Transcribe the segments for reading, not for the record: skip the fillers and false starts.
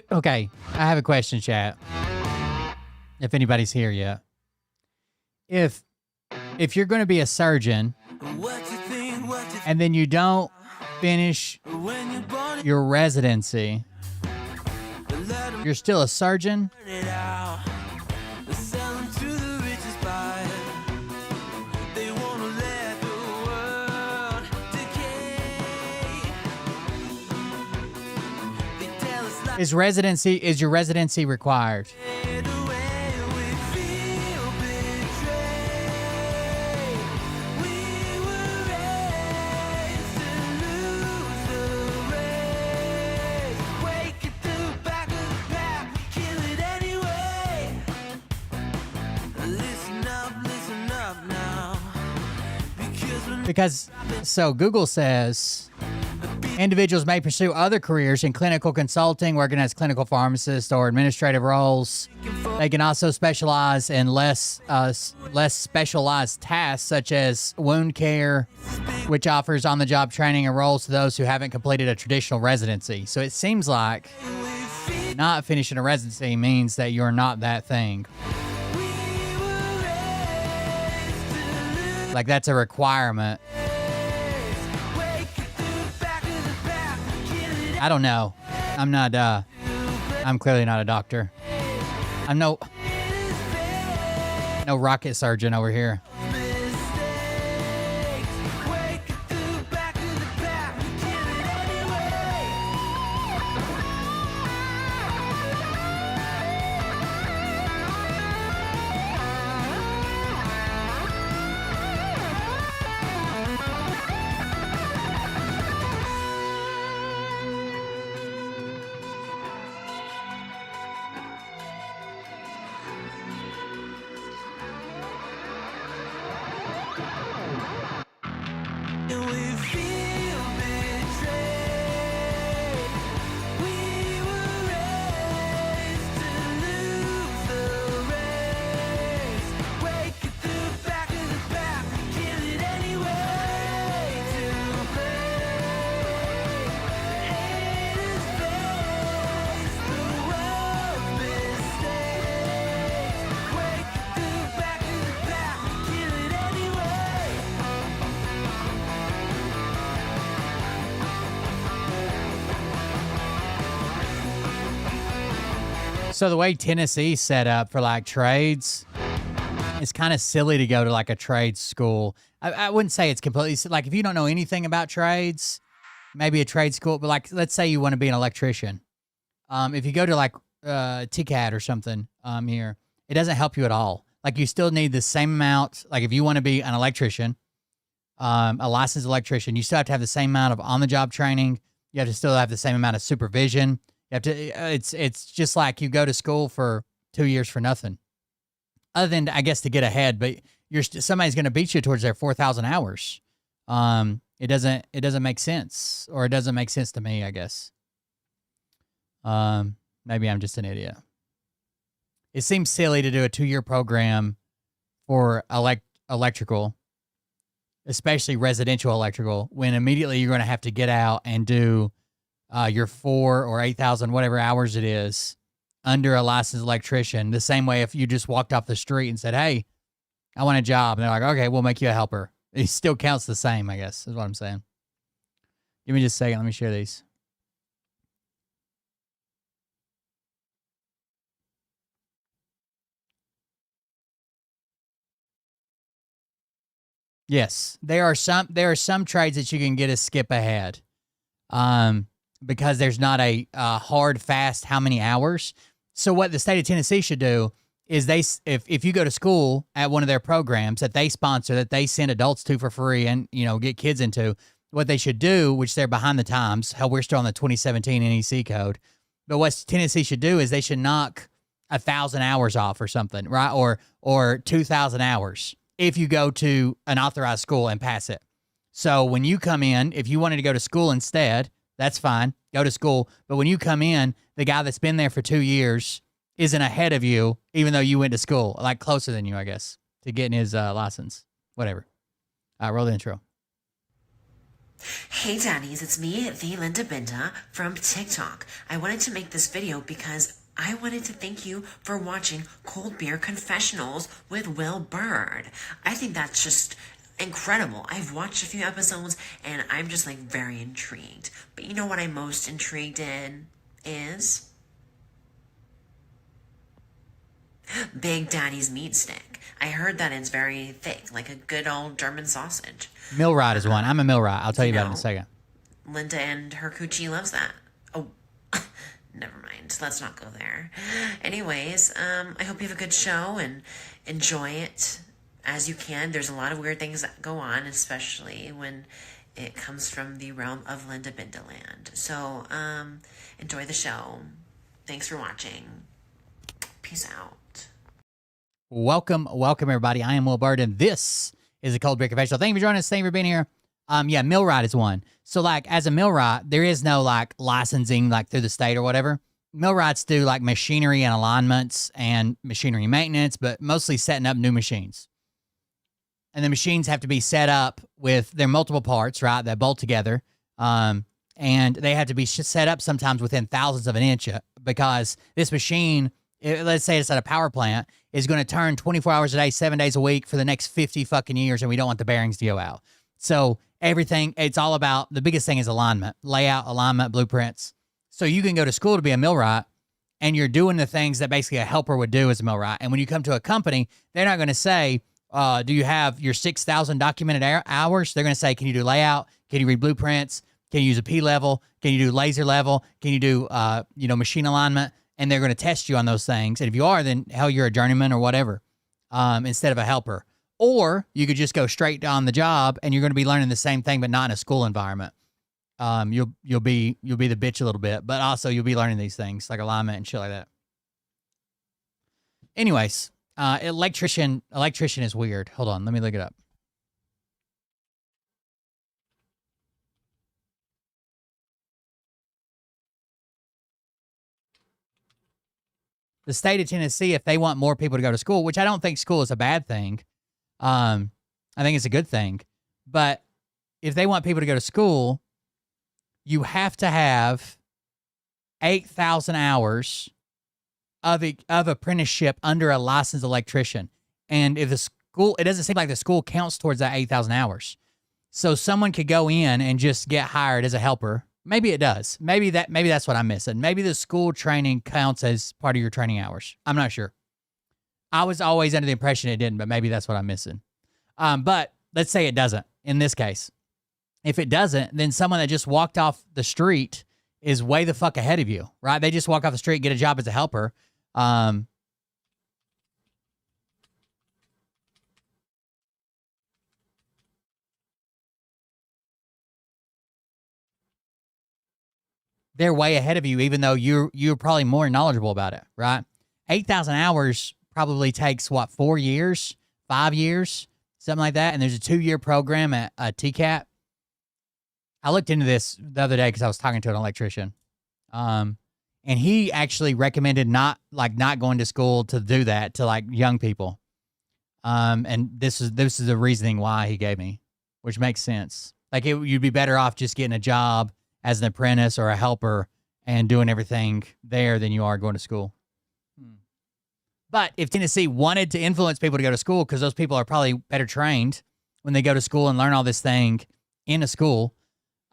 Okay, I have a question, chat. If anybody's here yet, if you're going to be a surgeon and then you don't finish your residency, you're still a surgeon? Is your residency required? Because, so Google says individuals may pursue other careers in clinical consulting, working as clinical pharmacists or administrative roles. They can also specialize in less specialized tasks, such as wound care, which offers on-the-job training and roles to those who haven't completed a traditional residency. So it seems like not finishing a residency means that you're not that thing. Like, that's a requirement. I don't know. I'm clearly not a doctor. I'm no rocket surgeon over here. So the way Tennessee's set up for like trades, it's kind of silly to go to like a trade school. I wouldn't say it's completely like if you don't know anything about trades, maybe a trade school. But like, let's say you want to be an electrician. If you go to like TCAD or something here, it doesn't help you at all. Like you still need the same amount. Like if you want to be an electrician, a licensed electrician, you still have to have the same amount of on-the-job training. You have to still have the same amount of supervision. You have to. It's just like you go to school for 2 years for nothing, other than I guess to get ahead. But somebody's going to beat you towards their 4,000 hours. It doesn't make sense, or it doesn't make sense to me, I guess. Maybe I'm just an idiot. It seems silly to do a 2-year program for electrical, especially residential electrical, when immediately you're going to have to get out and do your 4 or 8,000 whatever hours it is under a licensed electrician. The same way if you just walked off the street and said, "Hey, I want a job," and they're like, "Okay, we'll make you a helper." It still counts the same, I guess, is what I'm saying. Give me just a second. Let me share these. Yes, there are some trades that you can get a skip ahead, because there's not a hard fast how many hours. So what the state of Tennessee should do is if you go to school at one of their programs that they sponsor, that they send adults to for free and get kids into, what they should do, which they're behind the times. Hell, we're still on the 2017 NEC code, but what Tennessee should do is they should knock 1,000 hours off or something, right? Or 2,000 hours if you go to an authorized school and pass it. So when you come in, if you wanted to go to school instead, that's fine. Go to school. But when you come in, the guy that's been there for 2 years isn't ahead of you, even though you went to school, like closer than you, I guess, to getting his license. Whatever. Roll the intro. Hey Daddies, it's me, the Linda Binda from TikTok. I wanted to make this video because I wanted to thank you for watching Cold Beer Confessionals with Will Bird. I think that's just incredible. I've watched a few episodes and I'm just like very intrigued. But you know what I'm most intrigued in is Big Daddy's meat stick. I heard that it's very thick, like a good old German sausage. Millwright is one. I'm a millwright. I'll tell you about it in a second. Linda and her coochie loves that. Oh, never mind. Let's not go there. Anyways, I hope you have a good show and enjoy it as you can. There's a lot of weird things that go on, especially when it comes from the realm of Linda Bindaland. So, enjoy the show. Thanks for watching. Peace out. Welcome, everybody. I am Will Bird, and this is a Cold Beer Confessional. Thank you for joining us. Thank you for being here. Yeah, millwright is one. So, like, as a millwright, there is no, like, licensing, like, through the state or whatever. Millwrights do, like, machinery and alignments and machinery maintenance, but mostly setting up new machines. And the machines have to be set up with their multiple parts, right, that bolt together. And they have to be set up sometimes within thousandths of an inch because this machine, let's say it's at a power plant, is going to turn 24 hours a day, 7 days a week for the next 50 fucking years, and we don't want the bearings to go out. So everything, it's all about, the biggest thing is alignment, layout, alignment, blueprints. So you can go to school to be a millwright, and you're doing the things that basically a helper would do as a millwright. And when you come to a company, they're not going to say, do you have your 6,000 documented hours? They're going to say, can you do layout? Can you read blueprints? Can you use a P level? Can you do laser level? Can you do, machine alignment? And they're going to test you on those things. And if you are, then hell, you're a journeyman or whatever, instead of a helper. Or you could just go straight on the job and you're going to be learning the same thing, but not in a school environment. You'll be the bitch a little bit, but also you'll be learning these things like alignment and shit like that. Anyways, electrician is weird. Hold on, let me look it up. The state of Tennessee, if they want more people to go to school, which I don't think school is a bad thing. I think it's a good thing. But if they want people to go to school, you have to have 8,000 hours of apprenticeship under a licensed electrician. And if the school, it doesn't seem like the school counts towards that 8,000 hours. So someone could go in and just get hired as a helper, Maybe it does. Maybe that's what I'm missing. Maybe the school training counts as part of your training hours. I'm not sure. I was always under the impression it didn't, but maybe that's what I'm missing. But let's say it doesn't in this case. If it doesn't, then someone that just walked off the street is way the fuck ahead of you, right? They just walk off the street, get a job as a helper. They're way ahead of you, even though you're probably more knowledgeable about it, right? 8,000 hours probably takes, what, 4 years, 5 years, something like that. And there's a 2-year program at TCAP. I looked into this the other day because I was talking to an electrician. And he actually recommended not going to school to do that to like young people. And this is the reasoning why he gave me, which makes sense. Like you'd be better off just getting a job as an apprentice or a helper and doing everything there than you are going to school. But if Tennessee wanted to influence people to go to school, because those people are probably better trained when they go to school and learn all this thing in a school,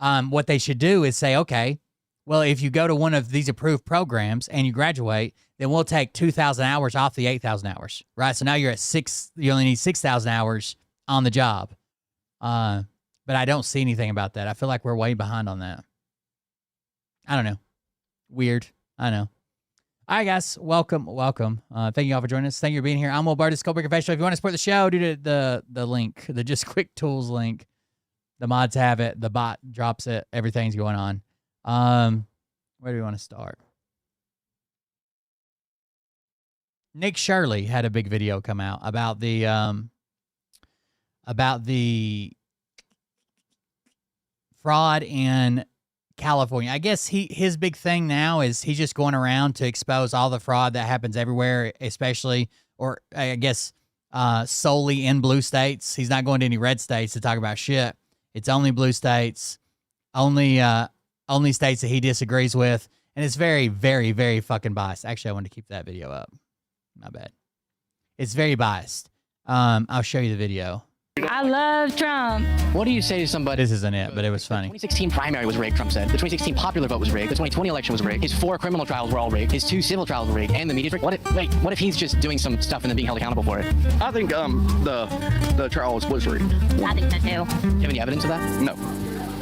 what they should do is say, okay, well, if you go to one of these approved programs and you graduate, then we'll take 2,000 hours off the 8,000 hours, right? So now you're at you only need 6,000 hours on the job. But I don't see anything about that. I feel like we're way behind on that. I don't know. Weird. I know. All right, guys. Welcome. Thank you all for joining us. Thank you for being here. I'm Will Burtis, Cold Breaker Professional. If you want to support the show, do the link, the Just Quick Tools link. The mods have it. The bot drops it. Everything's going on. Where do we want to start? Nick Shirley had a big video come out about the fraud in California. I guess his big thing now is he's just going around to expose all the fraud that happens everywhere, especially, or I guess solely in blue states. He's not going to any red states to talk about shit. It's only blue states, only states that he disagrees with, and it's very, very, very fucking biased. Actually, I wanted to keep that video up. My bad. It's very biased. I'll show you the video. I love Trump. What do you say to somebody? This isn't it, but it was funny. The 2016 primary was rigged, Trump said. The 2016 popular vote was rigged. The 2020 election was rigged. His 4 criminal trials were all rigged. His 2 civil trials were rigged. And the media rigged. What if he's just doing some stuff and then being held accountable for it? I think the trials was rigged. I think so too. Do you have any evidence of that? No.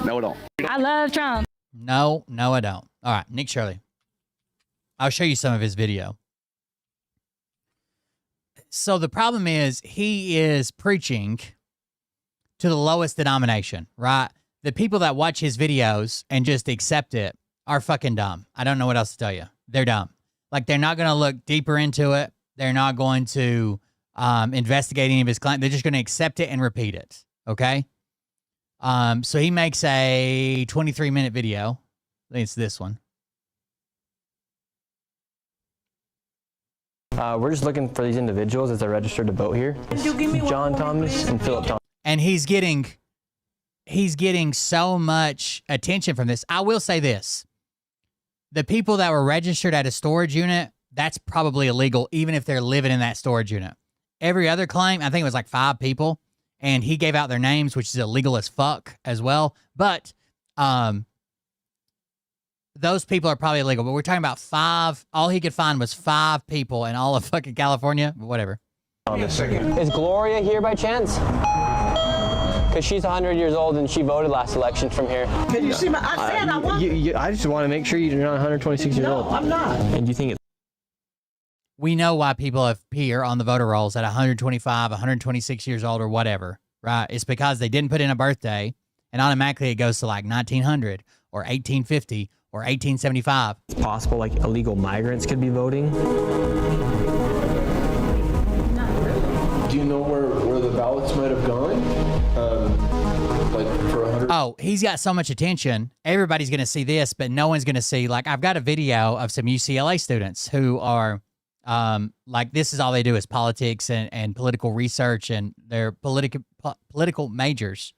No, I don't. I love Trump. No, I don't. All right, Nick Shirley. I'll show you some of his video. So the problem is he is preaching to the lowest denomination, right? The people that watch his videos and just accept it are fucking dumb. I don't know what else to tell you. They're dumb. Like, they're not going to look deeper into it. They're not going to investigate any of his claims. They're just going to accept it and repeat it, okay? So he makes a 23-minute video. I think it's this one. We're just looking for these individuals as they're registered to vote here. John Thomas and Philip Thomas. And he's getting so much attention from this. I will say this. The people that were registered at a storage unit, that's probably illegal, even if they're living in that storage unit. Every other claim, I think it was like 5 people, and he gave out their names, which is illegal as fuck as well. But those people are probably illegal. But we're talking about 5. All he could find was 5 people in all of fucking California. Whatever. Is Gloria here by chance? Because she's 100 years old and she voted last election from here. Can you see my? I said I want. I just want to make sure you're not 126 years old. No, I'm not. And you think it's... We know why people appear on the voter rolls at 125, 126 years old or whatever, right? It's because they didn't put in a birthday, and automatically it goes to like 1900 or 1850 or 1875. It's possible like illegal migrants could be voting. Do you know where the ballots might have gone? Like for 100? Oh, he's got so much attention. Everybody's going to see this, but no one's going to see, like, I've got a video of some UCLA students who are, like, this is all they do is politics and political research, and they're political majors.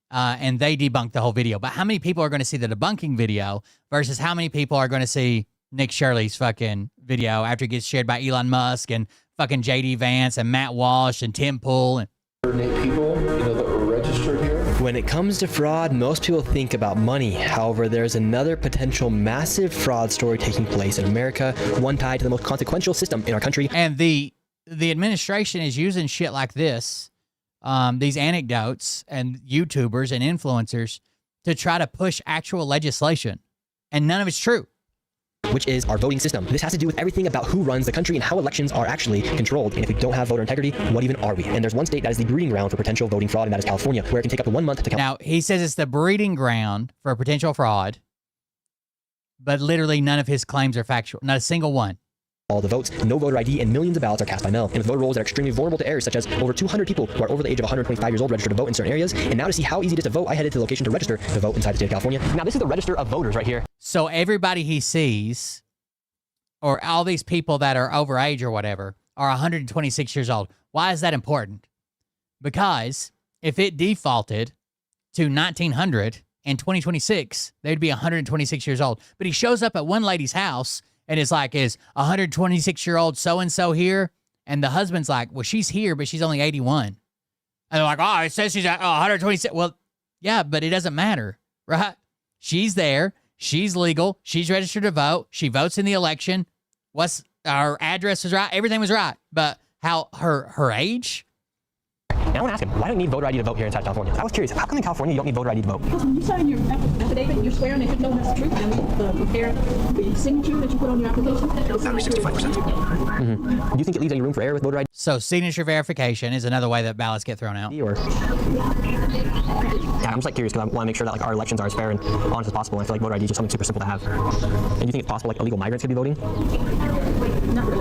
And they debunk the whole video. But how many people are going to see the debunking video versus how many people are going to see Nick Shirley's fucking video after it gets shared by Elon Musk and fucking JD Vance and Matt Walsh and Tim Pool and 108 people, that were registered. register here? When it comes to fraud, most people think about money. However, there's another potential massive fraud story taking place in America, one tied to the most consequential system in our country. And the administration is using shit like this, these anecdotes and YouTubers and influencers to try to push actual legislation. And none of it's true. Which is our voting system. This has to do with everything about who runs the country and how elections are actually controlled. And if we don't have voter integrity, what even are we? And there's one state that is the breeding ground for potential voting fraud, and that is California, where it can take up to 1 month to count. Now, he says it's the breeding ground for potential fraud, but literally none of his claims are factual. Not a single one. All the votes, no voter ID, and millions of ballots are cast by mail. And with voter rolls that are extremely vulnerable to errors, such as over 200 people who are over the age of 125 years old registered to vote in certain areas. And now to see how easy it is to vote, I headed to the location to register to vote inside the state of California. Now this is the register of voters right here. So everybody he sees, or all these people that are over age or whatever, are 126 years old. Why is that important? Because if it defaulted to 1900 in 2026, they'd be 126 years old. But he shows up at one lady's house and it's like, is 126-year-old so-and-so here? And the husband's like, well, she's here, but she's only 81. And they're like, oh, it says she's 126. Well, yeah, but it doesn't matter, right? She's there. She's legal. She's registered to vote. She votes in the election. Our address was right. Everything was right. But how her age? And I want to ask him, why don't you need voter ID to vote here inside California? I was curious, how come in California you don't need voter ID to vote? Because when you sign your affidavit, you're swearing that you know that's the truth, and we compare the signature that you put on your application. Average 65%. Do you think it leaves any room for error with voter ID? So signature verification is another way that ballots get thrown out. Or... Yeah, I'm just like curious because I want to make sure that like our elections are as fair and honest as possible. And I feel like voter ID is just something super simple to have. And do you think it's possible like illegal migrants could be voting? Not really.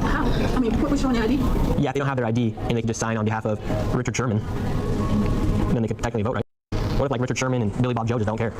How? I mean, what's on your ID? Yeah, if they don't have their ID and they can just sign on behalf of Richard Sherman, then they could technically vote, right? What if like Richard Sherman and Billy Bob Joe just don't care?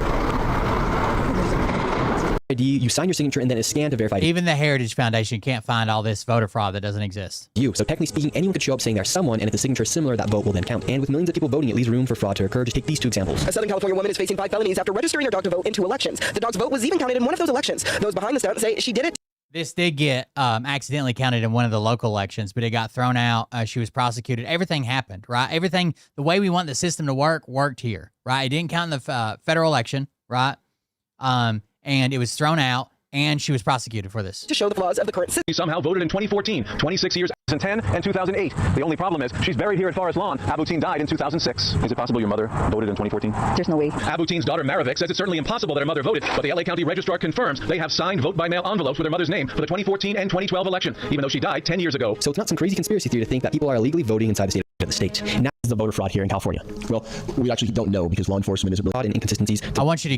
ID, you sign your signature and then it's scanned to verify. Even the Heritage Foundation can't find all this voter fraud that doesn't exist. So technically speaking, anyone could show up saying they're someone, and if the signature is similar, that vote will then count. And with millions of people voting, it leaves room for fraud to occur. Just take these two examples. A Southern California woman is facing 5 felonies after registering her dog to vote in 2 elections. The dog's vote was even counted in one of those elections. Those behind the stunt say she did it. This did get accidentally counted in one of the local elections, but it got thrown out. She was prosecuted. Everything happened, right? Everything, the way we want the system to work, worked here, right? It didn't count in the federal election, right? And it was thrown out, and she was prosecuted for this. To show the flaws of the current system. She somehow voted in 2014, 26 years, 2010, and 2008. The only problem is she's buried here at Forest Lawn. Abutin died in 2006. Is it possible your mother voted in 2014? There's no way. Abutin's daughter Maravik says it's certainly impossible that her mother voted, but the LA County Registrar confirms they have signed vote-by-mail envelopes with her mother's name for the 2014 and 2012 election, even though she died 10 years ago. So it's not some crazy conspiracy theory to think that people are illegally voting inside the state. Now is the voter fraud here in California. Well, we actually don't know because law enforcement isn't fraud and inconsistencies. I want you to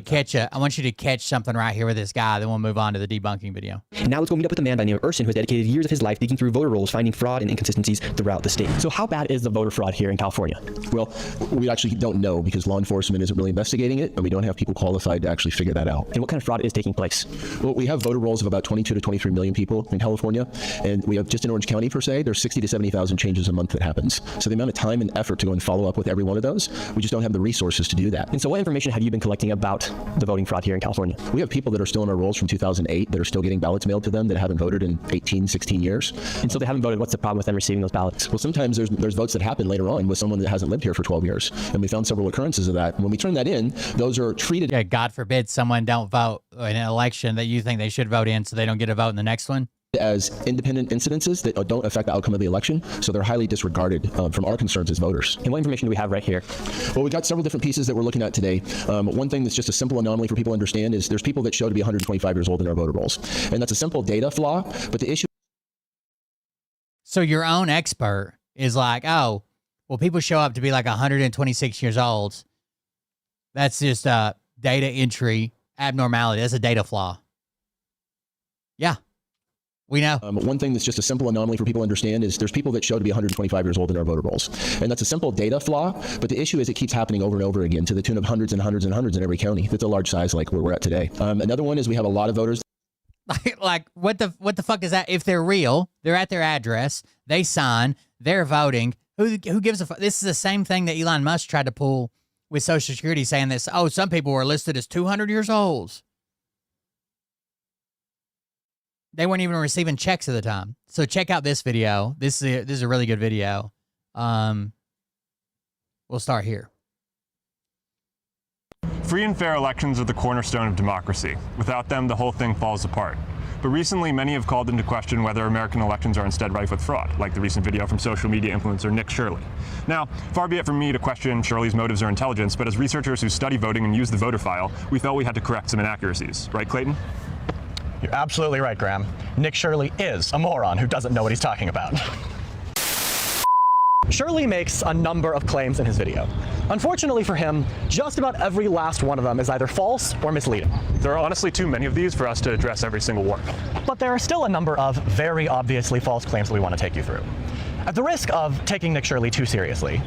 catch something right here with this guy. Then we'll move on to the debunking video. Now let's go meet up with a man by the name of Urson who has dedicated years of his life digging through voter rolls, finding fraud and inconsistencies throughout the state. So how bad is the voter fraud here in California? Well, we actually don't know because law enforcement isn't really investigating it, and we don't have people qualified to actually figure that out. And what kind of fraud is taking place? Well, we have voter rolls of about 22 to 23 million people in California, and we have just in Orange County per se, there's 60 to 70,000 changes a month that happens. So the amount of time and effort to go and follow up with every one of those, we just don't have the resources to do that. And so what information have you been collecting about the voting fraud here in California? We have people that are still in our rolls from 2008 that are still getting ballots mailed to them that haven't voted in 18, 16 years. And so they haven't voted. What's the problem with them receiving those ballots? Well, sometimes there's votes that happen later on with someone that hasn't lived here for 12 years. And we found several occurrences of that. When we turn that in, those are treated. Yeah, God forbid someone don't vote in an election that you think they should vote in so they don't get a vote in the next one. As independent incidences that don't affect the outcome of the election, so they're highly disregarded from our concerns as voters. And what information do we have right here? Well, we've got several different pieces that we're looking at today. One thing that's just a simple anomaly for people to understand is there's people that show to be 125 years old in our voter rolls. And that's a simple data flaw, but the issue... So your own expert is like, oh, well, people show up to be like 126 years old. That's just a data entry abnormality. That's a data flaw. Yeah. We know. One thing that's just a simple anomaly for people to understand is there's people that show to be 125 years old in our voter rolls. And that's a simple data flaw, but the issue is it keeps happening over and over again to the tune of hundreds and hundreds and hundreds in every county. That's a large size like where we're at today. Another one is we have a lot of voters. Like what the fuck is that? If they're real, they're at their address, they sign, they're voting. Who gives a fuck? This is the same thing that Elon Musk tried to pull with Social Security, saying this, oh, some people were listed as 200 years old. They weren't even receiving checks at the time. So check out this video. This is a really good video. We'll start here. Free and fair elections are the cornerstone of democracy. Without them, the whole thing falls apart. But recently, many have called into question whether American elections are instead rife with fraud, like the recent video from social media influencer Nick Shirley. Now, far be it from me to question Shirley's motives or intelligence, but as researchers who study voting and use the voter file, we felt we had to correct some inaccuracies. Right, Clayton? You're absolutely right, Graham. Nick Shirley is a moron who doesn't know what he's talking about. Shirley makes a number of claims in his video. Unfortunately for him, just about every last one of them is either false or misleading. There are honestly too many of these for us to address every single one. But there are still a number of very obviously false claims that we want to take you through. At the risk of taking Nick Shirley too seriously,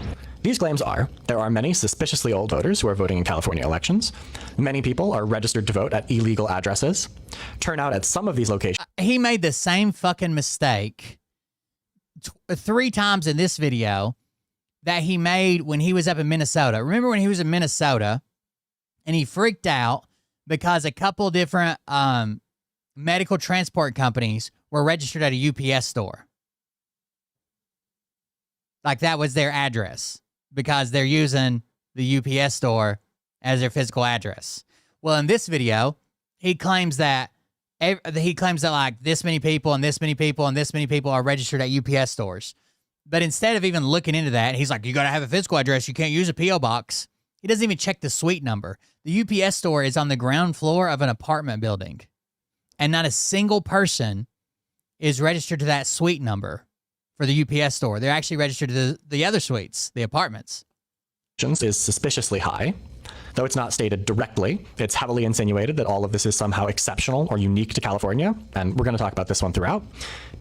these claims are: there are many suspiciously old voters who are voting in California elections. Many people are registered to vote at illegal addresses. Turnout at some of these locations. He made the same fucking mistake 3 times in this video that he made when he was up in Minnesota. Remember when he was in Minnesota and he freaked out because a couple different medical transport companies were registered at a UPS store. Like that was their address because they're using the UPS store as their physical address. Well, in this video, he claims that like this many people and this many people and this many people are registered at UPS stores. But instead of even looking into that, he's like, you got to have a physical address. You can't use a P.O. box. He doesn't even check the suite number. The UPS store is on the ground floor of an apartment building. And not a single person is registered to that suite number for the UPS store. They're actually registered to the other suites, the apartments. Is suspiciously high. Though it's not stated directly, it's heavily insinuated that all of this is somehow exceptional or unique to California, and we're going to talk about this one throughout.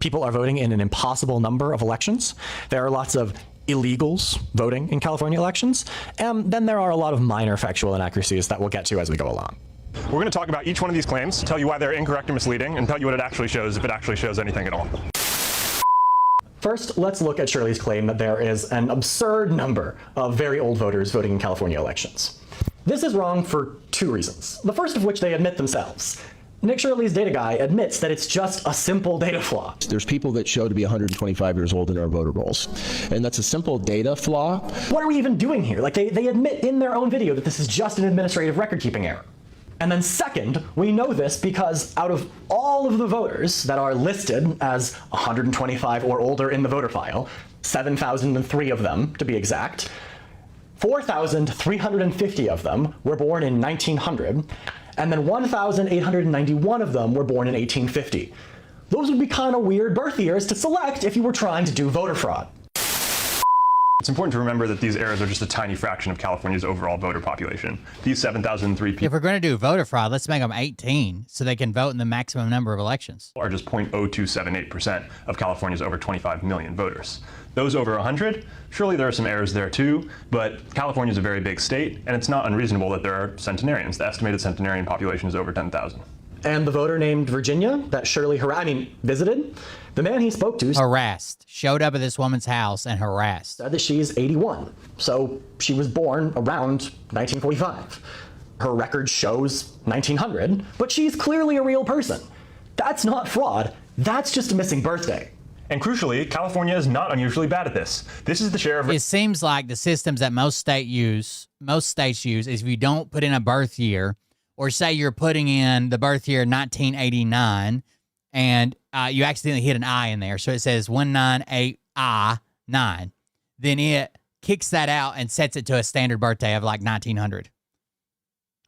People are voting in an impossible number of elections. There are lots of illegals voting in California elections, and then there are a lot of minor factual inaccuracies that we'll get to as we go along. We're going to talk about each one of these claims, tell you why they're incorrect or misleading, and tell you what it actually shows, if it actually shows anything at all. First, let's look at Shirley's claim that there is an absurd number of very old voters voting in California elections. This is wrong for 2 reasons, the first of which they admit themselves. Nick Shirley's data guy admits that it's just a simple data flaw. There's people that show to be 125 years old in our voter rolls, and that's a simple data flaw. What are we even doing here? Like, they admit in their own video that this is just an administrative record-keeping error. And then second, we know this because out of all of the voters that are listed as 125 or older in the voter file, 7,003 of them to be exact, 4,350 of them were born in 1900, and then 1,891 of them were born in 1850. Those would be kind of weird birth years to select if you were trying to do voter fraud. It's important to remember that these errors are just a tiny fraction of California's overall voter population. These 7,003 people If we're going to do voter fraud, let's make them 18 so they can vote in the maximum number of elections. are just 0.0278% of California's over 25 million voters. Those over 100, surely there are some errors there too, but California is a very big state, and it's not unreasonable that there are centenarians. The estimated centenarian population is over 10,000. And the voter named Virginia that Shirley visited, the man he spoke to harassed, showed up at this woman's house and harassed. Said that she's 81, so she was born around 1945. Her record shows 1900, but she's clearly a real person. That's not fraud, that's just a missing birthday. And crucially, California is not unusually bad at this. This is the share of... It seems like the systems that most states use is if you don't put in a birth year, or say you're putting in the birth year 1989, and you accidentally hit an I in there, so it says 198I9, then it kicks that out and sets it to a standard birthday of like 1900,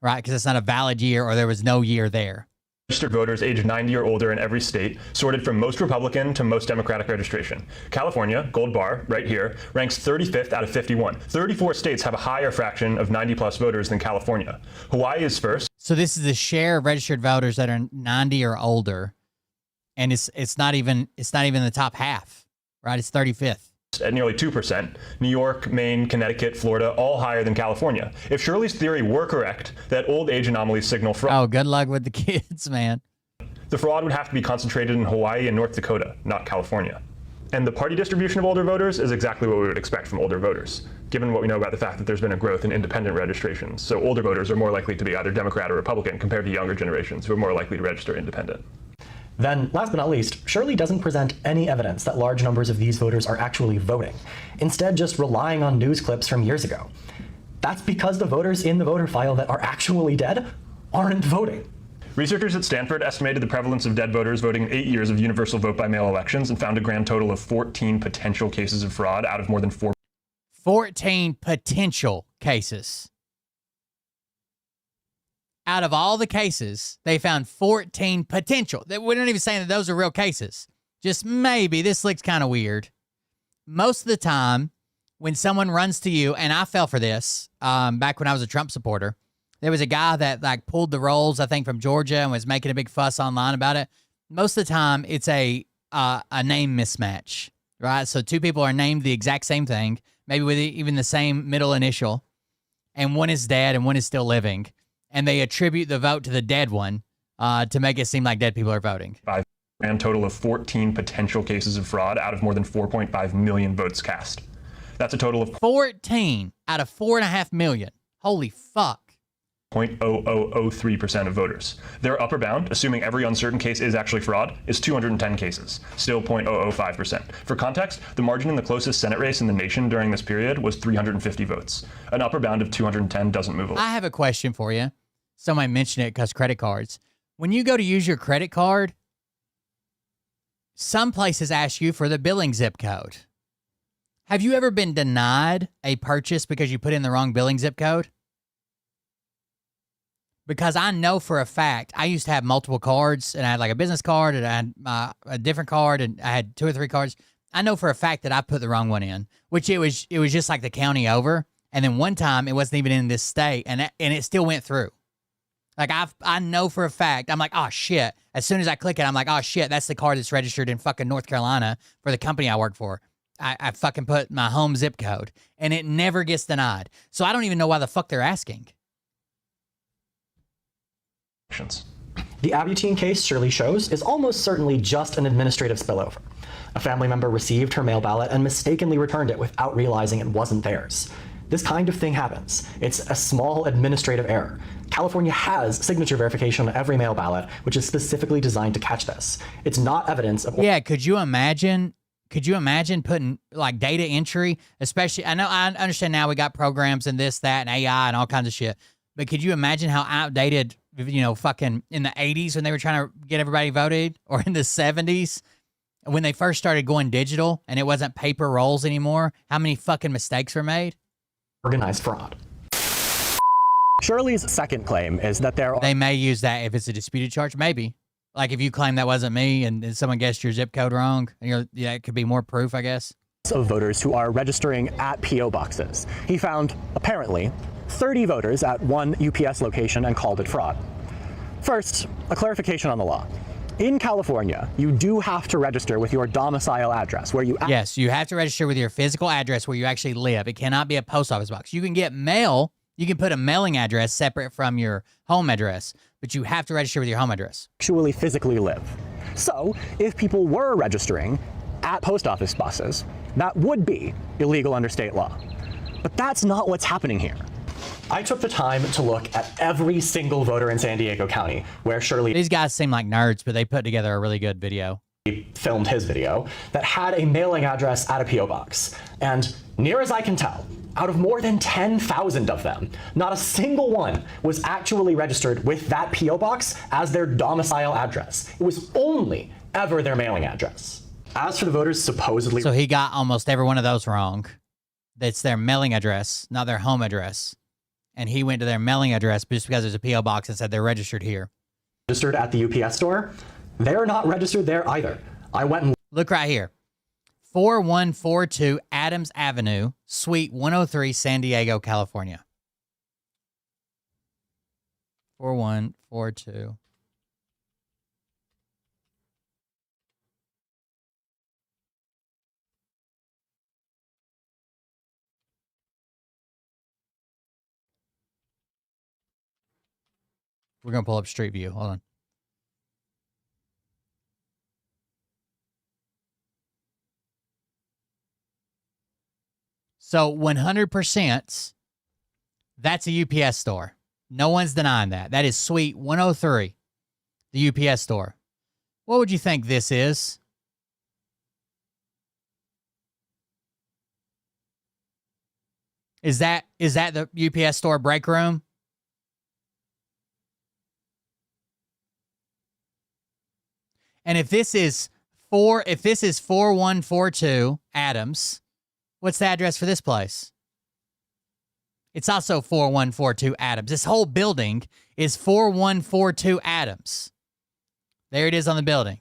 right? Because it's not a valid year or there was no year there. Registered voters aged 90 or older in every state, sorted from most Republican to most Democratic registration. California, gold bar, right here, ranks 35th out of 51. 34 states have a higher fraction of 90-plus voters than California. Hawaii is first. So this is the share of registered voters that are 90 or older, and it's not even the top half, right? It's 35th. At nearly 2%. New York, Maine, Connecticut, Florida, all higher than California. If Shirley's theory were correct, that old age anomalies signal fraud. Oh, good luck with the kids, man. The fraud would have to be concentrated in Hawaii and North Dakota, not California. And the party distribution of older voters is exactly what we would expect from older voters, given what we know about the fact that there's been a growth in independent registrations. So older voters are more likely to be either Democrat or Republican compared to younger generations who are more likely to register independent. Then, last but not least, Shirley doesn't present any evidence that large numbers of these voters are actually voting, instead just relying on news clips from years ago. That's because the voters in the voter file that are actually dead aren't voting. Researchers at Stanford estimated the prevalence of dead voters voting in 8 years of universal vote-by-mail elections and found a grand total of 14 potential cases of fraud out of more than 14 potential cases. Out of all the cases, they found 14 potential. We're not even saying that those are real cases. Just maybe this looks kind of weird. Most of the time, when someone runs to you, and I fell for this back when I was a Trump supporter, there was a guy that like pulled the rolls, I think, from Georgia and was making a big fuss online about it. Most of the time, it's a name mismatch, right? So two people are named the exact same thing, maybe with even the same middle initial, and one is dead and one is still living. And they attribute the vote to the dead one to make it seem like dead people are voting. A grand total of 14 potential cases of fraud out of more than 4.5 million votes cast. That's a total of 14 out of 4.5 million. Holy fuck. 0.0003% of voters. Their upper bound, assuming every uncertain case is actually fraud, is 210 cases, still 0.005%. For context, the margin in the closest Senate race in the nation during this period was 350 votes. An upper bound of 210 doesn't move a lot. I have a question for you. Somebody mentioned it because credit cards. When you go to use your credit card, some places ask you for the billing zip code. Have you ever been denied a purchase because you put in the wrong billing zip code? Because I know for a fact, I used to have multiple cards, and I had like a business card, and I had a different card, and I had 2 or 3 cards. I know for a fact that I put the wrong one in, which it was just like the county over. And then one time, it wasn't even in this state, and it still went through. Like I know for a fact, I'm like, oh shit. As soon as I click it, I'm like, oh shit, that's the card that's registered in fucking North Carolina for the company I work for. I fucking put my home zip code, and it never gets denied. So I don't even know why the fuck they're asking. The Abutine case Shirley shows is almost certainly just an administrative spillover. A family member received her mail ballot and mistakenly returned it without realizing it wasn't theirs. This kind of thing happens. It's a small administrative error. California has signature verification on every mail ballot, which is specifically designed to catch this. It's not evidence of... Yeah, could you imagine putting like data entry, especially, I understand now we got programs and this, that, and AI and all kinds of shit, but could you imagine how outdated, fucking in the 80s when they were trying to get everybody voted, or in the 70s when they first started going digital and it wasn't paper rolls anymore, how many fucking mistakes were made? Organized fraud. Shirley's second claim is that they may use that if it's a disputed charge, maybe. Like if you claim that wasn't me and someone guessed your zip code wrong, it could be more proof, I guess. Of voters who are registering at P.O. boxes. He found, apparently, 30 voters at one UPS location and called it fraud. First, a clarification on the law. In California, you do have to register with your domicile address where you... Yes, you have to register with your physical address where you actually live. It cannot be a post office box. You can get mail. You can put a mailing address separate from your home address, but you have to register with your home address. Actually physically live. So, if people were registering at post office boxes, that would be illegal under state law. But that's not what's happening here. I took the time to look at every single voter in San Diego County where Shirley... These guys seem like nerds, but they put together a really good video. He filmed his video that had a mailing address at a P.O. box. And near as I can tell, out of more than 10,000 of them, not a single one was actually registered with that P.O. box as their domicile address. It was only ever their mailing address. As for the voters supposedly... So he got almost every one of those wrong. That's their mailing address, not their home address. And he went to their mailing address just because there's a P.O. box and said they're registered here. Registered at the UPS store? They're not registered there either. I went and... Look right here. 4142 Adams Avenue, Suite 103, San Diego, California. 4142. We're going to pull up Street View. Hold on. So 100%, that's a UPS store. No one's denying that. That is Suite 103, the UPS store. What would you think this is? Is that the UPS store break room? And if this is 4142 Adams, what's the address for this place? It's also 4142 Adams. This whole building is 4142 Adams. There it is on the building.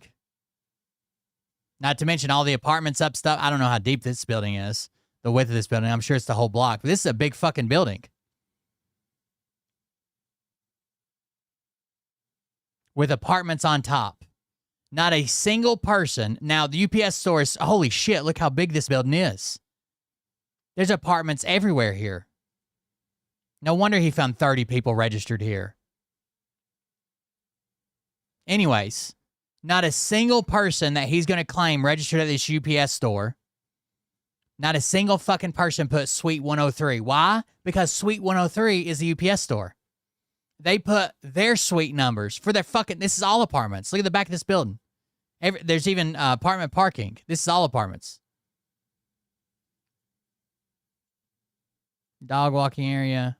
Not to mention all the apartments up stuff. I don't know how deep this building is, the width of this building. I'm sure it's the whole block. But this is a big fucking building. With apartments on top. Not a single person. Now, the UPS store is, holy shit, look how big this building is. There's apartments everywhere here. No wonder he found 30 people registered here. Anyways, not a single person that he's going to claim registered at this UPS store. Not a single fucking person put Suite 103. Why? Because Suite 103 is the UPS store. They put their suite numbers for their fucking... This is all apartments. Look at the back of this building. There's even apartment parking. This is all apartments. Dog walking area.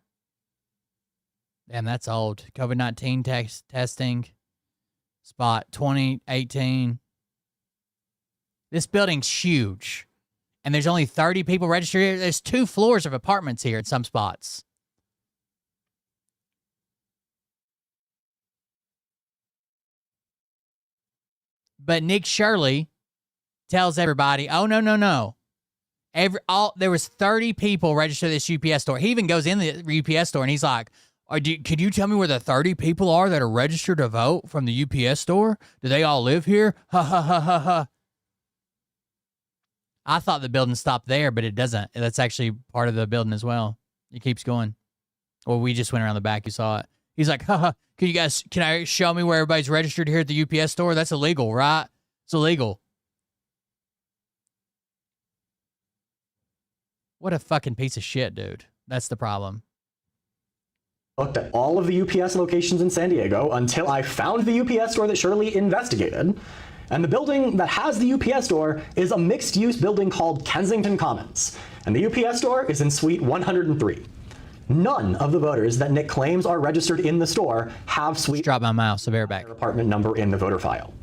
Damn, that's old. COVID-19 testing. Spot 2018. This building's huge. And there's only 30 people registered here. There's 2 floors of apartments here at some spots. But Nick Shirley tells everybody, oh, no. There was 30 people registered at this UPS store. He even goes in the UPS store and he's like, could you tell me where the 30 people are that are registered to vote from the UPS store? Do they all live here? Ha, ha, ha, ha, ha. I thought the building stopped there, but it doesn't. That's actually part of the building as well. It keeps going. Well, we just went around the back. You saw it. He's like, haha, can I show me where everybody's registered here at the UPS store? That's illegal, right? It's illegal. What a fucking piece of shit, dude. That's the problem. Looked at all of the UPS locations in San Diego until I found the UPS store that Shirley investigated. And the building that has the UPS store is a mixed-use building called Kensington Commons. And the UPS store is in Suite 103. None of the voters that Nick claims are registered in the store have Suite... Drop my mouse, so bear back. ...apartment number in the voter file.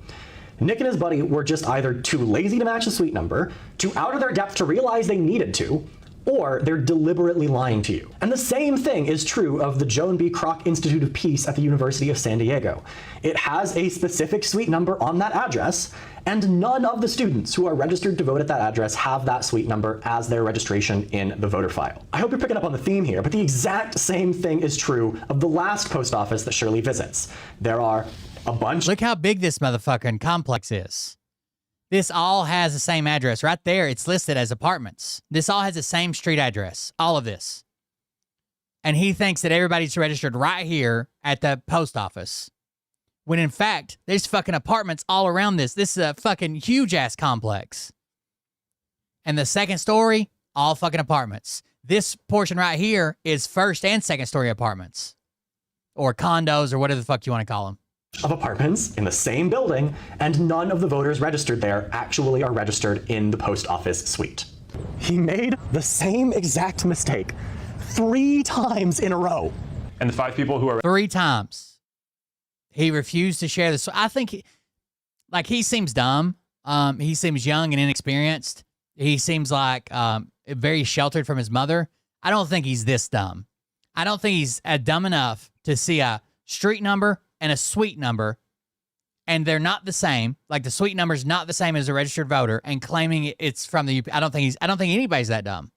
Nick and his buddy were just either too lazy to match the suite number, too out of their depth to realize they needed to, or they're deliberately lying to you. And the same thing is true of the Joan B. Kroc Institute of Peace at the University of San Diego. It has a specific suite number on that address, and none of the students who are registered to vote at that address have that suite number as their registration in the voter file. I hope you're picking up on the theme here, but the exact same thing is true of the last post office that Shirley visits. There are a bunch... Look how big this motherfucking complex is. This all has the same address. Right there, it's listed as apartments. This all has the same street address. All of this. And he thinks that everybody's registered right here at the post office. When in fact, there's fucking apartments all around this. This is a fucking huge-ass complex. And the second story, all fucking apartments. This portion right here is first and second story apartments. Or condos, or whatever the fuck you want to call them. Of apartments in the same building, and none of the voters registered there actually are registered in the post office suite. He made the same exact mistake 3 times in a row. And the 5 people who are... 3 times. He refused to share this. I think, he seems dumb. He seems young and inexperienced. He seems like very sheltered from his mother. I don't think he's this dumb. I don't think he's dumb enough to see a street number and a suite number, and they're not the same. Like the suite number is not the same as a registered voter, and claiming it's from the UP. I don't think anybody's that dumb.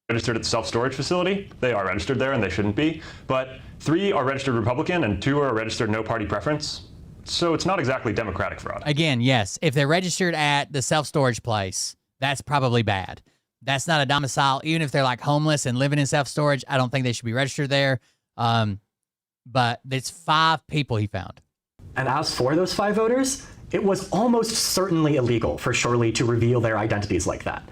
Registered at the self-storage facility. They are registered there, and they shouldn't be. But 3 are registered Republican, and 2 are registered no party preference. So it's not exactly democratic fraud. Again, yes, if they're registered at the self-storage place, that's probably bad. That's not a domicile. Even if they're like homeless and living in self-storage, I don't think they should be registered there. But it's 5 people he found. And as for those 5 voters, it was almost certainly illegal for Shirley to reveal their identities like that.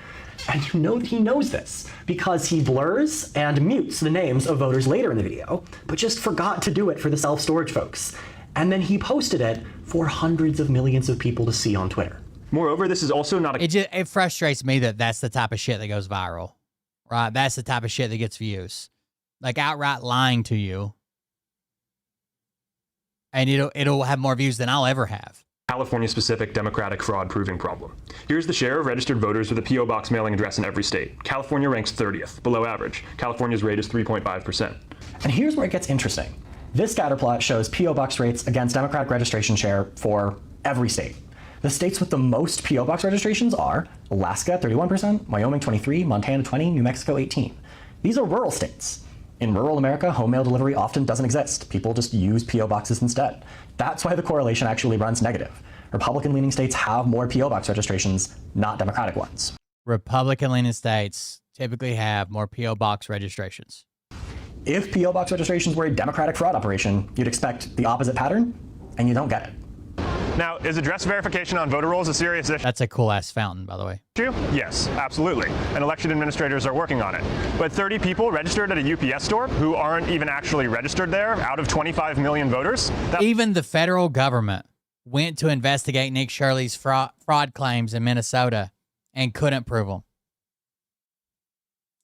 And you know that he knows this because he blurs and mutes the names of voters later in the video, but just forgot to do it for the self-storage folks. and then he posted it for hundreds of millions of people to see on Twitter. Moreover, this is also not a... It frustrates me that that's the type of shit that goes viral, right? That's the type of shit that gets views. Like outright lying to you. And it'll have more views than I'll ever have. California-specific Democratic fraud proving problem. Here's the share of registered voters with a P.O. Box mailing address in every state. California ranks 30th, below average. California's rate is 3.5%. And here's where it gets interesting. This scatter plot shows P.O. Box rates against Democratic registration share for every state. The states with the most P.O. Box registrations are Alaska, 31%, Wyoming, 23%, Montana, 20%, New Mexico, 18%. These are rural states. In rural America, home mail delivery often doesn't exist. People just use P.O. boxes instead. That's why the correlation actually runs negative. Republican-leaning states have more P.O. box registrations, not Democratic ones. Republican-leaning states typically have more P.O. box registrations. If P.O. box registrations were a Democratic fraud operation, you'd expect the opposite pattern, and you don't get it. Now, is address verification on voter rolls a serious issue? That's a cool-ass fountain, by the way. Yes, absolutely. And election administrators are working on it. But 30 people registered at a UPS store who aren't even actually registered there out of 25 million voters? Even the federal government went to investigate Nick Shirley's fraud claims in Minnesota and couldn't prove them.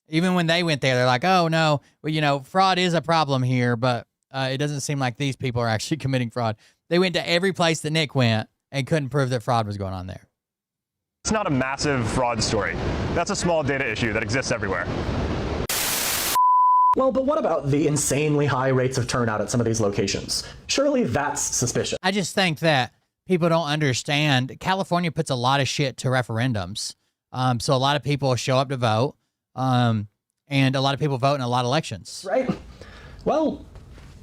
Even when they went there, they're like, oh, no, well, fraud is a problem here, but it doesn't seem like these people are actually committing fraud. They went to every place that Nick went and couldn't prove that fraud was going on there. It's not a massive fraud story. That's a small data issue that exists everywhere. Well, but what about the insanely high rates of turnout at some of these locations? Surely that's suspicious. I just think that people don't understand. California puts a lot of shit to referendums. So a lot of people show up to vote, and a lot of people vote in a lot of elections. Right? Well,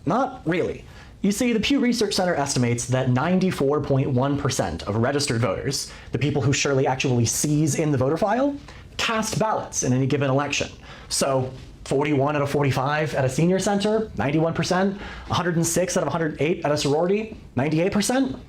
not really. You see, the Pew Research Center estimates that 94.1% of registered voters, the people who Shirley actually sees in the voter file, cast ballots in any given election. So 41 out of 45 at a senior center, 91%, 106 out of 108 at a sorority, 98%.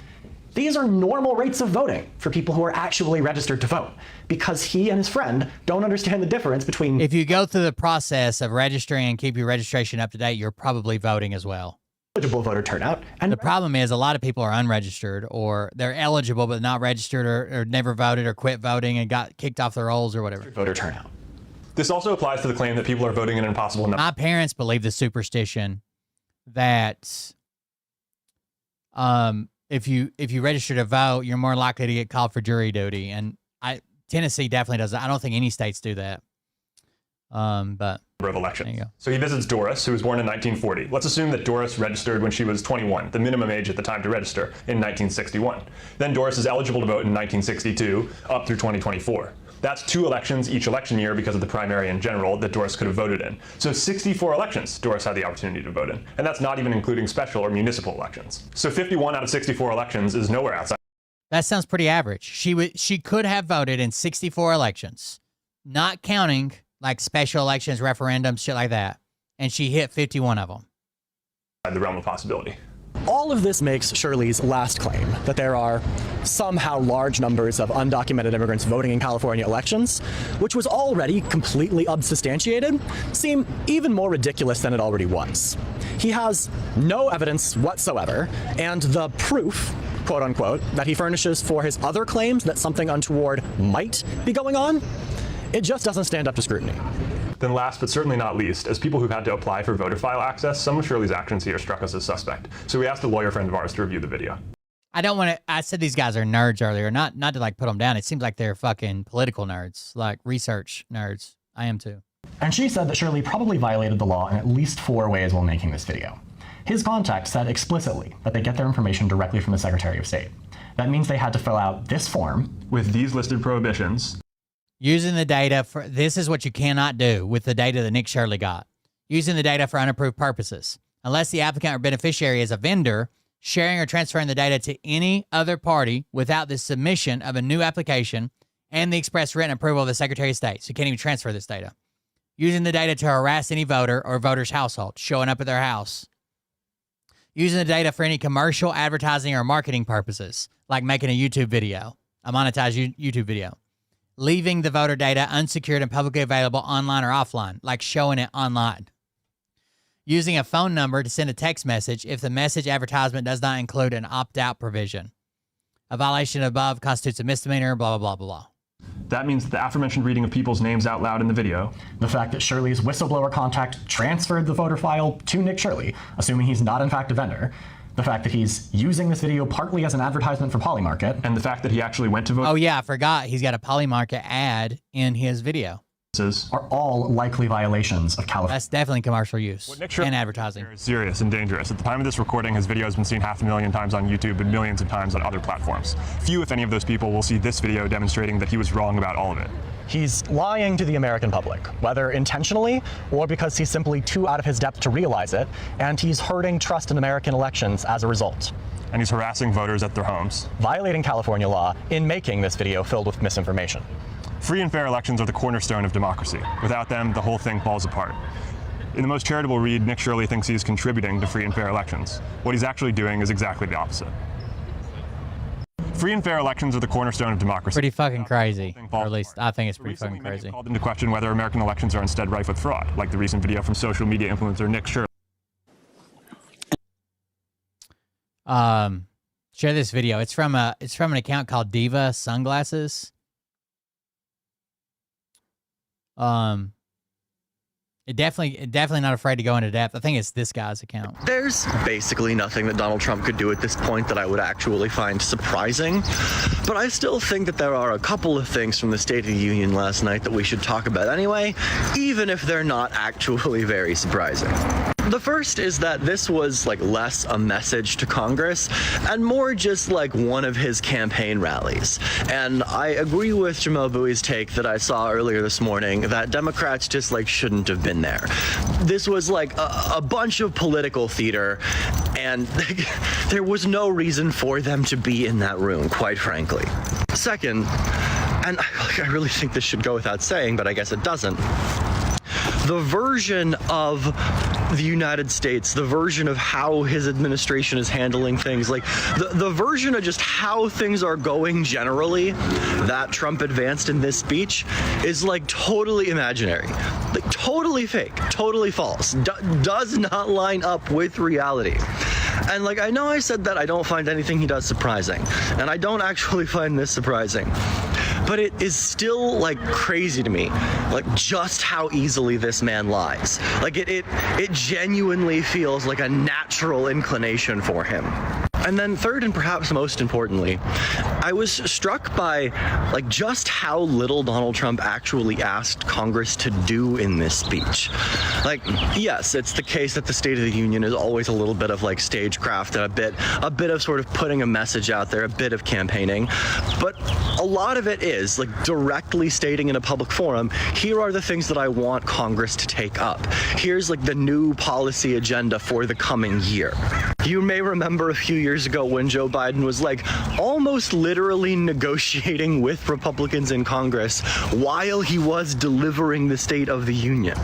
These are normal rates of voting for people who are actually registered to vote, because he and his friend don't understand the difference between... If you go through the process of registering and keep your registration up to date, you're probably voting as well. Eligible voter turnout. And the problem is a lot of people are unregistered, or they're eligible but not registered, or never voted or quit voting and got kicked off the rolls or whatever. Voter turnout. This also applies to the claim that people are voting in an impossible number. My parents believe the superstition that if you register to vote, you're more likely to get called for jury duty, and Tennessee definitely does that. I don't think any states do that. But of elections. So he visits Doris, who was born in 1940. Let's assume that Doris registered when she was 21, the minimum age at the time to register, in 1961. Then Doris is eligible to vote in 1962 up through 2024. That's 2 elections each election year because of the primary and general that Doris could have voted in. So 64 elections Doris had the opportunity to vote in. And that's not even including special or municipal elections. So 51 out of 64 elections is nowhere outside. That sounds pretty average. She could have voted in 64 elections, not counting like special elections, referendums, shit like that. And she hit 51 of them. The realm of possibility. All of this makes Shirley's last claim, that there are somehow large numbers of undocumented immigrants voting in California elections, which was already completely unsubstantiated, seem even more ridiculous than it already was. He has no evidence whatsoever, and the proof, quote unquote, that he furnishes for his other claims that something untoward might be going on, it just doesn't stand up to scrutiny. Then last but certainly not least, as people who've had to apply for voter file access, some of Shirley's actions here struck us as suspect. So we asked a lawyer friend of ours to review the video. I said these guys are nerds earlier, not to like put them down. It seems like they're fucking political nerds, like research nerds. I am too. And she said that Shirley probably violated the law in at least 4 ways while making this video. His contact said explicitly that they get their information directly from the Secretary of State. That means they had to fill out this form with these listed prohibitions. Using the data for, this is what you cannot do with the data that Nick Shirley got. Using the data for unapproved purposes. Unless the applicant or beneficiary is a vendor, sharing or transferring the data to any other party without the submission of a new application and the express written approval of the Secretary of State. So you can't even transfer this data. Using the data to harass any voter or voter's household, showing up at their house. Using the data for any commercial, advertising, or marketing purposes, like making a YouTube video, a monetized YouTube video. Leaving the voter data unsecured and publicly available online or offline, like showing it online. using a phone number to send a text message if the message advertisement does not include an opt-out provision. A violation above constitutes a misdemeanor, blah, blah, blah, blah, blah. That means the aforementioned reading of people's names out loud in the video. The fact that Shirley's whistleblower contact transferred the voter file to Nick Shirley, assuming he's not in fact a vendor. The fact that he's using this video partly as an advertisement for Polymarket. And the fact that he actually went to vote. Oh yeah, I forgot. He's got a Polymarket ad in his video. Are all likely violations of California. That's definitely commercial use and advertising. Is serious and dangerous. At the time of this recording, his video has been seen 500,000 times on YouTube and millions of times on other platforms. Few, if any, of those people will see this video demonstrating that he was wrong about all of it. He's lying to the American public, whether intentionally or because he's simply too out of his depth to realize it, and he's hurting trust in American elections as a result. And he's harassing voters at their homes. Violating California law in making this video filled with misinformation. Free and fair elections are the cornerstone of democracy. Without them, the whole thing falls apart. In the most charitable read, Nick Shirley thinks he's contributing to free and fair elections. What he's actually doing is exactly the opposite. Free and fair elections are the cornerstone of democracy. Pretty fucking crazy. Or at least I think it's pretty fucking crazy. Called into question whether American elections are instead rife with fraud, like the recent video from social media influencer Nick Shirley. Share this video. It's from an account called Diva Sunglasses. Definitely not afraid to go into depth. I think it's this guy's account. There's basically nothing that Donald Trump could do at this point that I would actually find surprising, but I still think that there are a couple of things from the State of the Union last night that we should talk about anyway, even if they're not actually very surprising. The first is that this was like less a message to Congress and more just like one of his campaign rallies. And I agree with Jamel Bouie's take that I saw earlier this morning that Democrats just like shouldn't have been there. This was like a bunch of political theater, and there was no reason for them to be in that room, quite frankly. Second, and I really think this should go without saying, but I guess it doesn't. The version of the United States, the version of how his administration is handling things, like the version of just how things are going generally that Trump advanced in this speech is like totally imaginary, like totally fake, totally false, does not line up with reality. And like, I know I said that I don't find anything he does surprising, and I don't actually find this surprising. But it is still like crazy to me, like just how easily this man lies. Like it genuinely feels like a natural inclination for him. And then third, and perhaps most importantly, I was struck by like just how little Donald Trump actually asked Congress to do in this speech. Like, yes, it's the case that the State of the Union is always a little bit of like stagecraft and a bit of sort of putting a message out there, a bit of campaigning, but a lot of it is like directly stating in a public forum, here are the things that I want Congress to take up. Here's like the new policy agenda for the coming year. You may remember a few years ago when Joe Biden was like almost literally negotiating with Republicans in Congress while he was delivering the State of the Union.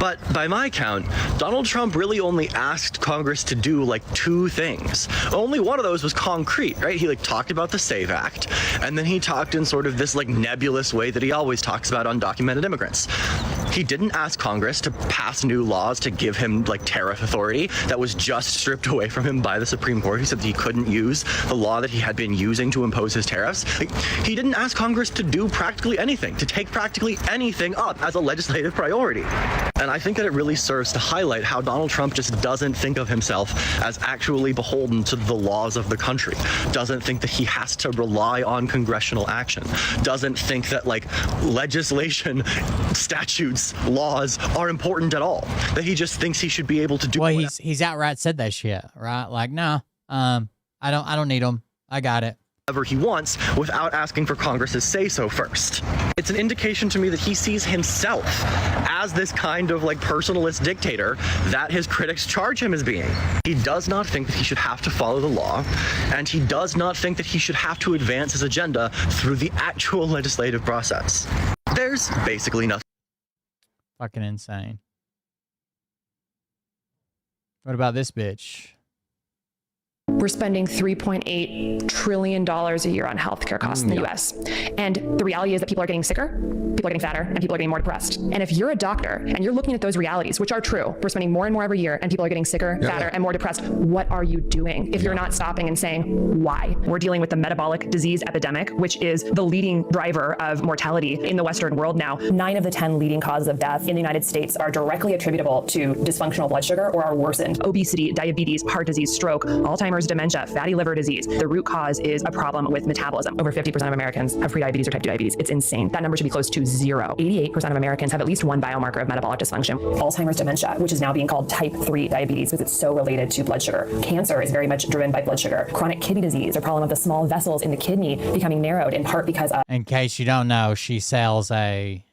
But by my count, Donald Trump really only asked Congress to do like two things. Only one of those was concrete, right? He like talked about the SAVE Act, and then he talked in sort of this like nebulous way that he always talks about undocumented immigrants. He didn't ask Congress to pass new laws to give him like tariff authority that was just stripped away from him by the Supreme Court. He said that he couldn't use the law that he had been using to impose his tariffs. He didn't ask Congress to do practically anything, to take practically anything up as a legislative priority. And I think that it really serves to highlight how Donald Trump just doesn't think of himself as actually beholden to the laws of the country, doesn't think that he has to rely on congressional action, doesn't think that like legislation, statutes, laws are important at all, that he just thinks he should be able to do. Well, he's outright said that shit, right? Like, no, I don't need them. I got it. Whatever he wants without asking for Congress's say-so first. It's an indication to me that he sees himself as this kind of like personalist dictator that his critics charge him as being. He does not think that he should have to follow the law, and he does not think that he should have to advance his agenda through the actual legislative process. There's basically nothing. Fucking insane. What about this bitch? We're spending $3.8 trillion a year on healthcare costs in the US. And the reality is that people are getting sicker, people are getting fatter, and people are getting more depressed. And if you're a doctor and you're looking at those realities, which are true, we're spending more and more every year and people are getting sicker, fatter, and more depressed, what are you doing if you're not stopping and saying why? We're dealing with the metabolic disease epidemic, which is the leading driver of mortality in the Western world now. 9 of the 10 leading causes of death in the United States are directly attributable to dysfunctional blood sugar or are worsened. Obesity, diabetes, heart disease, stroke, Alzheimer's, dementia, fatty liver disease. The root cause is a problem with metabolism. Over 50% of Americans have prediabetes or type 2 diabetes. It's insane. That number should be close to 0. 88% of Americans have at least one biomarker of metabolic dysfunction. Alzheimer's dementia, which is now being called type 3 diabetes because it's so related to blood sugar. Cancer is very much driven by blood sugar. Chronic kidney disease, a problem of the small vessels in the kidney becoming narrowed in part because of... In case you don't know, she sells a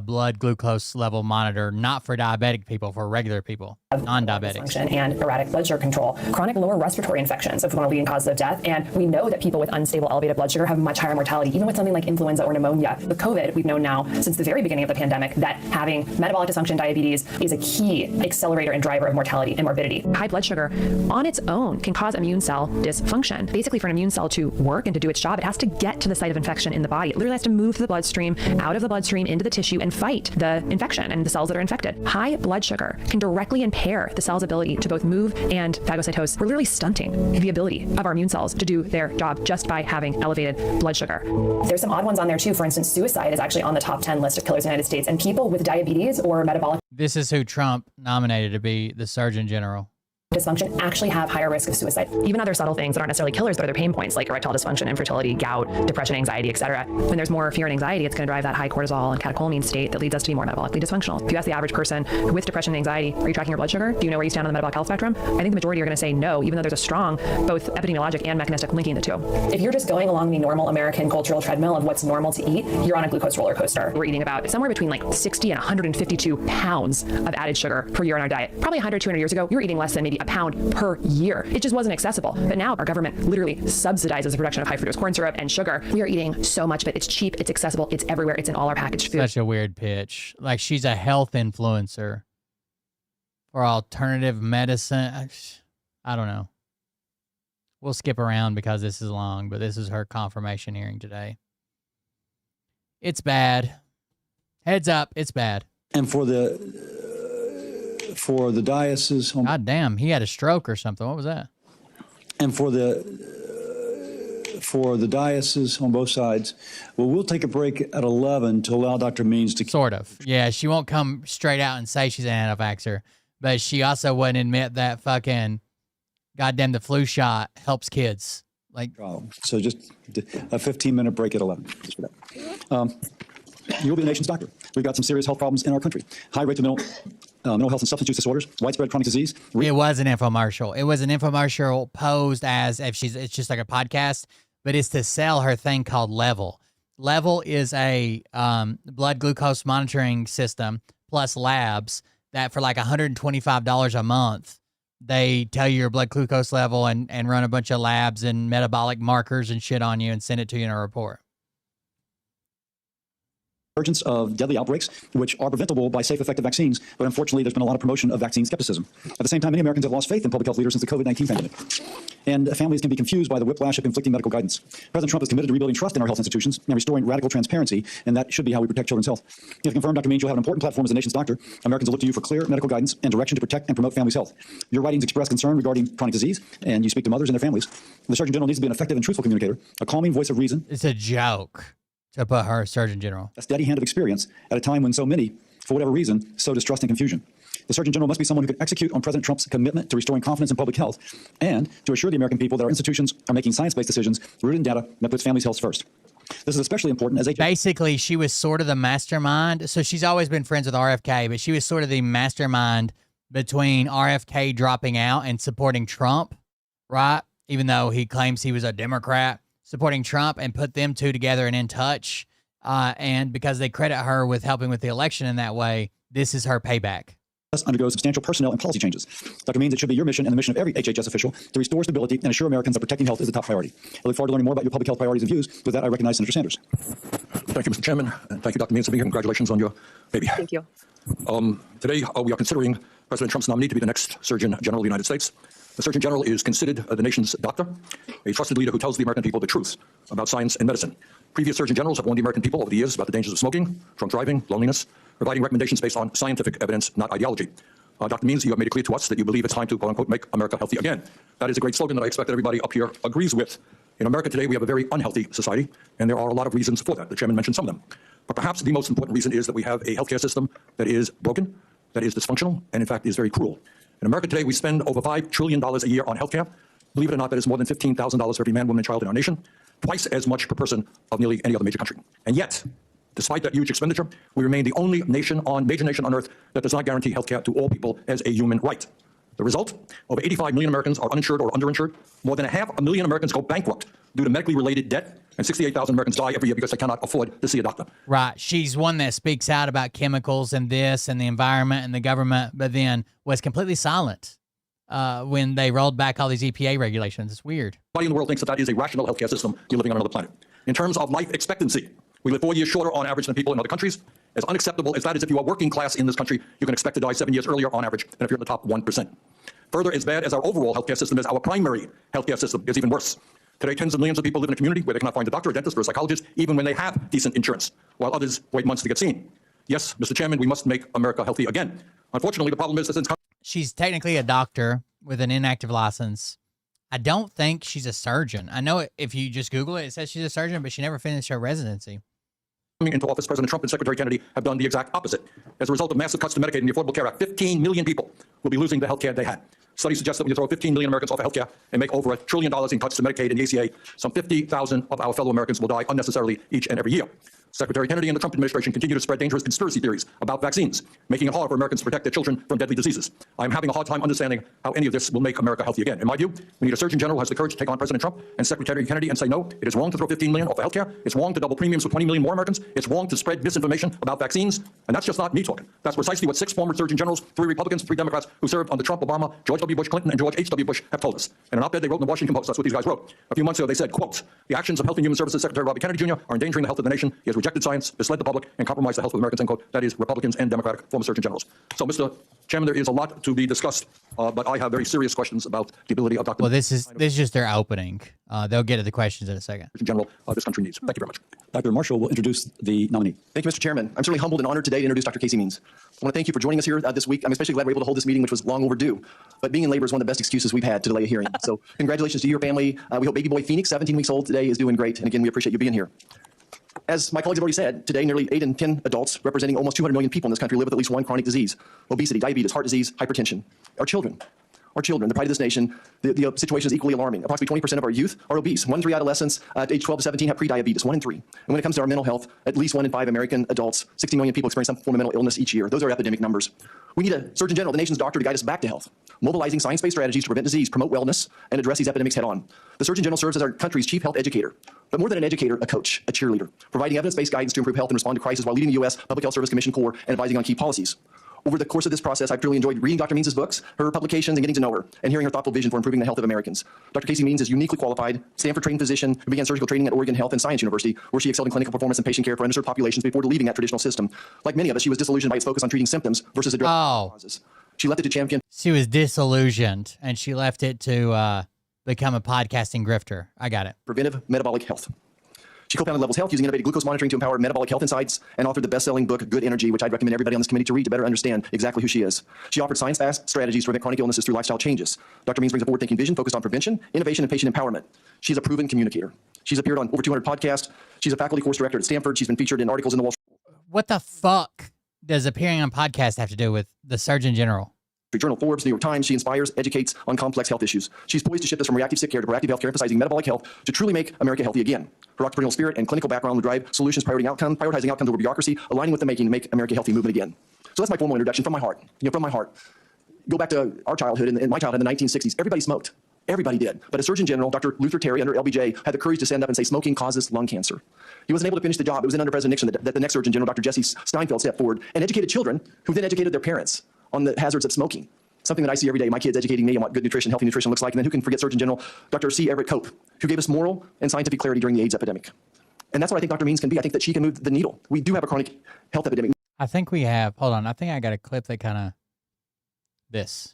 blood glucose level monitor, not for diabetic people, for regular people, non-diabetics. And erratic blood sugar control. Chronic lower respiratory infections is one of the leading causes of death. And we know that people with unstable elevated blood sugar have much higher mortality, even with something like influenza or pneumonia. With COVID, we've known now since the very beginning of the pandemic that having metabolic dysfunction, diabetes, is a key accelerator and driver of mortality and morbidity. High blood sugar on its own can cause immune cell dysfunction. Basically, for an immune cell to work and to do its job, it has to get to the site of infection in the body. It literally has to move through the bloodstream, out of the bloodstream, into the tissue, and fight the infection and the cells that are infected. High blood sugar can directly impair the cell's ability to both move and phagocytose. We're literally stunting the ability of our immune cells to do their job just by having elevated blood sugar. There's some odd ones on there too. For instance, suicide is actually on the top 10 list of killers in the United States, and people with diabetes or metabolic... This is who Trump nominated to be the Surgeon General. Dysfunction actually have higher risk of suicide. Even other subtle things that aren't necessarily killers, but are their pain points, like erectile dysfunction, infertility, gout, depression, anxiety, etc. When there's more fear and anxiety, it's going to drive that high cortisol and catecholamine state that leads us to be more metabolically dysfunctional. If you ask the average person with depression and anxiety, are you tracking your blood sugar? Do you know where you stand on the metabolic health spectrum? I think the majority are going to say no, even though there's a strong both epidemiologic and mechanistic linking the two. If you're just going along the normal American cultural treadmill of what's normal to eat, you're on a glucose roller coaster. We're eating about somewhere between like 60 and 152 pounds of added sugar per year in our diet. Probably 100, 200 years ago, we were eating less than maybe a pound per year. It just wasn't accessible. But now our government literally subsidizes the production of high fructose corn syrup and sugar. We are eating so much of it. It's cheap, it's accessible, it's everywhere, it's in all our packaged food. Such a weird pitch. Like she's a health influencer for alternative medicine. I don't know. We'll skip around because this is long, but this is her confirmation hearing today. It's bad. Heads up, it's bad. And for the diocese. God damn, he had a stroke or something. What was that? And for the diocese on both sides, well, we'll take a break at 11 to allow Dr. Means to... Sort of. Yeah, she won't come straight out and say she's an anti-vaxxer, but she also wouldn't admit that fucking goddamn the flu shot helps kids. Like, so just a 15-minute break at 11. Just for that. You'll be the nation's doctor. We've got some serious health problems in our country. High rates of mental health and substance use disorders, widespread chronic disease. It was an infomercial. It was an infomercial posed as if it's just like a podcast, but it's to sell her thing called Level. Level is a blood glucose monitoring system plus labs that for like $125 a month, they tell you your blood glucose level and run a bunch of labs and metabolic markers and shit on you and send it to you in a report. Emergence of deadly outbreaks, which are preventable by safe, effective vaccines, but unfortunately, there's been a lot of promotion of vaccine skepticism. At the same time, many Americans have lost faith in public health leaders since the COVID-19 pandemic. And families can be confused by the whiplash of conflicting medical guidance. President Trump is committed to rebuilding trust in our health institutions and restoring radical transparency, and that should be how we protect children's health. If confirmed, Dr. Means, you'll have an important platform as the nation's doctor. Americans will look to you for clear medical guidance and direction to protect and promote families' health. Your writings express concern regarding chronic disease, and you speak to mothers and their families. The Surgeon General needs to be an effective and truthful communicator, a calming voice of reason. It's a joke to put her Surgeon General. A steady hand of experience at a time when so many, for whatever reason, sow distrust and confusion. The Surgeon General must be someone who can execute on President Trump's commitment to restoring confidence in public health and to assure the American people that our institutions are making science-based decisions rooted in data that puts families' health first. This is especially important as basically she was sort of the mastermind. So she's always been friends with RFK, but she was sort of the mastermind between RFK dropping out and supporting Trump, right? Even though he claims he was a Democrat, supporting Trump, and put them two together and in touch. And because they credit her with helping with the election in that way, this is her payback. Undergo substantial personnel and policy changes. Dr. Means, it should be your mission and the mission of every HHS official to restore stability and assure Americans that protecting health is a top priority. I look forward to learning more about your public health priorities and views. With that, I recognize Senator Sanders. Thank you, Mr. Chairman, and thank you, Dr. Means, and congratulations on your baby. Thank you. Today, we are considering President Trump's nominee to be the next Surgeon General of the United States. The Surgeon General is considered the nation's doctor, a trusted leader who tells the American people the truth about science and medicine. Previous Surgeon Generals have warned the American people over the years about the dangers of smoking, drunk driving, loneliness, providing recommendations based on scientific evidence, not ideology. Dr. Means, you have made it clear to us that you believe it's time to, quote-unquote, make America healthy again. That is a great slogan that I expect that everybody up here agrees with. In America today, we have a very unhealthy society, and there are a lot of reasons for that. The chairman mentioned some of them. But perhaps the most important reason is that we have a healthcare system that is broken, that is dysfunctional, and in fact is very cruel. In America today, we spend over $5 trillion a year on healthcare. Believe it or not, that is more than $15,000 for every man, woman, and child in our nation, twice as much per person of nearly any other major country. And yet, despite that huge expenditure, we remain the only major nation on earth that does not guarantee healthcare to all people as a human right. The result, over 85 million Americans are uninsured or underinsured. More than 500,000 Americans go bankrupt due to medically related debt, and 68,000 Americans die every year because they cannot afford to see a doctor. Right. She's one that speaks out about chemicals and this and the environment and the government, but then was completely silent when they rolled back all these EPA regulations. It's weird. Nobody in the world thinks that that is a rational healthcare system. You're living on another planet. In terms of life expectancy, we live 4 years shorter on average than people in other countries. As unacceptable as that is, if you are working class in this country, you can expect to die 7 years earlier on average than if you're in the top 1%. Further, as bad as our overall healthcare system is, our primary healthcare system is even worse. Today, tens of millions of people live in a community where they cannot find a doctor, a dentist, or a psychologist, even when they have decent insurance, while others wait months to get seen. Yes, Mr. Chairman, we must make America healthy again. Unfortunately, the problem is that since she's technically a doctor with an inactive license, I don't think she's a surgeon. I know if you just Google it, it says she's a surgeon, but she never finished her residency. coming into office, President Trump and Secretary Kennedy have done the exact opposite. As a result of massive cuts to Medicaid and the Affordable Care Act, 15 million people will be losing the health care they had. Studies suggest that when you throw 15 million Americans off of health care and make over $1 trillion in cuts to Medicaid and the ACA, some 50,000 of our fellow Americans will die unnecessarily each and every year. Secretary Kennedy and the Trump administration continue to spread dangerous conspiracy theories about vaccines, making it hard for Americans to protect their children from deadly diseases. I'm having a hard time understanding how any of this will make America healthy again. In my view, we need a Surgeon General who has the courage to take on President Trump and Secretary Kennedy and say, no, it is wrong to throw 15 million off of health care. It's wrong to double premiums for 20 million more Americans. It's wrong to spread misinformation about vaccines. And that's just not me talking. That's precisely what 6 former Surgeon Generals, 3 Republicans, 3 Democrats who served under Trump, Obama, George W. Bush Clinton, and George H.W. Bush have told us. In an op-ed they wrote in the Washington Post, that's what these guys wrote. A few months ago, they said, quote, the actions of Health and Human Services Secretary Robert Kennedy Jr. are endangering the health of the nation. He has rejected science, misled the public, and compromised the health of Americans, end quote. That is Republicans and Democratic former Surgeon Generals. So, Mr. Chairman, there is a lot to be discussed, but I have very serious questions about the ability of Dr. Well, this is just their opening. They'll get to the questions in a second. General, this country needs. Thank you very much. Dr. Marshall will introduce the nominee. Thank you, Mr. Chairman. I'm certainly humbled and honored today to introduce Dr. Casey Means. I want to thank you for joining us here this week. I'm especially glad we're able to hold this meeting, which was long overdue. But being in labor is one of the best excuses we've had to delay a hearing. So congratulations to your family. We hope baby boy Phoenix, 17 weeks old today, is doing great. And again, we appreciate you being here. As my colleagues have already said, today nearly 8 in 10 adults, representing almost 200 million people in this country, live with at least one chronic disease: obesity, diabetes, heart disease, hypertension. Our children, the pride of this nation, the situation is equally alarming. Approximately 20% of our youth are obese. 1 in 3 adolescents age 12 to 17 have prediabetes, 1 in 3. And when it comes to our mental health, at least 1 in 5 American adults, 60 million people experience some form of mental illness each year. Those are epidemic numbers. We need a Surgeon General, the nation's doctor, to guide us back to health, mobilizing science-based strategies to prevent disease, promote wellness, and address these epidemics head-on. The Surgeon General serves as our country's chief health educator, but more than an educator, a coach, a cheerleader, providing evidence-based guidance to improve health and respond to crisis while leading the U.S. Public Health Service Commission Corps and advising on key policies. Over the course of this process, I've truly enjoyed reading Dr. Means' books, her publications, and getting to know her, and hearing her thoughtful vision for improving the health of Americans. Dr. Casey Means is uniquely qualified, Stanford-trained physician who began surgical training at Oregon Health and Science University, where she excelled in clinical performance and patient care for underserved populations before leaving that traditional system. Like many of us, she was disillusioned by its focus on treating symptoms versus addressing causes. She left it to champion. She was disillusioned, and she left it to become a podcasting grifter. I got it. Preventive metabolic health. She co-founded Levels Health using innovative glucose monitoring to empower metabolic health insights and authored the best-selling book, Good Energy, which I'd recommend everybody on this committee to read to better understand exactly who she is. She offered science-based strategies to prevent chronic illnesses through lifestyle changes. Dr. Means brings a forward-thinking vision focused on prevention, innovation, and patient empowerment. She's a proven communicator. She's appeared on over 200 podcasts. She's a faculty course director at Stanford. She's been featured in articles in the Wall Street. What the fuck does appearing on podcasts have to do with the Surgeon General? Journal, Forbes, New York Times. She inspires, educates on complex health issues. She's poised to shift us from reactive sick care to proactive health care, emphasizing metabolic health to truly make America healthy again. Her entrepreneurial spirit and clinical background will drive solutions, prioritizing outcomes over bureaucracy, aligning with the making to make America healthy movement again. So that's my formal introduction from my heart. From my heart. Go back to our childhood, in my childhood in the 1960s. Everybody smoked. Everybody did. But a Surgeon General, Dr. Luther Terry, under LBJ, had the courage to stand up and say smoking causes lung cancer. He wasn't able to finish the job. It was then under President Nixon that the next Surgeon General, Dr. Jesse Steinfeld, stepped forward and educated children who then educated their parents on the hazards of smoking. Something that I see every day, my kids educating me on what good nutrition, healthy nutrition looks like. And then who can forget Surgeon General Dr. C. Everett Koch, who gave us moral and scientific clarity during the AIDS epidemic. And that's what I think Dr. Means can be. I think that she can move the needle. We do have a chronic health epidemic. I think we have, hold on, I think I got a clip that kind of, this.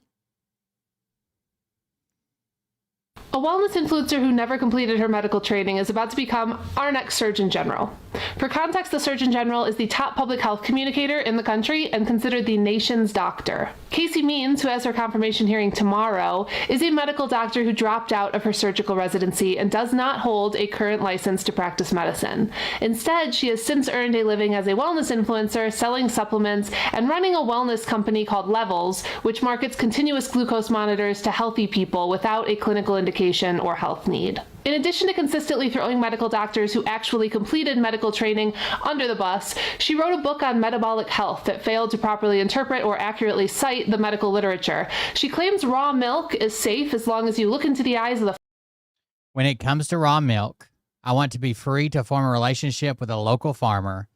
A wellness influencer who never completed her medical training is about to become our next Surgeon General. For context, the Surgeon General is the top public health communicator in the country and considered the nation's doctor. Casey Means, who has her confirmation hearing tomorrow, is a medical doctor who dropped out of her surgical residency and does not hold a current license to practice medicine. Instead, she has since earned a living as a wellness influencer, selling supplements, and running a wellness company called Levels, which markets continuous glucose monitors to healthy people without a clinical indication or health need. In addition to consistently throwing medical doctors who actually completed medical training under the bus, she wrote a book on metabolic health that failed to properly interpret or accurately cite the medical literature. She claims raw milk is safe as long as you look into the eyes of the... When it comes to raw milk, I want to be free to form a relationship with a local farmer,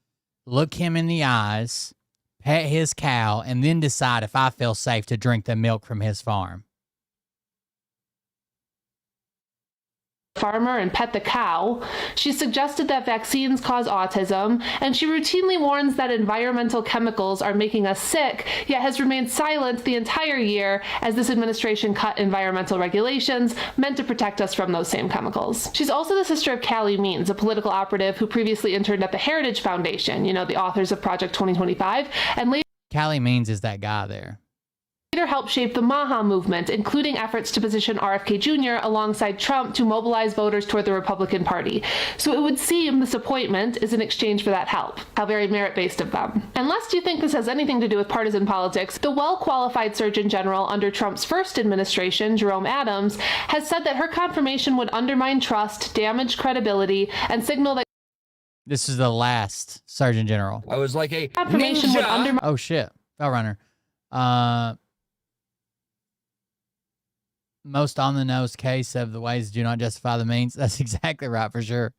look him in the eyes, pet his cow, and then decide if I feel safe to drink the milk from his farm. Farmer and pet the cow. She suggested that vaccines cause autism, and she routinely warns that environmental chemicals are making us sick, yet has remained silent the entire year as this administration cut environmental regulations meant to protect us from those same chemicals. She's also the sister of Callie Means, a political operative who previously interned at the Heritage Foundation, you know, the authors of Project 2025, and later Callie Means is that guy there. Helped shape the MAHA movement, including efforts to position RFK Jr. alongside Trump to mobilize voters toward the Republican Party. So it would seem this appointment is in exchange for that help. How very merit-based of them. And lest you think this has anything to do with partisan politics, the well-qualified Surgeon General under Trump's first administration, Jerome Adams, has said that her confirmation would undermine trust, damage credibility, and signal that This is the last Surgeon General. I was like a confirmation ninja. would undermine... Oh, shit. Runner. Most on-the-nose case of the ways do not justify the means. That's exactly right, for sure.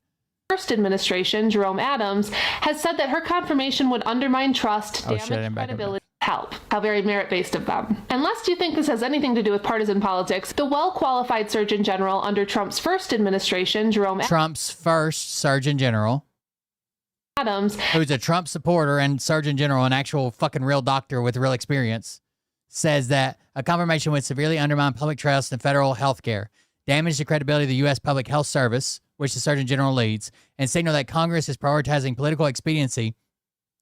First administration, Jerome Adams, has said that her confirmation would undermine trust, damage credibility, help. How very merit-based of them. And lest you think this has anything to do with partisan politics, the well-qualified Surgeon General under Trump's first administration, Trump's first Surgeon General, Adams, who's a Trump supporter and Surgeon General, an actual fucking real doctor with real experience, says that a confirmation would severely undermine public trust in federal health care, damage the credibility of the U.S. Public Health Service, which the Surgeon General leads, and signal that Congress is prioritizing political expediency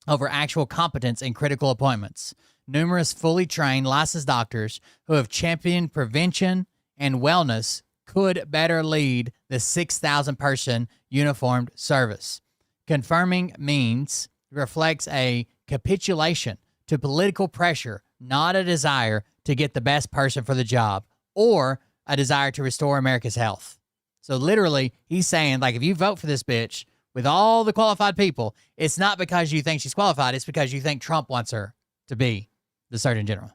over actual competence in critical appointments. Numerous fully trained, licensed doctors who have championed prevention and wellness could better lead the 6,000-person uniformed service. Confirming means reflects a capitulation to political pressure, not a desire to get the best person for the job or a desire to restore America's health. So literally, he's saying, like, if you vote for this bitch with all the qualified people, it's not because you think she's qualified. It's because you think Trump wants her to be the Surgeon General.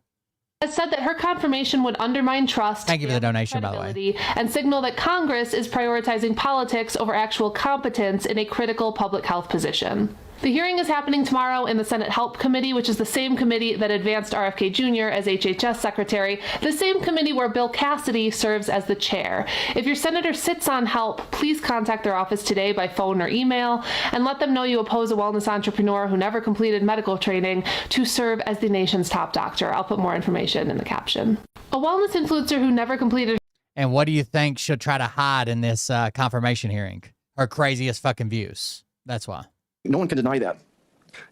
Has said that her confirmation would undermine trust, thank you for the donation, by the way, and signal that Congress is prioritizing politics over actual competence in a critical public health position. The hearing is happening tomorrow in the Senate Help Committee, which is the same committee that advanced RFK Jr. as HHS Secretary, the same committee where Bill Cassidy serves as the chair. If your senator sits on Help, please contact their office today by phone or email and let them know you oppose a wellness entrepreneur who never completed medical training to serve as the nation's top doctor. I'll put more information in the caption. A wellness influencer who never completed... And what do you think she'll try to hide in this confirmation hearing? Her craziest fucking views. That's why. No one can deny that.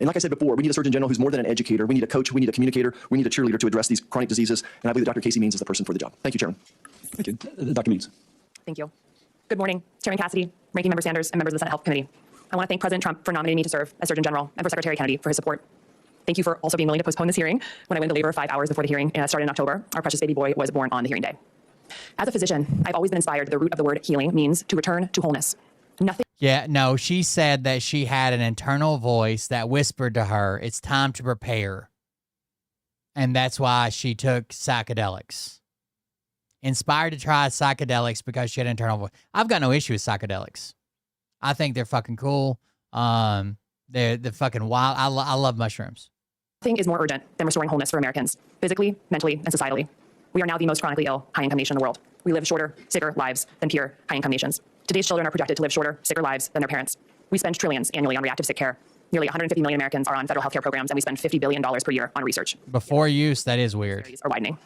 And like I said before, we need a Surgeon General who's more than an educator. We need a coach. We need a communicator. We need a cheerleader to address these chronic diseases. And I believe that Dr. Casey Means is the person for the job. Thank you, Chairman. Thank you. Dr. Means. Thank you. Good morning, Chairman Cassidy, Ranking Member Sanders, and members of the Senate Health Committee. I want to thank President Trump for nominating me to serve as Surgeon General and for Secretary Kennedy for his support. Thank you for also being willing to postpone this hearing when I went into labor 5 hours before the hearing started in October. Our precious baby boy was born on the hearing day. As a physician, I've always been inspired. The root of the word healing means to return to wholeness. Nothing. Yeah, no, she said that she had an internal voice that whispered to her, it's time to prepare. And that's why she took psychedelics. Inspired to try psychedelics because she had an internal voice. I've got no issue with psychedelics. I think they're fucking cool. They're fucking wild. I love mushrooms. Nothing is more urgent than restoring wholeness for Americans, physically, mentally, and societally. We are now the most chronically ill, high-income nation in the world. We live shorter, sicker lives than peer high-income nations. Today's children are projected to live shorter, sicker lives than their parents. We spend trillions annually on reactive sick care. Nearly 150 million Americans are on federal healthcare programs, and we spend $50 billion per year on research. Before use, that is weird. Are widening.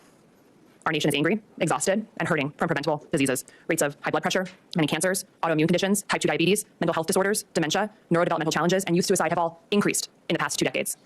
Our nation is angry, exhausted, and hurting from preventable diseases. Rates of high blood pressure, many cancers, autoimmune conditions, type 2 diabetes, mental health disorders, dementia, neurodevelopmental challenges, and youth suicide have all increased in the past 2 decades.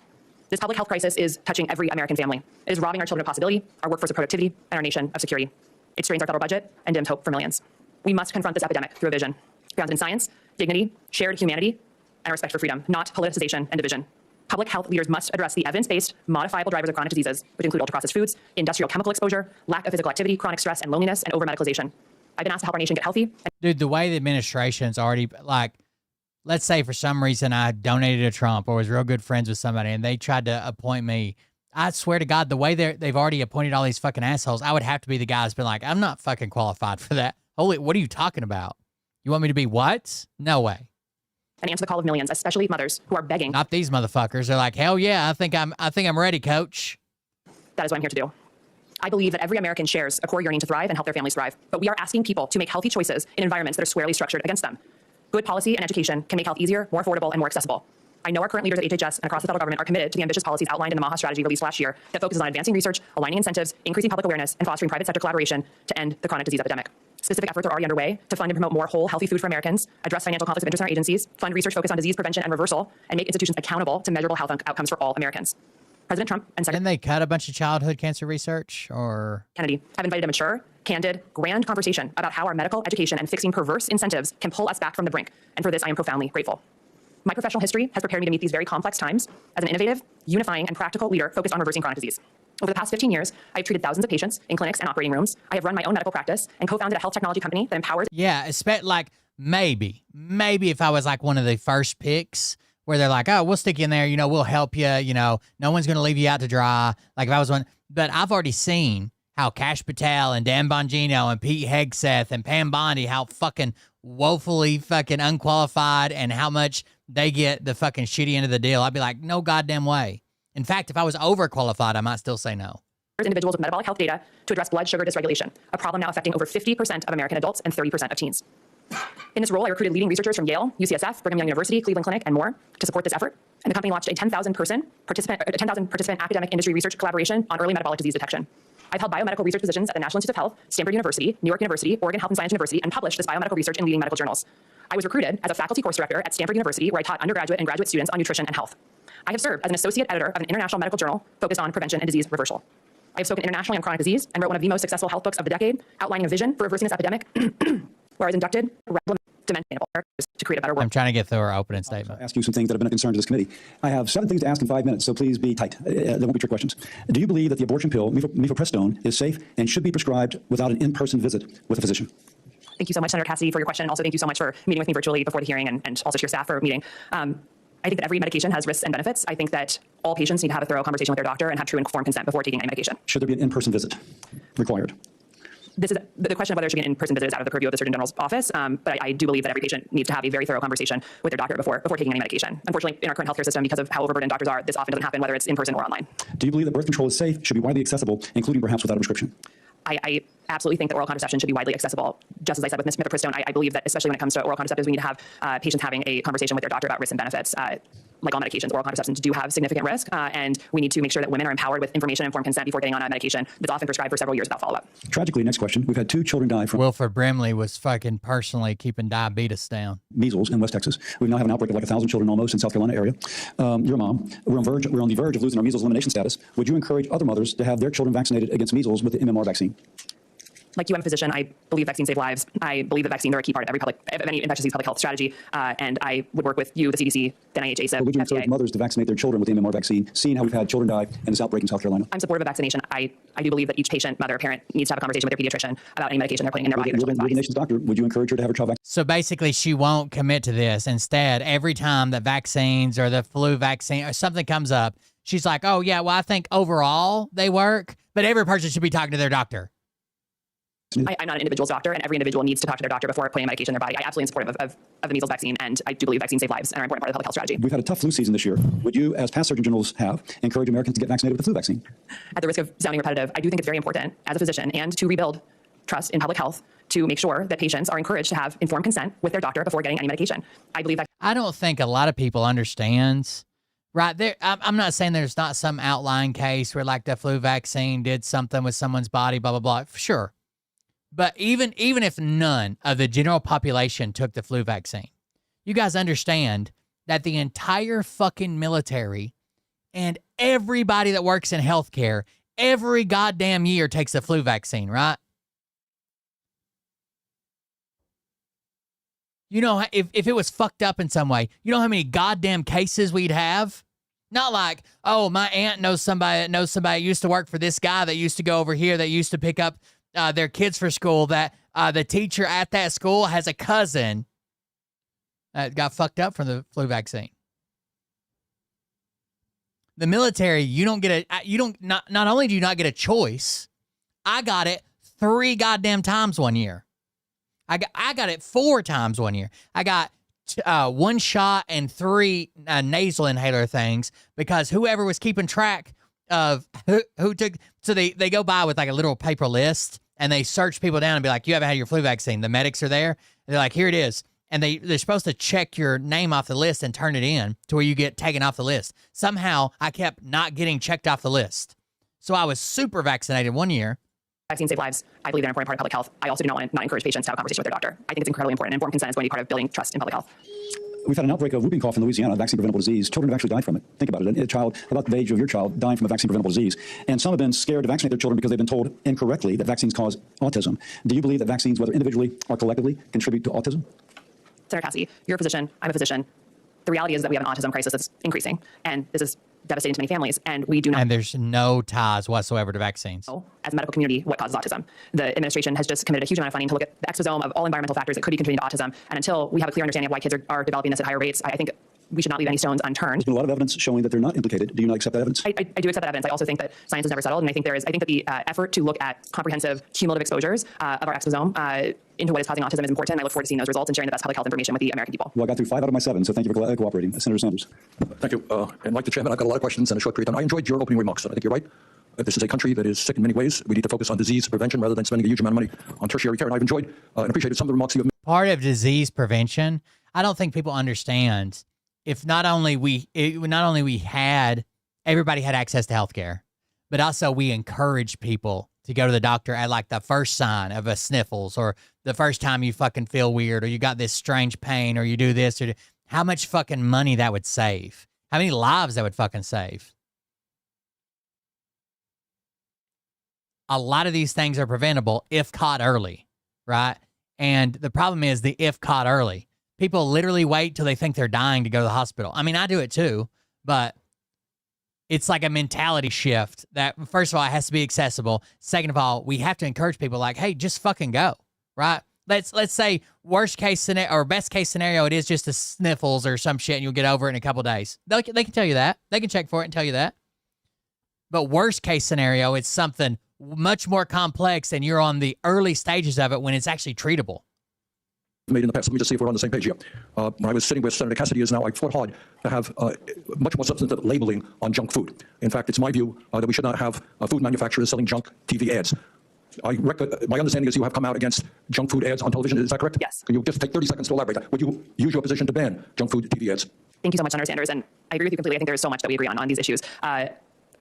This public health crisis is touching every American family. It is robbing our children of possibility, our workforce of productivity, and our nation of security. It strains our federal budget and dims hope for millions. We must confront this epidemic through a vision grounded in science, dignity, shared humanity, and respect for freedom, not politicization and division. Public health leaders must address the evidence-based, modifiable drivers of chronic diseases, which include ultra-processed foods, industrial chemical exposure, lack of physical activity, chronic stress and loneliness, and over-medicalization. I've been asked to help our nation get healthy. Dude, the way the administration's already, like, let's say for some reason I donated to Trump or was real good friends with somebody and they tried to appoint me. I swear to God, the way they've already appointed all these fucking assholes, I would have to be the guy that's been like, I'm not fucking qualified for that. Holy, what are you talking about? You want me to be what? No way. And answer the call of millions, especially mothers who are begging. Not these motherfuckers. They're like, hell yeah, I think I'm ready, coach. That is what I'm here to do. I believe that every American shares a core yearning to thrive and help their families thrive. But we are asking people to make healthy choices in environments that are squarely structured against them. Good policy and education can make health easier, more affordable, and more accessible. I know our current leaders at HHS and across the federal government are committed to the ambitious policies outlined in the MAHA strategy released last year that focuses on advancing research, aligning incentives, increasing public awareness, and fostering private sector collaboration to end the chronic disease epidemic. Specific efforts are already underway to fund and promote more whole, healthy food for Americans, address financial conflicts of interest in our agencies, fund research focused on disease prevention and reversal, and make institutions accountable to measurable health outcomes for all Americans. President Trump and Secretary Didn't they cut a bunch of childhood cancer research or Kennedy have invited a mature, candid, grand conversation about how our medical education and fixing perverse incentives can pull us back from the brink. And for this, I am profoundly grateful. My professional history has prepared me to meet these very complex times as an innovative, unifying, and practical leader focused on reversing chronic disease. Over the past 15 years, I've treated thousands of patients in clinics and operating rooms. I have run my own medical practice and co-founded a health technology company that empowers. Yeah, like maybe if I was like one of the first picks where they're like, oh, we'll stick you in there, we'll help you, no one's going to leave you out to dry. Like if I was one, but I've already seen how Cash Patel and Dan Bongino and Pete Hegseth and Pam Bondi, how fucking woefully fucking unqualified and how much they get the fucking shitty end of the deal. I'd be like, no goddamn way. In fact, if I was overqualified, I might still say no. Individuals with metabolic health data to address blood sugar dysregulation, a problem now affecting over 50% of American adults and 30% of teens. In this role, I recruited leading researchers from Yale, UCSF, Brigham Young University, Cleveland Clinic, and more to support this effort. And the company launched a 10,000 participant academic industry research collaboration on early metabolic disease detection. I've held biomedical research positions at the National Institute of Health, Stanford University, New York University, Oregon Health and Science University, and published this biomedical research in leading medical journals. I was recruited as a faculty course director at Stanford University, where I taught undergraduate and graduate students on nutrition and health. I have served as an associate editor of an international medical journal focused on prevention and disease reversal. I have spoken internationally on chronic disease and wrote one of the most successful health books of the decade, outlining a vision for reversing this epidemic, where I was inducted to create a better world. I'm trying to get through our opening statement. I'll ask you some things that have been a concern to this committee. I have 7 things to ask in 5 minutes, so please be tight. There won't be trick questions. Do you believe that the abortion pill, mifepristone, is safe and should be prescribed without an in-person visit with a physician? Thank you so much, Senator Cassidy, for your question. Also, thank you so much for meeting with me virtually before the hearing and also to your staff for meeting. I think that every medication has risks and benefits. I think that all patients need to have a thorough conversation with their doctor and have true informed consent before taking any medication. Should there be an in-person visit required? This is the question of whether it should be an in-person visit is out of the purview of the Surgeon General's office, but I do believe that every patient needs to have a very thorough conversation with their doctor before taking any medication. Unfortunately, in our current healthcare system, because of how overburdened doctors are, this often doesn't happen, whether it's in person or online. Do you believe that birth control is safe, should be widely accessible, including perhaps without a prescription? I absolutely think that oral contraception should be widely accessible. Just as I said with mifepristone, I believe that especially when it comes to oral contraceptives, we need to have patients having a conversation with their doctor about risks and benefits. Like all medications, oral contraceptions do have significant risk, and we need to make sure that women are empowered with information and informed consent before getting on a medication that's often prescribed for several years without follow-up. Tragically, next question. We've had 2 children die from Wilford Brimley was fucking personally keeping diabetes down. Measles in West Texas. We now have an outbreak of like 1,000 children almost in South Carolina area. Your mom, we're on the verge of losing our measles elimination status. Would you encourage other mothers to have their children vaccinated against measles with the MMR vaccine? Like you, I'm a physician. I believe vaccines save lives. I believe that vaccines are a key part of any infectious disease public health strategy. And I would work with you, the CDC, the NIH, ACIP, would you encourage mothers to vaccinate their children with the MMR vaccine, seeing how we've had children die in this outbreak in South Carolina? I'm supportive of vaccination. I do believe that each patient, mother, parent, needs to have a conversation with their pediatrician about any medication they're putting in their body. You're the nation's doctor. Would you encourage her to have her child vaccinated? So basically, she won't commit to this. Instead, every time that vaccines or the flu vaccine or something comes up, she's like, oh, yeah, well, I think overall they work, but every person should be talking to their doctor. I'm not an individual's doctor, and every individual needs to talk to their doctor before putting a medication in their body. I absolutely am supportive of the measles vaccine, and I do believe vaccines save lives and are an important part of the public health strategy. We've had a tough flu season this year. Would you, as past Surgeon Generals have, encourage Americans to get vaccinated with the flu vaccine? At the risk of sounding repetitive, I do think it's very important as a physician and to rebuild trust in public health to make sure that patients are encouraged to have informed consent with their doctor before getting any medication. I believe that. I don't think a lot of people understands Right there, I'm not saying there's not some outlying case where like the flu vaccine did something with someone's body, blah, blah, blah. Sure. But even if none of the general population took the flu vaccine, you guys understand that the entire fucking military and everybody that works in healthcare every goddamn year takes the flu vaccine, right? You know, if it was fucked up in some way, you know how many goddamn cases we'd have? Not like, oh, my aunt knows somebody that knows somebody that used to work for this guy that used to go over here that used to pick up their kids for school, that the teacher at that school has a cousin that got fucked up from the flu vaccine. The military, not only do you not get a choice, I got it 3 goddamn times one year. I got it 4 times one year. I got 1 shot and 3 nasal inhaler things because whoever was keeping track of who took, so they go by with like a little paper list and they search people down and be like, you haven't had your flu vaccine. The medics are there. They're like, here it is. And they're supposed to check your name off the list and turn it in to where you get taken off the list. Somehow I kept not getting checked off the list. So I was super vaccinated one year. Vaccines save lives. I believe they're an important part of public health. I also do not want to encourage patients to have a conversation with their doctor. I think it's incredibly important. Informed consent is going to be part of building trust in public health. We've had an outbreak of whooping cough in Louisiana, a vaccine-preventable disease. Children have actually died from it. Think about it. A child about the age of your child dying from a vaccine-preventable disease. And some have been scared to vaccinate their children because they've been told incorrectly that vaccines cause autism. Do you believe that vaccines, whether individually or collectively, contribute to autism? Senator Cassie, you're a physician. I'm a physician. The reality is that we have an autism crisis that's increasing, and this is devastating to many families, and we do not. And there's no ties whatsoever to vaccines. As a medical community, what causes autism? The administration has just committed a huge amount of funding to look at the exposome of all environmental factors that could be contributing to autism, and until we have a clear understanding of why kids are developing this at higher rates, I think we should not leave any stones unturned. There's been a lot of evidence showing that they're not implicated. Do you not accept that evidence? I do accept that evidence. I also think that science is never settled, and I think that the effort to look at comprehensive cumulative exposures of our exposome into what is causing autism is important, and I look forward to seeing those results and sharing the best public health information with the American people. Well, I got through 5 out of my 7, so thank you for cooperating. Senator Sanders. Thank you. And like the chairman, I've got a lot of questions in a short period of time. I enjoyed your opening remarks, and I think you're right. This is a country that is sick in many ways. We need to focus on disease prevention rather than spending a huge amount of money on tertiary care, and I've enjoyed and appreciated some of the remarks you have made. Part of disease prevention, I don't think people understand. If not only everybody had access to healthcare, but also we encouraged people to go to the doctor at like the first sign of a sniffles or the first time you fucking feel weird or you got this strange pain or you do this or how much fucking money that would save, how many lives that would fucking save. A lot of these things are preventable if caught early, right? And the problem is the if caught early. People literally wait till they think they're dying to go to the hospital. I mean, I do it too, but it's like a mentality shift that, first of all, it has to be accessible. Second of all, we have to encourage people like, hey, just fucking go, right? Let's say worst case scenario or best case scenario, it is just the sniffles or some shit and you'll get over it in a couple days. They can tell you that. They can check for it and tell you that. But worst case scenario, it's something much more complex and you're on the early stages of it when it's actually treatable. Made in the past. Let me just see if we're on the same page here. When I was sitting with Senator Cassidy is now, I fought hard to have much more substantive labeling on junk food. In fact, it's my view that we should not have food manufacturers selling junk TV ads. My understanding is you have come out against junk food ads on television. Is that correct? Yes. Can you just take 30 seconds to elaborate? Would you use your position to ban junk food TV ads? Thank you so much, Senator Sanders, and I agree with you completely. I think there is so much that we agree on these issues.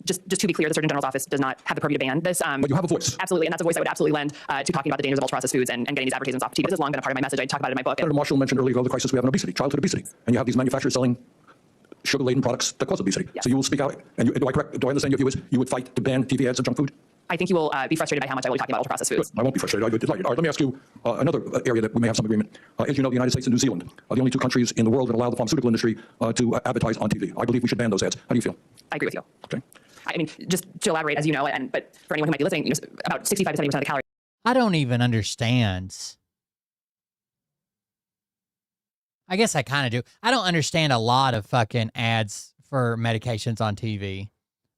Just to be clear, the Surgeon General's office does not have the purview to ban this. But you have a voice. Absolutely, and that's a voice I would absolutely lend to talking about the dangers of ultra-processed foods and getting these advertisements off TV. This has long been a part of my message. I talk about it in my book. Senator Marshall mentioned earlier the crisis we have in obesity, childhood obesity, and you have these manufacturers selling sugar-laden products that cause obesity. Yes. So you will speak out, and do I understand your view is you would fight to ban TV ads of junk food? I think you will be frustrated by how much I will be talking about ultra-processed foods. Good. I won't be frustrated. I'll be delighted. All right, let me ask you another area that we may have some agreement. As you know, the United States and New Zealand are the only 2 countries in the world that allow the pharmaceutical industry to advertise on TV. I believe we should ban those ads. How do you feel? I agree with you. Okay. I mean, just to elaborate, as you know, but for anyone who might be listening, about 65 to 70% of the calories. I don't even understand. I guess I kind of do. I don't understand a lot of fucking ads for medications on TV.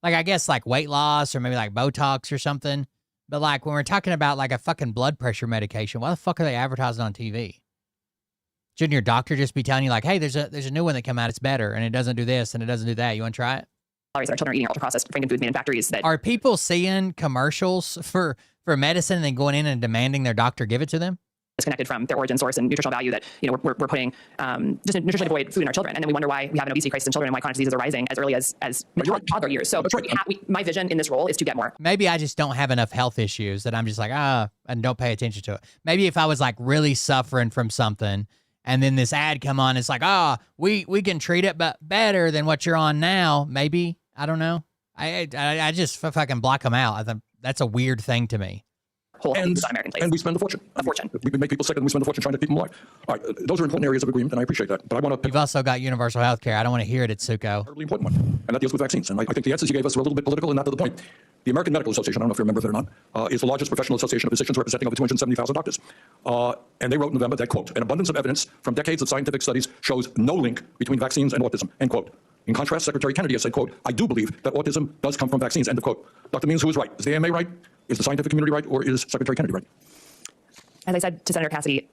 Like, I guess like weight loss or maybe like Botox or something. But like when we're talking about like a fucking blood pressure medication, why the fuck are they advertising on TV? Shouldn't your doctor just be telling you like, hey, there's a new one that came out, it's better, and it doesn't do this and it doesn't do that. You want to try it? That our children are eating ultra-processed Franken foods made in factories. That are people seeing commercials for medicine and then going in and demanding their doctor give it to them? disconnected from their origin source and nutritional value that, we're putting just nutritionally devoid food in our children. And then we wonder why we have an obesity crisis in children and why chronic diseases are rising as early as toddler years. So my vision in this role is to get more. Maybe I just don't have enough health issues that I'm just like, and don't pay attention to it. Maybe if I was like really suffering from something and then this ad come on, it's like, we can treat it but better than what you're on now. Maybe, I don't know. I just fucking block them out. I think that's a weird thing to me. And we spend a fortune. We make people sick and we spend a fortune trying to keep them alive. All right, those are important areas of agreement, and I appreciate that. But I want to. You've also got universal health care. I don't want to hear it, Atsuko. Terribly important one, and that deals with vaccines. And I think the answers you gave us were a little bit political and not to the point. The American Medical Association, I don't know if you're a member of it or not, is the largest professional association of physicians representing over 270,000 doctors. And they wrote in November that, quote, an abundance of evidence from decades of scientific studies shows no link between vaccines and autism, end quote. In contrast, Secretary Kennedy has said, quote, I do believe that autism does come from vaccines, end of quote. Dr. Means, who is right? Is the AMA right? Is the scientific community right? Or is Secretary Kennedy right? As I said to Senator Cassidy,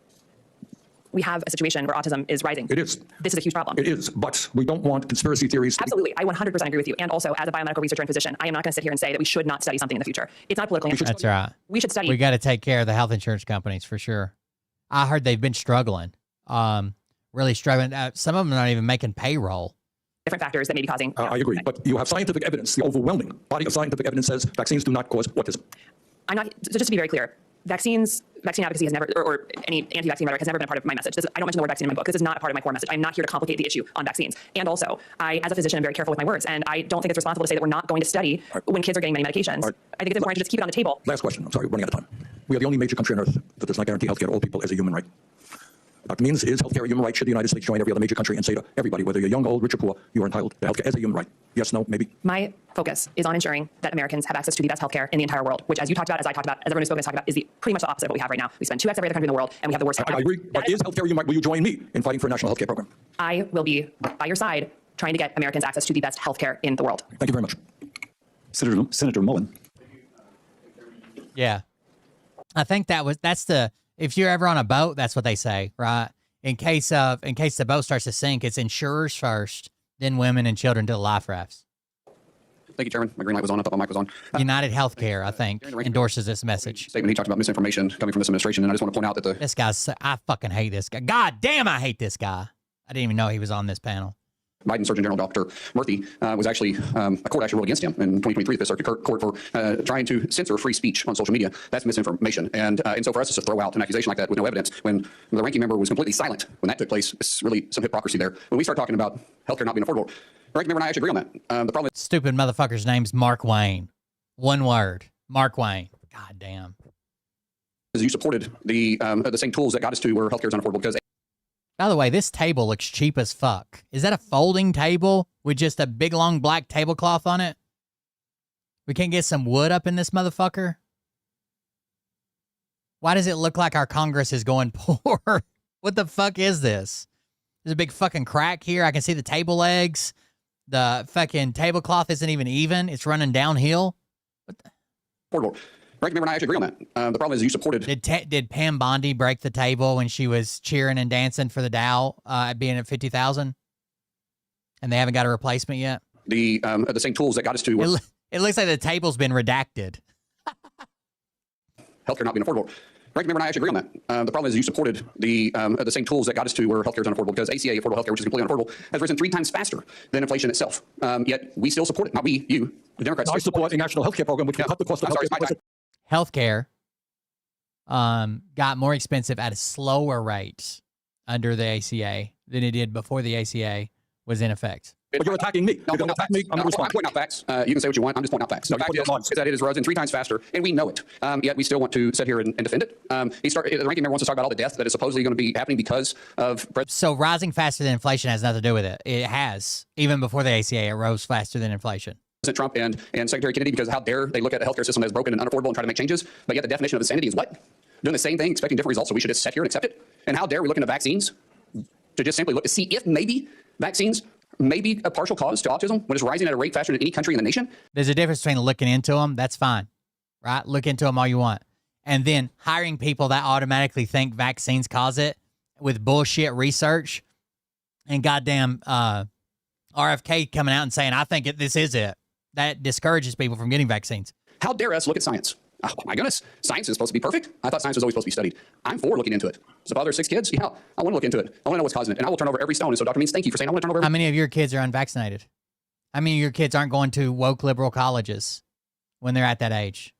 we have a situation where autism is rising. It is. This is a huge problem. It is, but we don't want conspiracy theories. Absolutely. I 100% agree with you. And also, as a biomedical researcher and physician, I am not going to sit here and say that we should not study something in the future. It's not a political answer. That's right. We should study. We got to take care of the health insurance companies for sure. I heard they've been struggling, really struggling. Some of them are not even making payroll. Different factors that may be causing. I agree, but you have scientific evidence. The overwhelming body of scientific evidence says vaccines do not cause autism. I'm not, so just to be very clear, vaccine advocacy has never, or any anti-vaccine rhetoric has never been a part of my message. I don't mention the word vaccine in my book. This is not a part of my core message. I'm not here to complicate the issue on vaccines. And also, I, as a physician, am very careful with my words, and I don't think it's responsible to say that we're not going to study when kids are getting many medications. I think it's important to just keep it on the table. Last question. I'm sorry, we're running out of time. We are the only major country on earth that does not guarantee health care to all people as a human right. Dr. Means, is healthcare a human right? Should the United States join every other major country and say to everybody, whether you're young, old, rich, or poor, you are entitled to healthcare as a human right? Yes, no, maybe? My focus is on ensuring that Americans have access to the best healthcare in the entire world, which, as you talked about, as I talked about, as everyone who's spoken has talked about, is pretty much the opposite of what we have right now. We spend 2x every other country in the world, and we have the worst healthcare. I agree, but is healthcare a human right? Will you join me in fighting for a national healthcare program? I will be by your side trying to get Americans access to the best healthcare in the world. Thank you very much. Senator Mullen. Yeah. I think that's the, if you're ever on a boat, that's what they say, right? In case the boat starts to sink, it's insurers first, then women and children to the life rafts. Thank you, Chairman. My green light was on. I thought my mic was on. United Healthcare, I think, endorses this message. Statement, he talked about misinformation coming from this administration, and I just want to point out that this guy's, I fucking hate this guy. God damn, I hate this guy. I didn't even know he was on this panel. Biden Surgeon General Dr. Murthy was actually, a court actually ruled against him in 2023 at the Circuit Court for trying to censor free speech on social media. That's misinformation. And so for us to throw out an accusation like that with no evidence when the ranking member was completely silent when that took place, it's really some hypocrisy there. When we start talking about healthcare not being affordable, the ranking member and I actually agree on that. The problem is stupid motherfucker's name's Mark Wayne. One word. Mark Wayne. God damn. You supported the same tools that got us to where healthcare is unaffordable because. By the way, this table looks cheap as fuck. Is that a folding table with just a big long black tablecloth on it? We can't get some wood up in this motherfucker? Why does it look like our Congress is going poor? What the fuck is this? There's a big fucking crack here. I can see the table legs. The fucking tablecloth isn't even. It's running downhill. What the? Affordable. Ranking member and I actually agree on that. The problem is you supported. Did Pam Bondi break the table when she was cheering and dancing for the Dow being at 50,000? And they haven't got a replacement yet? The same tools that got us to. It looks like the table's been redacted. Healthcare not being affordable. Ranking member and I actually agree on that. The problem is you supported the same tools that got us to where healthcare is unaffordable because ACA, affordable healthcare, which is completely unaffordable, has risen 3 times faster than inflation itself. Yet we still support it. Not we, you, the Democrats. I support a national healthcare program which will cut the cost of healthcare. Healthcare got more expensive at a slower rate under the ACA than it did before the ACA was in effect. But you're attacking me. You're going to attack me. I'm pointing out facts. You can say what you want. I'm just pointing out facts. The fact is that it has risen 3 times faster, and we know it. Yet we still want to sit here and defend it. The ranking member wants to talk about all the death that is supposedly going to be happening because of. So rising faster than inflation has nothing to do with it. It has. Even before the ACA, it rose faster than inflation. President Trump and Secretary Kennedy, because how dare they look at a healthcare system as broken and unaffordable and try to make changes, but yet the definition of insanity is what? Doing the same thing, expecting different results, so we should just sit here and accept it? And how dare we look into vaccines to just simply look to see if maybe vaccines may be a partial cause to autism when it's rising at a rate faster than any country in the nation? There's a difference between looking into them, that's fine, right? Look into them all you want. And then hiring people that automatically think vaccines cause it with bullshit research and goddamn RFK coming out and saying, I think this is it. That discourages people from getting vaccines. How dare us look at science? Oh, my goodness, science is supposed to be perfect? I thought science was always supposed to be studied. I'm for looking into it. As a father of 6 kids, yeah, I want to look into it. I want to know what's causing it, and I will turn over every stone. And so, Dr. Means, thank you for saying I want to turn over How many of your kids are unvaccinated? How many of your kids aren't going to woke liberal colleges when they're at that age?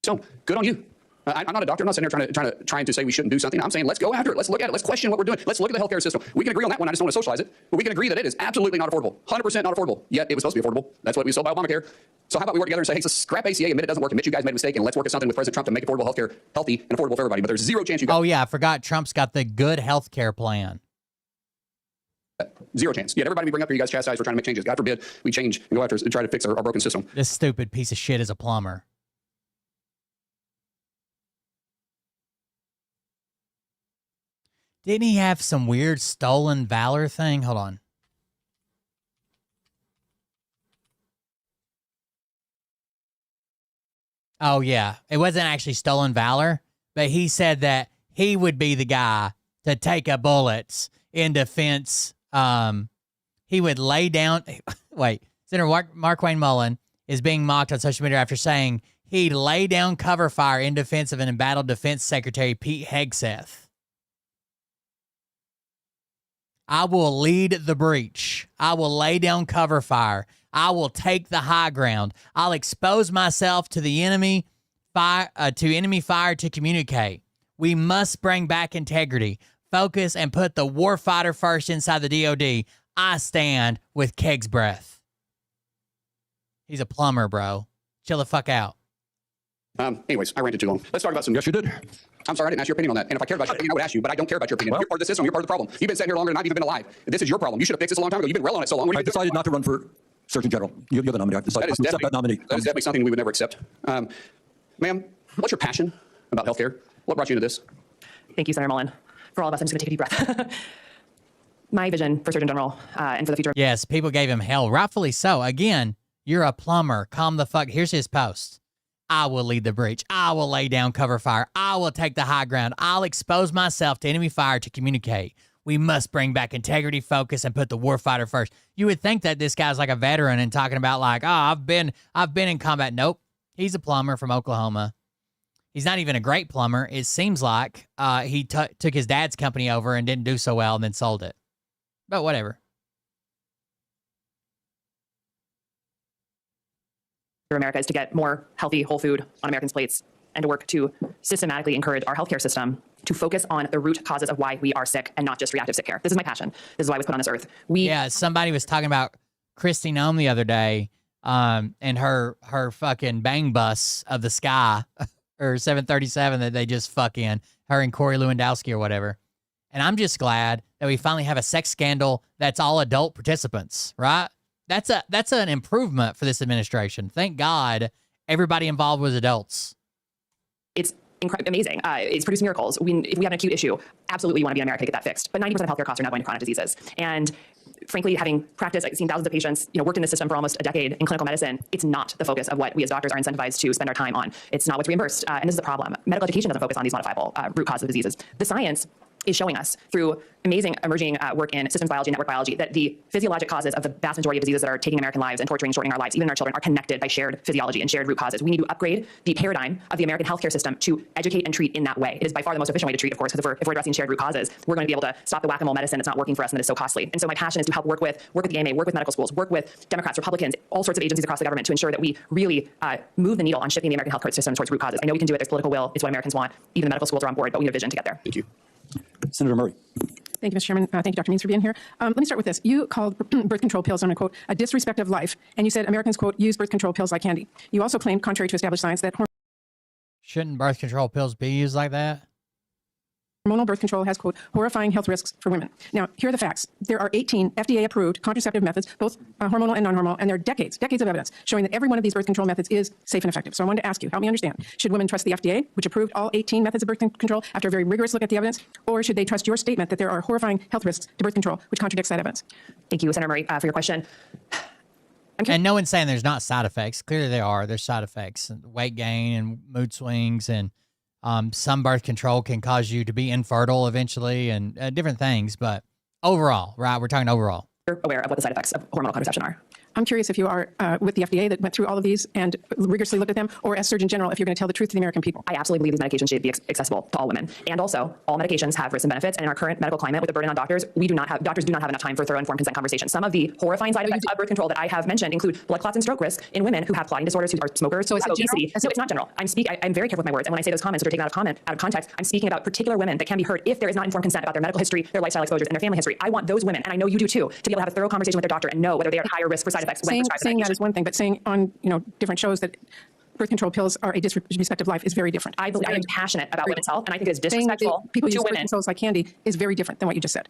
So, good on you. I'm not a doctor. I'm not sitting here trying to say we shouldn't do something. I'm saying let's go after it. Let's look at it. Let's question what we're doing. Let's look at the healthcare system. We can agree on that one. I just don't want to socialize it. But we can agree that it is absolutely not affordable. 100% not affordable. Yet it was supposed to be affordable. That's what we sold by Obamacare. So how about we work together and say, hey, so scrap ACA, admit it doesn't work, admit you guys made a mistake, and let's work at something with President Trump to make affordable healthcare healthy and affordable for everybody. But there's zero chance you got. Oh, yeah. I forgot Trump's got the good healthcare plan. Zero chance. Yet everybody we bring up here, you guys chastise for trying to make changes. God forbid we change and go after and try to fix our broken system. This stupid piece of shit is a plumber. Didn't he have some weird stolen valor thing? Hold on. Oh, yeah. It wasn't actually stolen valor, but he said that he would be the guy to take a bullets in defense. He would lay down. Wait. Senator Mark Wayne Mullen is being mocked on social media after saying he'd lay down cover fire in defense of an embattled Defense Secretary Pete Hegseth. I will lead the breach. I will lay down cover fire. I will take the high ground. I'll expose myself to the enemy fire to communicate. We must bring back integrity, focus, and put the warfighter first inside the DOD. I stand with Keg's breath. He's a plumber, bro. Chill the fuck out. Anyways, I ranted too long. Let's talk about some. Yes, you did. I'm sorry, I didn't ask your opinion on that. And if I cared about your opinion, I would ask you, but I don't care about your opinion. Well, you're part of the system. You're part of the problem. You've been sitting here longer than I've even been alive. This is your problem. You should have fixed this a long time ago. You've been well on it so long. I decided not to run for Surgeon General. You're the nominee. I decided to accept that nominee. That is definitely something we would never accept. Ma'am, what's your passion about healthcare? What brought you into this? Thank you, Senator Mullen. For all of us, I'm just going to take a deep breath. My vision for Surgeon General and for the future. Yes, people gave him hell. Rightfully so. Again, you're a plumber. Calm the fuck. Here's his post. I will lead the breach. I will lay down cover fire. I will take the high ground. I'll expose myself to enemy fire to communicate. We must bring back integrity, focus, and put the warfighter first. You would think that this guy's like a veteran and talking about like, oh, I've been in combat. Nope. He's a plumber from Oklahoma. He's not even a great plumber. It seems like he took his dad's company over and didn't do so well and then sold it. But whatever. America is to get more healthy, whole food on Americans' plates and to work to systematically encourage our healthcare system to focus on the root causes of why we are sick and not just reactive sick care. This is my passion. This is why I was put on this earth. Yeah, somebody was talking about Kristi Noem the other day and her fucking bang bus of the sky or 737 that they just fuck in, her and Corey Lewandowski or whatever. And I'm just glad that we finally have a sex scandal that's all adult participants, right? That's an improvement for this administration. Thank God everybody involved was adults. It's amazing. It's produced miracles. If we have an acute issue, absolutely we want to be in America to get that fixed. But 90% of healthcare costs are now going to chronic diseases. And frankly, having practiced, I've seen thousands of patients, worked in the system for almost a decade in clinical medicine, it's not the focus of what we as doctors are incentivized to spend our time on. It's not what's reimbursed. And this is a problem. Medical education doesn't focus on these modifiable root causes of diseases. The science is showing us through amazing emerging work in systems biology and network biology that the physiologic causes of the vast majority of diseases that are taking American lives and torturing and shortening our lives, even our children, are connected by shared physiology and shared root causes. We need to upgrade the paradigm of the American healthcare system to educate and treat in that way. It is by far the most efficient way to treat, of course, because if we're addressing shared root causes, we're going to be able to stop the whack-a-mole medicine that's not working for us and that is so costly. And so my passion is to help work with the AMA, work with medical schools, work with Democrats, Republicans, all sorts of agencies across the government to ensure that we really move the needle on shifting the American healthcare system towards root causes. I know we can do it. There's political will. It's what Americans want. Even the medical schools are on board, but we need a vision to get there. Thank you. Senator Murray. Thank you, Mr. Chairman. Thank you, Dr. Means, for being here. Let me start with this. You called birth control pills, unquote, a disrespect of life. And you said Americans, quote, use birth control pills like candy. You also claimed, contrary to established science, that shouldn't birth control pills be used like that? hormonal birth control has, quote, horrifying health risks for women. Now, here are the facts. There are 18 FDA-approved contraceptive methods, both hormonal and non-hormonal, and there are decades of evidence showing that every one of these birth control methods is safe and effective. So I wanted to ask you, help me understand, should women trust the FDA, which approved all 18 methods of birth control after a very rigorous look at the evidence, or should they trust your statement that there are horrifying health risks to birth control, which contradicts that evidence? Thank you, Senator Murray, for your question. And no one's saying there's not side effects. Clearly there are. There's side effects, weight gain and mood swings, and some birth control can cause you to be infertile eventually, and different things. But overall, right, we're talking overall. You're aware of what the side effects of hormonal contraception are. I'm curious if you are with the FDA that went through all of these and rigorously looked at them, or as Surgeon General, if you're going to tell the truth to the American people. I absolutely believe these medications should be accessible to all women. And also, all medications have risks and benefits. And in our current medical climate, with the burden on doctors, doctors do not have enough time for thorough informed consent conversations. Some of the horrifying side effects of birth control that I have mentioned include blood clots and stroke risk in women who have clotting disorders, who are smokers, who have obesity. No, it's not general. I'm very careful with my words. And when I say those comments that are taken out of context, I'm speaking about particular women that can be hurt if there is not informed consent about their medical history, their lifestyle exposures, and their family history. I want those women, and I know you do too, to be able to have a thorough conversation with their doctor and know whether they are at higher risk for side effects when prescribed saying that is one thing, but saying on different shows that birth control pills are a disrespect of life is very different. I am passionate about women's health, and I think it is disrespectful people to use women. birth controls like candy is very different than what you just said.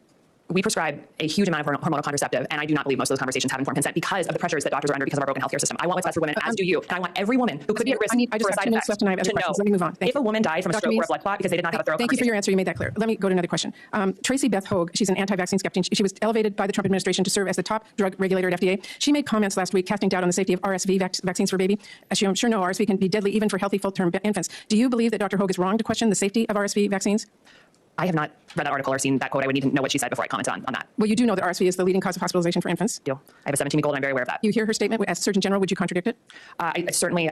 We prescribe a huge amount of hormonal contraceptive, and I do not believe most of those conversations have informed consent because of the pressures that doctors are under because of our broken healthcare system. I want what's best for women, as do you. And I want every woman who could be at risk I just for a have side 2 minutes effect left and I have other to know questions. Let me move on. if a woman died from a stroke or a blood clot because they did not have a thorough Thank you for your answer. You made that clear. Let me go to another question. Tracy Beth Hogue, she's an anti-vaccine skeptic. She was elevated by the Trump administration to serve as the top drug regulator at FDA. She made comments last week casting doubt on the safety of RSV vaccines for baby. As you I'm sure know, RSV can be deadly even for healthy full-term infants. Do you believe that Dr. Hogue is wrong to question the safety of RSV vaccines? I have not read that article or seen that quote. I would need to know what she said before I comment on that. Well, you do know that RSV is the leading cause of hospitalization for infants. I have a 17-week-old, and I'm very aware of that. You hear her statement as Surgeon General. Would you contradict it? I certainly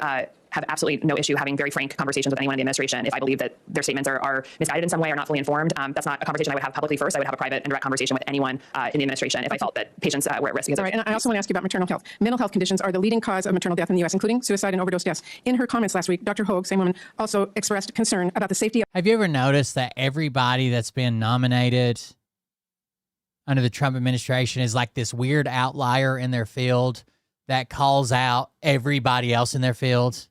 have absolutely no issue having very frank conversations with anyone in the administration if I believe that their statements are misguided in some way or not fully informed. That's not a conversation I would have publicly first. I would have a private and direct conversation with anyone in the administration if I felt that patients were at risk. All right, and I also want to ask you about maternal health. Mental health conditions are the leading cause of maternal death in the U.S., including suicide and overdose deaths. In her comments last week, Dr. Hogue, same woman, also expressed concern about the safety of... Have you ever noticed that everybody that's been nominated under the Trump administration is like this weird outlier in their field that calls out everybody else in their field?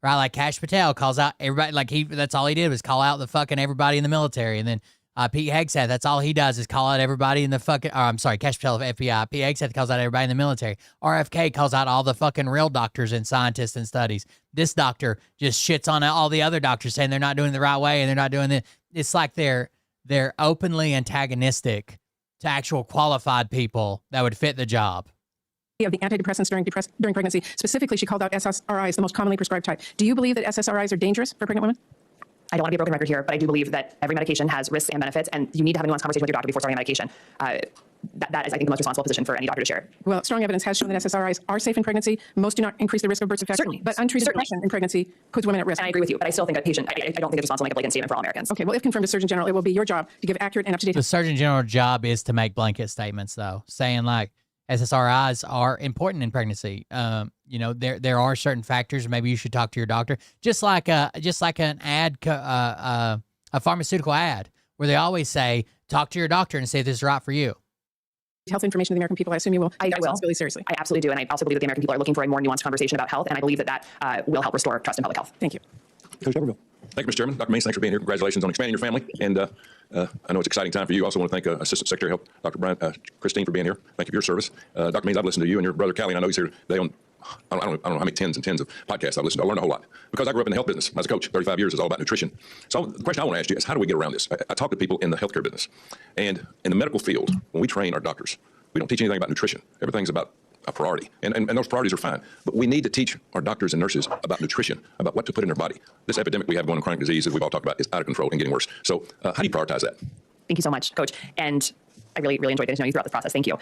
Right, like Kash Patel calls out everybody, that's all he did was call out the fucking everybody in the military. And then Pete Hegseth, that's all he does is call out everybody in the fucking, Kash Patel of FBI. Pete Hegseth calls out everybody in the military. RFK calls out all the fucking real doctors and scientists and studies. This doctor just shits on all the other doctors saying they're not doing it the right way and they're not doing it. It's like they're openly antagonistic to actual qualified people that would fit the job. Of the antidepressants during pregnancy. Specifically, she called out SSRIs, the most commonly prescribed type. Do you believe that SSRIs are dangerous for pregnant women? I don't want to be a broken record here, but I do believe that every medication has risks and benefits, and you need to have a nuanced conversation with your doctor before starting a medication. That is, I think, the most responsible position for any doctor to share. Well, strong evidence has shown that SSRIs are safe in pregnancy. Most do not increase the risk of birth defects. Certainly. But untreated depression in pregnancy puts women at risk. And I agree with you, but I still think a patient, I don't think it's responsible to make a blanket statement for all Americans. Okay, well, if confirmed as Surgeon General, it will be your job to give accurate and up-to-date... The Surgeon General's job is to make blanket statements, though, saying like, SSRIs are important in pregnancy. There are certain factors. Maybe you should talk to your doctor. Just like an ad, a pharmaceutical ad, where they always say, talk to your doctor and see if this is right for you. Health information to the American people. I assume you will take that responsibility seriously. I absolutely do, and I also believe that the American people are looking for a more nuanced conversation about health, and I believe that will help restore trust in public health. Thank you. Coach Everville. Thank you, Mr. Chairman. Dr. Maines, thanks for being here. Congratulations on expanding your family. And I know it's an exciting time for you. I also want to thank Assistant Secretary of Health, Dr. Christine, for being here. Thank you for your service. Dr. Maines, I've listened to you and your brother Callie, and I know he's here today on, I don't know how many tens and tens of podcasts I've listened to. I learned a whole lot. Because I grew up in the health business as a coach, 35 years, is all about nutrition. So the question I want to ask you is, how do we get around this? I talk to people in the healthcare business. And in the medical field, when we train our doctors, we don't teach anything about nutrition. Everything's about a priority. And those priorities are fine. But we need to teach our doctors and nurses about nutrition, about what to put in their body. This epidemic we have going on chronic disease, as we've all talked about, is out of control and getting worse. So how do you prioritize that? Thank you so much, Coach. And I really, really enjoyed getting to know you throughout this process. Thank you.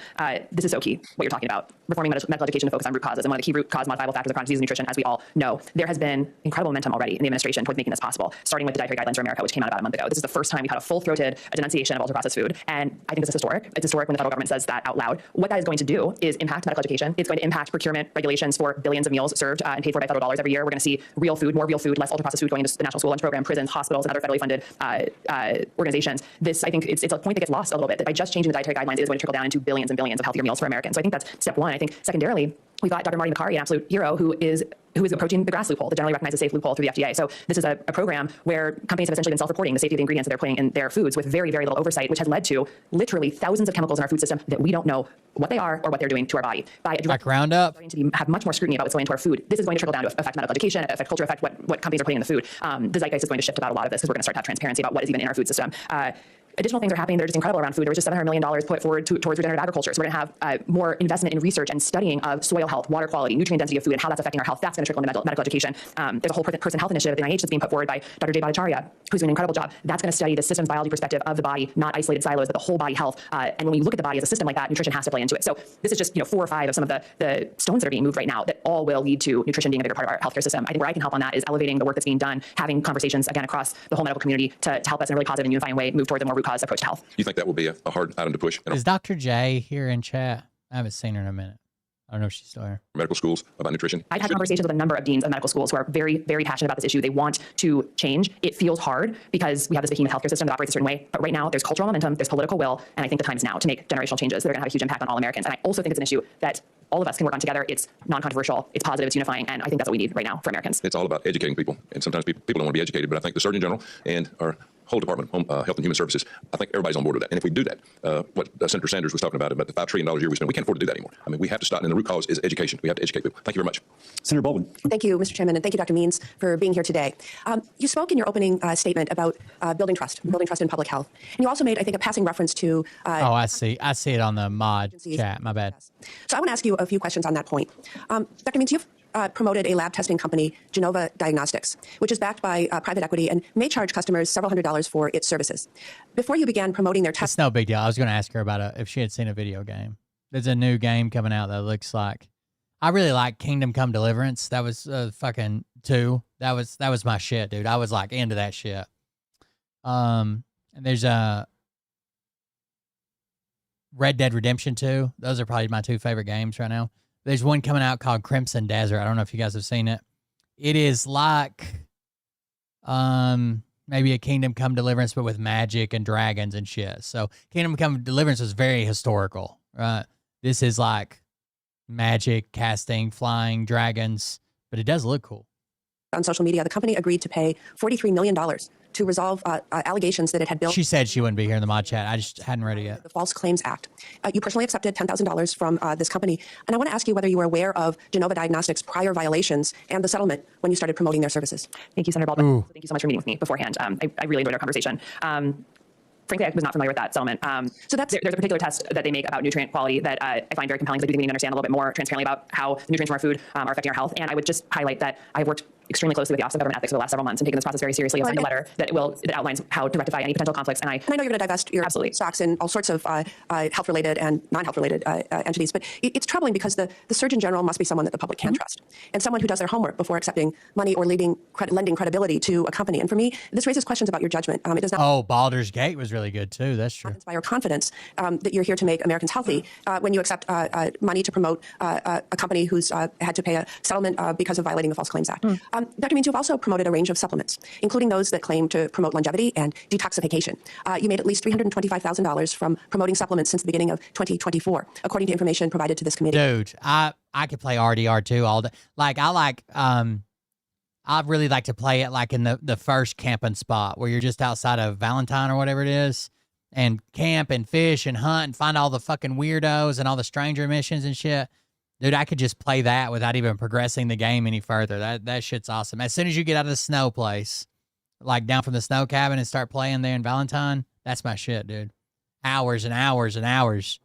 This is so key, what you're talking about. Reforming medical education to focus on root causes. And one of the key root cause modifiable factors of chronic disease and nutrition, as we all know. There has been incredible momentum already in the administration towards making this possible, starting with the Dietary Guidelines for America, which came out about a month ago. This is the first time we've had a full-throated denunciation of ultra-processed food. And I think this is historic. It's historic when the federal government says that out loud. What that is going to do is impact medical education. It's going to impact procurement regulations for billions of meals served and paid for by federal dollars every year. We're going to see real food, more real food, less ultra-processed food going into the National School Lunch Program, prisons, hospitals, and other federally funded organizations. This, I think, it's a point that gets lost a little bit, that by just changing the dietary guidelines, it is going to trickle down into billions and billions of healthier meals for Americans. So I think that's step one. I think secondarily, we've got Dr. Marty Makary, an absolute hero, who is approaching the GRAS loophole, the generally recognized as safe loophole through the FDA. So this is a program where companies have essentially been self-reporting the safety of the ingredients that they're putting in their foods with very, very little oversight, which has led to literally thousands of chemicals in our food system that we don't know what they are or what they're doing to our body. By like Roundup, have much more scrutiny about what's going into our food. This is going to trickle down to affect medical education, affect culture, affect what companies are putting in the food. The zeitgeist is going to shift about a lot of this because we're going to start to have transparency about what is even in our food system. additional things are happening that are just incredible around food. There was just $700 million put forward towards regenerative agriculture. So we're going to have more investment in research and studying of soil health, water quality, nutrient density of food, and how that's affecting our health. That's going to trickle into medical education. There's a whole person health initiative at the NIH that's being put forward by Dr. Jay Bhattacharya, who's doing an incredible job. That's going to study the systems biology perspective of the body, not isolated silos, but the whole body health. And when we look at the body as a system like that, nutrition has to play into it. So this is just 4 or 5 of some of the stones that are being moved right now that all will lead to nutrition being a bigger part of our healthcare system. I think where I can help on that is elevating the work that's being done, having conversations again across the whole medical community to help us in a really positive and unifying way move towards a more root cause approach to health. You think that will be a hard item to push? Is Dr. J here in chat? I haven't seen her in a minute. I don't know if she's still here. Medical schools about nutrition? I've had conversations with a number of deans of medical schools who are very, very passionate about this issue. They want to change. It feels hard because we have this behemoth healthcare system that operates a certain way. But right now, there's cultural momentum, there's political will, and I think the time is now to make generational changes that are going to have a huge impact on all Americans. And I also think it's an issue that all of us can work on together. It's non-controversial, it's positive, it's unifying, and I think that's what we need right now for Americans. It's all about educating people, and sometimes people don't want to be educated, but I think the Surgeon General and our whole Department of Health and Human Services, I think everybody's on board with that. And if we do that, what Senator Sanders was talking about the $5 trillion a year we spend, we can't afford to do that anymore. I mean, we have to start, and the root cause is education. We have to educate people. Thank you very much. Senator Baldwin. Thank you, Mr. Chairman, and thank you, Dr. Means, for being here today. You spoke in your opening statement about building trust in public health. And you also made, I think, a passing reference to... oh, I see it on the mod chat. My bad. So I want to ask you a few questions on that point. Dr. Means, you've promoted a lab testing company, Genova Diagnostics, which is backed by private equity and may charge customers several $100s for its services. Before you began promoting their It's no big deal. I was going to ask her about if she had seen a video game. There's a new game coming out that looks like... I really like Kingdom Come Deliverance. That was fucking 2. That was my shit, dude. I was like into that shit. And there's a Red Dead Redemption 2. Those are probably my 2 favorite games right now. There's one coming out called Crimson Desert. I don't know if you guys have seen it. It is like maybe a Kingdom Come Deliverance, but with magic and dragons and shit. So Kingdom Come Deliverance was very historical, right? This is like magic, casting, flying, dragons, but it does look cool. On social media, the company agreed to pay $43 million to resolve allegations that it had built... She said she wouldn't be here in the mod chat. I just hadn't read it yet. The False Claims Act. You personally accepted $10,000 from this company. And I want to ask you whether you were aware of Genova Diagnostics' prior violations and the settlement when you started promoting their services. Thank you, Senator Baldwin. Ooh. Thank you so much for meeting with me beforehand. I really enjoyed our conversation. Frankly, I was not familiar with that settlement. So there's a particular test that they make about nutrient quality that I find very compelling. They do think we need to understand a little bit more transparently about how the nutrients from our food are affecting our health. And I would just highlight that I've worked extremely closely with the Office of Government Ethics for the last several months and taken this process very seriously. You'll find a letter that outlines how to rectify any potential conflicts. And I know you're going to divest your stocks in all sorts of health-related and non-health-related entities, but it's troubling because the Surgeon General must be someone that the public can trust and someone who does their homework before accepting money or lending credibility to a company. And for me, this raises questions about your judgment. It does not. Oh, Baldur's Gate was really good too. That's true. Inspire confidence that you're here to make Americans healthy when you accept money to promote a company who's had to pay a settlement because of violating the False Claims Act. Dr. Means, you've also promoted a range of supplements, including those that claim to promote longevity and detoxification. You made at least $325,000 from promoting supplements since the beginning of 2024, according to information provided to this committee. Dude, I could play RDR2 all day. Like I really like to play it like in the first camping spot where you're just outside of Valentine or whatever it is, and camp and fish and hunt and find all the fucking weirdos and all the stranger missions and shit. Dude, I could just play that without even progressing the game any further. That shit's awesome. As soon as you get out of the snow place, like down from the snow cabin and start playing there in Valentine, that's my shit, dude. Hours and hours and hours.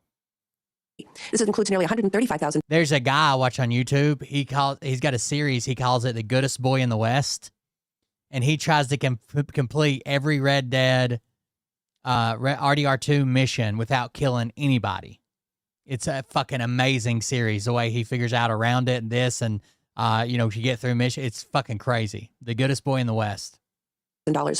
This includes nearly 135,000. There's a guy I watch on YouTube. He's got a series. He calls it The Goodest Boy in the West. And he tries to complete every Red Dead RDR2 mission without killing anybody. It's a fucking amazing series, the way he figures out around it and this and, you get through mission. It's fucking crazy. The Goodest Boy in the West.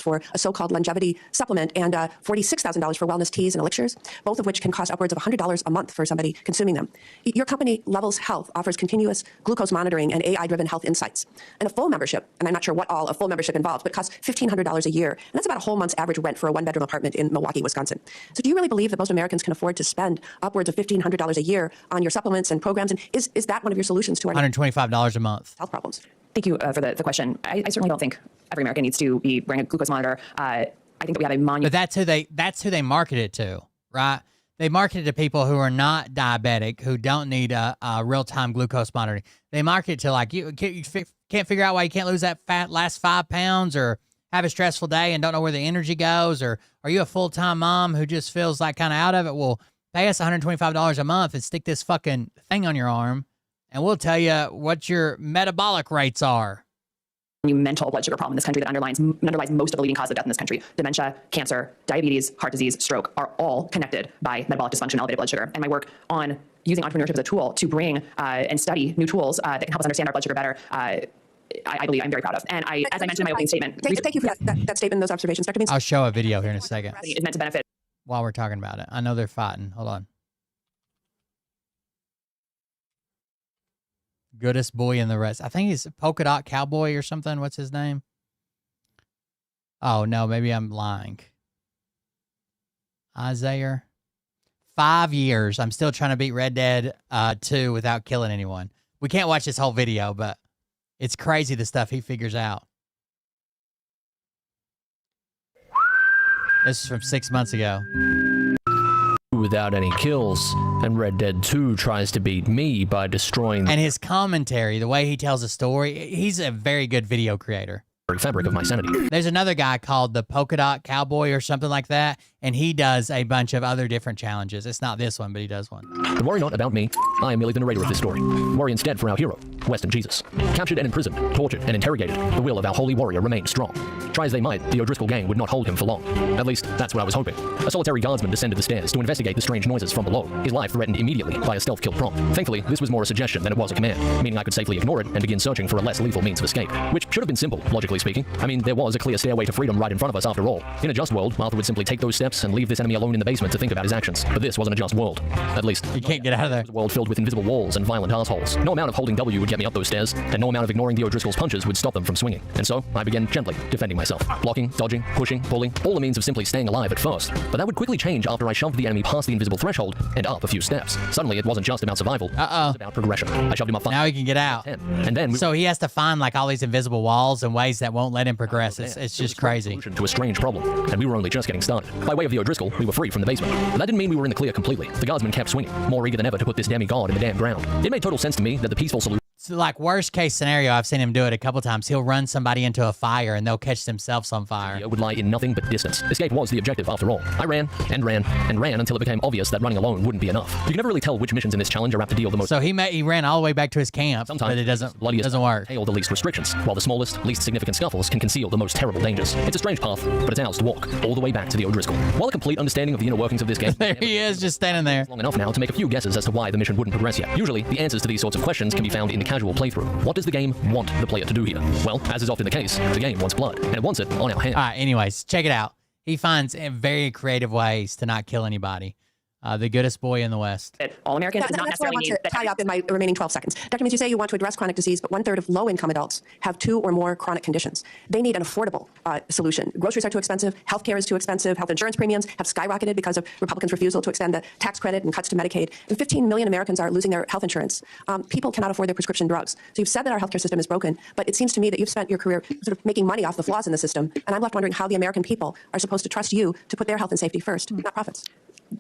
For a so-called longevity supplement and $46,000 for wellness teas and elixirs, both of which can cost upwards of $100 a month for somebody consuming them. Your company, Levels Health, offers continuous glucose monitoring and AI-driven health insights. And a full membership, and I'm not sure what all a full membership involves, but costs $1,500 a year. And that's about a whole month's average rent for a one-bedroom apartment in Milwaukee, Wisconsin. So do you really believe that most Americans can afford to spend upwards of $1,500 a year on your supplements and programs? And is that one of your solutions to our $125 a month health problems? Thank you for the question. I certainly don't think every American needs to be wearing a glucose monitor. I think that we have a monument. But that's who they market it to, right? They market it to people who are not diabetic, who don't need a real-time glucose monitoring. They market it to like you can't figure out why you can't lose that last 5 pounds, or have a stressful day and don't know where the energy goes, or are you a full-time mom who just feels like kind of out of it? Well, pay us $125 a month and stick this fucking thing on your arm, and we'll tell you what your metabolic rates are. Mental blood sugar problem in this country that underlies most of the leading cause of death in this country. Dementia, cancer, diabetes, heart disease, stroke are all connected by metabolic dysfunction, elevated blood sugar. And my work on using entrepreneurship as a tool to bring and study new tools that can help us understand our blood sugar better, I believe I'm very proud of. And as I mentioned in my opening statement, Thank you for that statement and those observations, Dr. Means. I'll show a video here in a second. Is meant to benefit. While we're talking about it, I know they're fighting. Hold on. Goodest boy in the rest. I think he's Polka Dot Cowboy or something. What's his name? Oh, no, maybe I'm lying. Isaiah. 5 years. I'm still trying to beat Red Dead 2 without killing anyone. We can't watch this whole video, but it's crazy the stuff he figures out. This is from 6 months ago. Without any kills, and Red Dead 2 tries to beat me by destroying And his commentary, the way he tells a story, he's a very good video creator. Fabric of my sanity. There's another guy called the Polka Dot Cowboy or something like that, and he does a bunch of other different challenges. It's not this one, but he does one. But worry not about me. I am merely the narrator of this story. Worry instead for our hero, Weston Jesus. Captured and imprisoned, tortured and interrogated, the will of our holy warrior remained strong. Try as they might, the O'Driscoll gang would not hold him for long. At least, that's what I was hoping. A solitary guardsman descended the stairs to investigate the strange noises from below. His life threatened immediately by a stealth kill prompt. Thankfully, this was more a suggestion than it was a command, meaning I could safely ignore it and begin searching for a less lethal means of escape, which should have been simple, logically speaking. I mean, there was a clear stairway to freedom right in front of us after all. In a just world, Arthur would simply take those steps and leave this enemy alone in the basement to think about his actions. But this wasn't a just world. At least, you can't get out of there. It was a world filled with invisible walls and violent assholes. No amount of holding W would get me up those stairs, and no amount of ignoring the O'Driscoll's punches would stop them from swinging. And so, I began gently defending myself. Blocking, dodging, pushing, pulling, all the means of simply staying alive at first. But that would quickly change after I shoved the enemy past the invisible threshold and up a few steps. Suddenly, it wasn't just about survival. It was about progression. I shoved him up 5. Now he can get out. 10, and then so he has to find like all these invisible walls and ways that won't let him progress. It's just crazy. To a strange problem, and we were only just getting started. By way of the O'Driscoll, we were free from the basement. But that didn't mean we were in the clear completely. The guardsmen kept swinging, more eager than ever to put this demigod in the damn ground. It made total sense to me that the peaceful solution. So like worst case scenario, I've seen him do it a couple times. He'll run somebody into a fire and they'll catch themselves on fire. Would lie in nothing but distance. Escape was the objective after all. I ran and ran and ran until it became obvious that running alone wouldn't be enough. You can never really tell which missions in this challenge are apt to deal the most. So he ran all the way back to his camp, sometimes but it doesn't work. Hail the least restrictions, while the smallest, least significant scuffles can conceal the most terrible dangers. It's a strange path, but it's ours to walk all the way back to the O'Driscoll. While a complete understanding of the inner workings of this game, there he is, just standing there. Long enough now to make a few guesses as to why the mission wouldn't progress yet. Usually, the answers to these sorts of questions can be found in the casual playthrough. What does the game want the player to do here? Well, as is often the case, the game wants blood, and it wants it on our hands. All right, anyways, check it out. He finds very creative ways to not kill anybody. The goodest boy in the West. All Americans does not That's what I necessarily want to tie up in my remaining 12 seconds. Dr. Means, you say you want to address chronic disease, but 1/3 of low-income adults have 2 or more chronic conditions. They need an affordable solution. Groceries are too expensive. Healthcare is too expensive. Health insurance premiums have skyrocketed because of Republicans' refusal to extend the tax credit and cuts to Medicaid. And 15 million Americans are losing their health insurance. People cannot afford their prescription drugs. So you've said that our healthcare system is broken, but it seems to me that you've spent your career sort of making money off the flaws in the system. And I'm left wondering how the American people are supposed to trust you to put their health and safety first, not profits.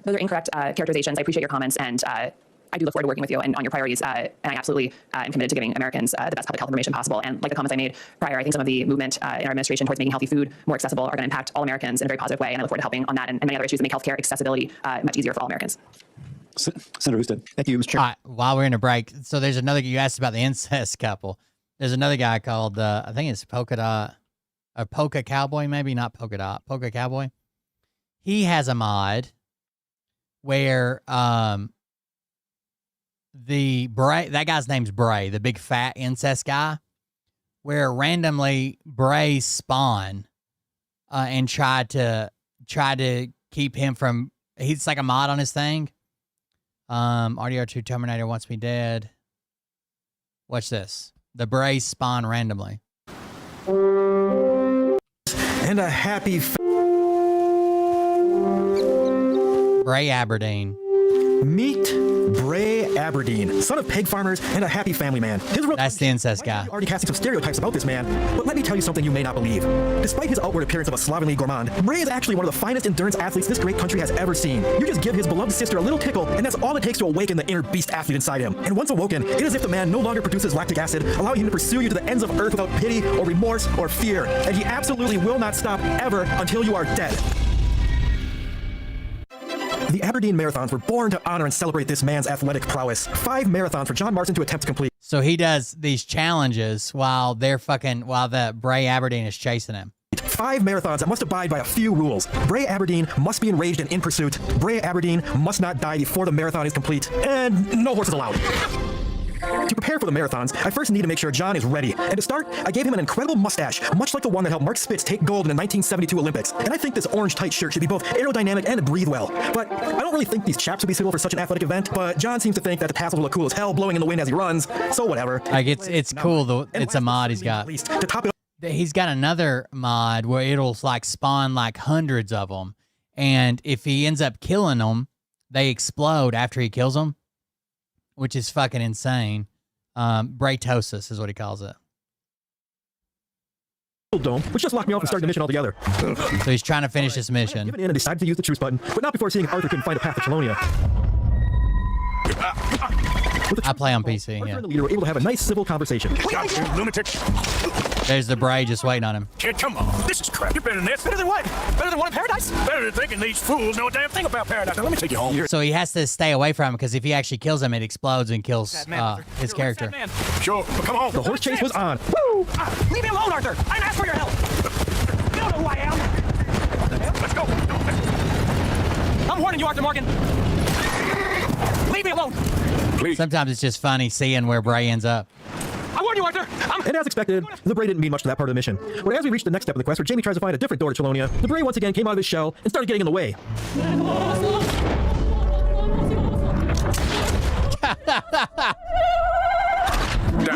Those are incorrect characterizations. I appreciate your comments, and I do look forward to working with you and on your priorities. And I absolutely am committed to giving Americans the best public health information possible. And like the comments I made prior, I think some of the movement in our administration towards making healthy food more accessible are going to impact all Americans in a very positive way. And I look forward to helping on that and many other issues that make healthcare accessibility much easier for all Americans. Senator Husted. Thank you, Mr. Chairman. While we're in a break, so there's another, you asked about the incest couple. There's another guy called, I think it's Polka Cowboy, maybe not Polka Dot, Polka Cowboy. He has a mod where that guy's name's Bray, the big fat incest guy, where randomly Bray spawn and try to keep him from, he's like a mod on his thing. RDR2 Terminator wants me dead. Watch this. The Bray spawn randomly. And a happy Bray Aberdeen. Meet Bray Aberdeen, son of pig farmers and a happy family man. That's the incest guy. Already casting some stereotypes about this man, but let me tell you something you may not believe. Despite his outward appearance of a slovenly gourmand, Bray is actually one of the finest endurance athletes this great country has ever seen. You just give his beloved sister a little tickle, and that's all it takes to awaken the inner beast athlete inside him. And once awoken, it is as if the man no longer produces lactic acid, allowing him to pursue you to the ends of earth without pity or remorse or fear. And he absolutely will not stop ever until you are dead. The Aberdeen Marathons were born to honor and celebrate this man's athletic prowess. 5 marathons for John Marston to attempt to complete. So he does these challenges while the Bray Aberdeen is chasing him. 5 marathons that must abide by a few rules. Bray Aberdeen must be enraged and in pursuit. Bray Aberdeen must not die before the marathon is complete. And no horses allowed. To prepare for the marathons, I first need to make sure John is ready. And to start, I gave him an incredible mustache, much like the one that helped Mark Spitz take gold in the 1972 Olympics. And I think this orange tight shirt should be both aerodynamic and breathe well. But I don't really think these chaps would be suitable for such an athletic event, but John seems to think that the tassels will look cool as hell blowing in the wind as he runs, so whatever. Like, it's cool, though. It's a mod he's got. He's got another mod where it'll, like, spawn, like, hundreds of them. And if he ends up killing them, they explode after he kills them, which is fucking insane. Braytosis is what he calls it. Dome, which just locked me off and started the mission altogether. So he's trying to finish this mission. Given in and decided to use the truce button, but not before seeing Arthur couldn't find a path to Chelonia. I play on PC, Arthur yeah. and the leader were able to have a nice civil conversation. Shut you, lunatic. There's the Bray just waiting on him. Kid, come on. This is crap. You're better than this. Better than what? Better than one in paradise? Better than thinking these fools know a damn thing about paradise. Now, let me take you home. So he has to stay away from him because if he actually kills him, it explodes and kills his character. Sure, but come on. The horse chase was on. Woo! Leave me alone, Arthur. I didn't ask for your help. You don't know who I am. What the hell? Let's go. I'm warning you, Arthur Morgan. Leave me alone. Please. Sometimes it's just funny seeing where Bray ends up. I warn you, Arthur. And as expected, the Bray didn't mean much to that part of the mission. But as we reached the next step of the quest, where Jamie tries to find a different door to Chelonia, the Bray once again came out of his shell and started getting in the way.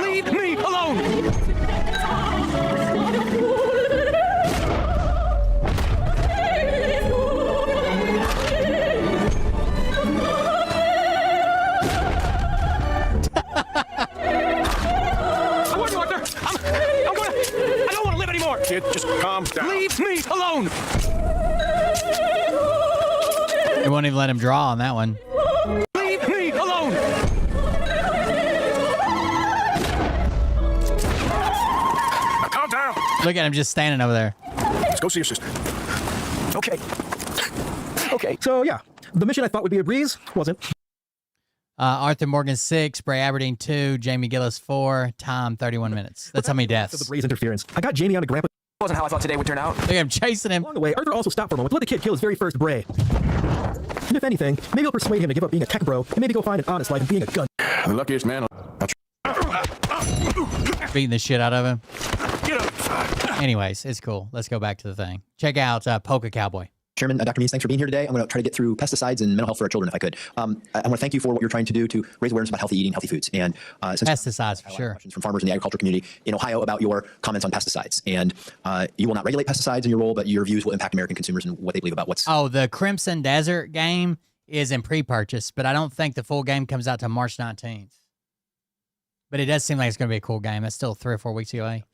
Leave me alone. Kid, just calm down. Leave me alone! They won't even let him draw on that one. Leave me alone! Now calm down. Look at him just standing over there. Let's go see your sister. Okay. Okay, so yeah, the mission I thought would be a breeze wasn't. Arthur Morgan 6, Bray Aberdeen 2, Jamie Gillis 4, time 31 minutes. That's how many deaths. The Bray's interference. I got Jamie on to Grandpa. Wasn't how I thought today would turn out. Look, I'm chasing him. Along the way, Arthur also stopped for a moment to let the kid kill his very first Bray. And if anything, maybe I'll persuade him to give up being a tech bro and maybe go find an honest life and being a gun. The luckiest man. Beating the shit out of him. Get up. Anyways, it's cool. Let's go back to the thing. Check out Polka Cowboy. Chairman, Dr. Means, thanks for being here today. I'm going to try to get through pesticides and mental health for our children if I could. I want to thank you for what you're trying to do to raise awareness about healthy eating, healthy foods. And since pesticides, for sure. Questions from farmers in the agriculture community in Ohio about your comments on pesticides. And you will not regulate pesticides in your role, but your views will impact American consumers and what they believe about what's... Oh, the Crimson Desert game is in pre-purchase, but I don't think the full game comes out till March 19th. But it does seem like it's going to be a cool game. It's still 3 or 4 weeks away.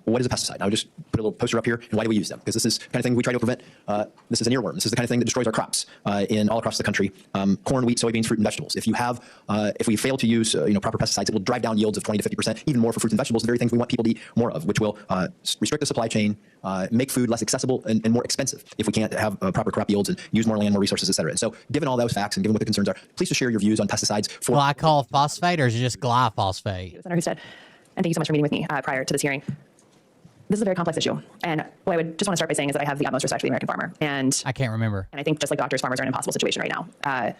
What is a pesticide? I'll just put a little poster up here, and why do we use them? Because this is the kind of thing we try to prevent. This is an earworm. This is the kind of thing that destroys our crops in all across the country. Corn, wheat, soybeans, fruit, and vegetables. If we fail to use proper pesticides, it will drive down yields of 20 to 50%, even more for fruits and vegetables, the very things we want people to eat more of, which will restrict the supply chain, make food less accessible and more expensive if we can't have proper crop yields and use more land, more resources, et cetera. And so given all those facts and given what the concerns are, please just share your views on pesticides. Glyphosate, or is it just glyphosate? Senator Husted, and thank you so much for meeting with me prior to this hearing. This is a very complex issue, and what I would just want to start by saying is that I have the utmost respect for the American farmer, and I can't remember. And I think just like doctors, farmers are in an impossible situation right now,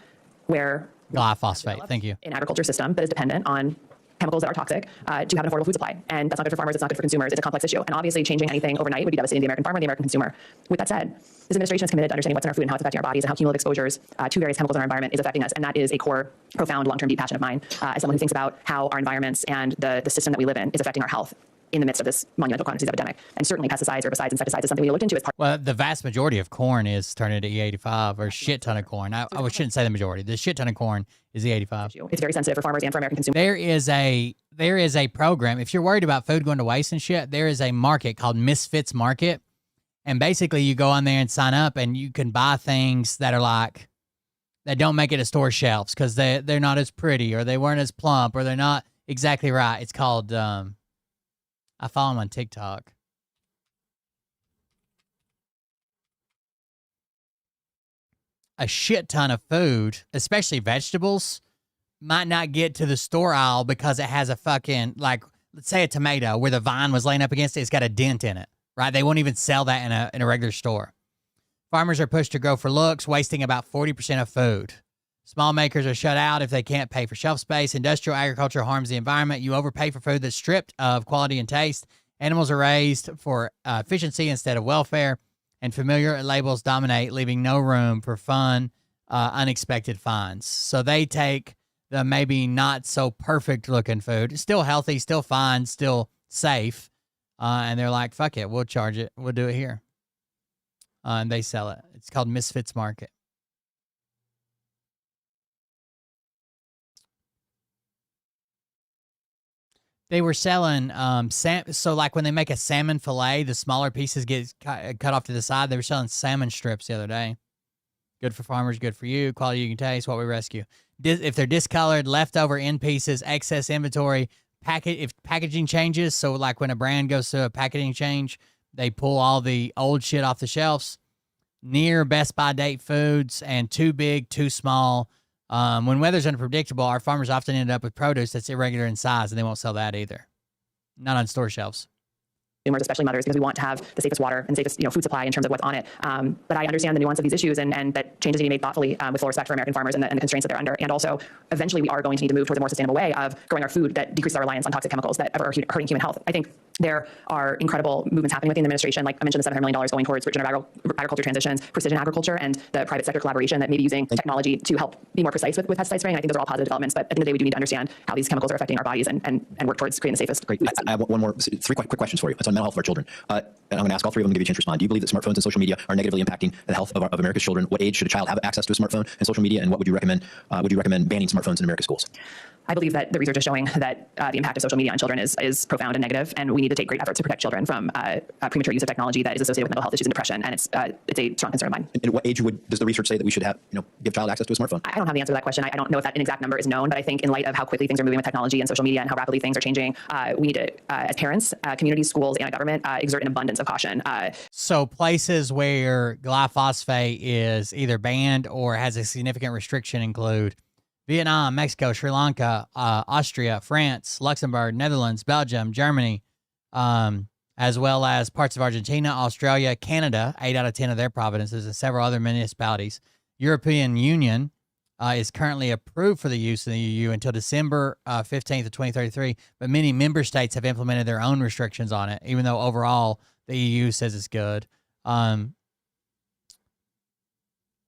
where glyphosate. Thank you. An agriculture system that is dependent on chemicals that are toxic to have an affordable food supply, and that's not good for farmers. It's not good for consumers. It's a complex issue, and obviously changing anything overnight would be devastating to the American farmer, and the American consumer. With that said, this administration is committed to understanding what's in our food and how it's affecting our bodies and how cumulative exposures to various chemicals in our environment is affecting us, and that is a core, profound, long-term, deep passion of mine as someone who thinks about how our environments and the system that we live in is affecting our health. in the midst of this monumental chronic disease epidemic. And certainly pesticides, herbicides, insecticides is something we looked into as part. Well, the vast majority of corn is turned into E85, or shit ton of corn. I shouldn't say the majority. The shit ton of corn is E85. It's very sensitive for farmers and for American consumers. There is a program. If you're worried about food going to waste and shit, there is a market called Misfits Market. And basically you go on there and sign up and you can buy things that are like, that don't make it to store shelves because they're not as pretty or they weren't as plump or they're not exactly right. It's called, I follow them on TikTok. A shit ton of food, especially vegetables, might not get to the store aisle because it has a fucking, like, let's say a tomato where the vine was laying up against it, it's got a dent in it, right? They won't even sell that in a regular store. Farmers are pushed to grow for looks, wasting about 40% of food. Small makers are shut out if they can't pay for shelf space. Industrial agriculture harms the environment. You overpay for food that's stripped of quality and taste. Animals are raised for efficiency instead of welfare. And familiar labels dominate, leaving no room for fun, unexpected finds. So they take the maybe not so perfect looking food, still healthy, still fine, still safe. And they're like, fuck it, we'll charge it. We'll do it here. And they sell it. It's called Misfits Market. They were selling, so like when they make a salmon fillet, the smaller pieces get cut off to the side. They were selling salmon strips the other day. Good for farmers, good for you. Quality you can taste, what we rescue. If they're discolored, leftover end pieces, excess inventory, if packaging changes, so like when a brand goes to a packaging change, they pull all the old shit off the shelves. Near best by date foods and too big, too small. When weather's unpredictable, our farmers often end up with produce that's irregular in size, and they won't sell that either. Not on store shelves. Especially mothers, because we want to have the safest water and safest food supply in terms of what's on it. But I understand the nuance of these issues and that changes need to be made thoughtfully with full respect for American farmers and the constraints that they're under. And also, eventually, we are going to need to move towards a more sustainable way of growing our food that decreases our reliance on toxic chemicals that are hurting human health. I think there are incredible movements happening within the administration. Like I mentioned, the $700 million going towards regenerative agriculture transitions, precision agriculture, and the private sector collaboration that may be using technology to help be more precise with pesticide spraying. I think those are all positive developments. But at the end of the day, we do need to understand how these chemicals are affecting our bodies and work towards creating the safest. Great. I have one more, three quick questions for you. It's on mental health of our children. And I'm going to ask all three of them to give you a chance to respond. Do you believe that smartphones and social media are negatively impacting the health of America's children? What age should a child have access to a smartphone and social media? And what would you recommend? Would you recommend banning smartphones in America's schools? I believe that the research is showing that the impact of social media on children is profound and negative, and we need to take great efforts to protect children from premature use of technology that is associated with mental health issues and depression. And it's a strong concern of mine. And at what age does the research say that we should have, give child access to a smartphone? I don't have the answer to that question. I don't know if that an exact number is known, but I think in light of how quickly things are moving with technology and social media and how rapidly things are changing, we need to, as parents, communities, schools, and government, exert an abundance of caution. So places where glyphosate is either banned or has a significant restriction include Vietnam, Mexico, Sri Lanka, Austria, France, Luxembourg, Netherlands, Belgium, Germany, as well as parts of Argentina, Australia, Canada, 8 out of 10 of their provinces, and several other municipalities. European Union is currently approved for the use in the EU until December 15th of 2033, but many member states have implemented their own restrictions on it, even though overall the EU says it's good.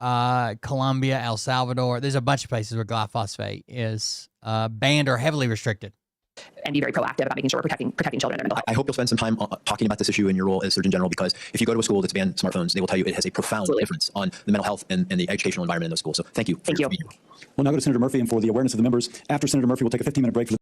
Colombia, El Salvador. There's a bunch of places where glyphosate is banned or heavily restricted. And be very proactive about making sure we're protecting children and their mental health. I hope you'll spend some time talking about this issue in your role as Surgeon General, because if you go to a school that's banned smartphones, they will tell you it has a profound difference on the mental health and the educational environment in those schools. So thank you. Thank you. We'll now go to Senator Murphy, and for the awareness of the members, after Senator Murphy, we'll take a 15-minute break for the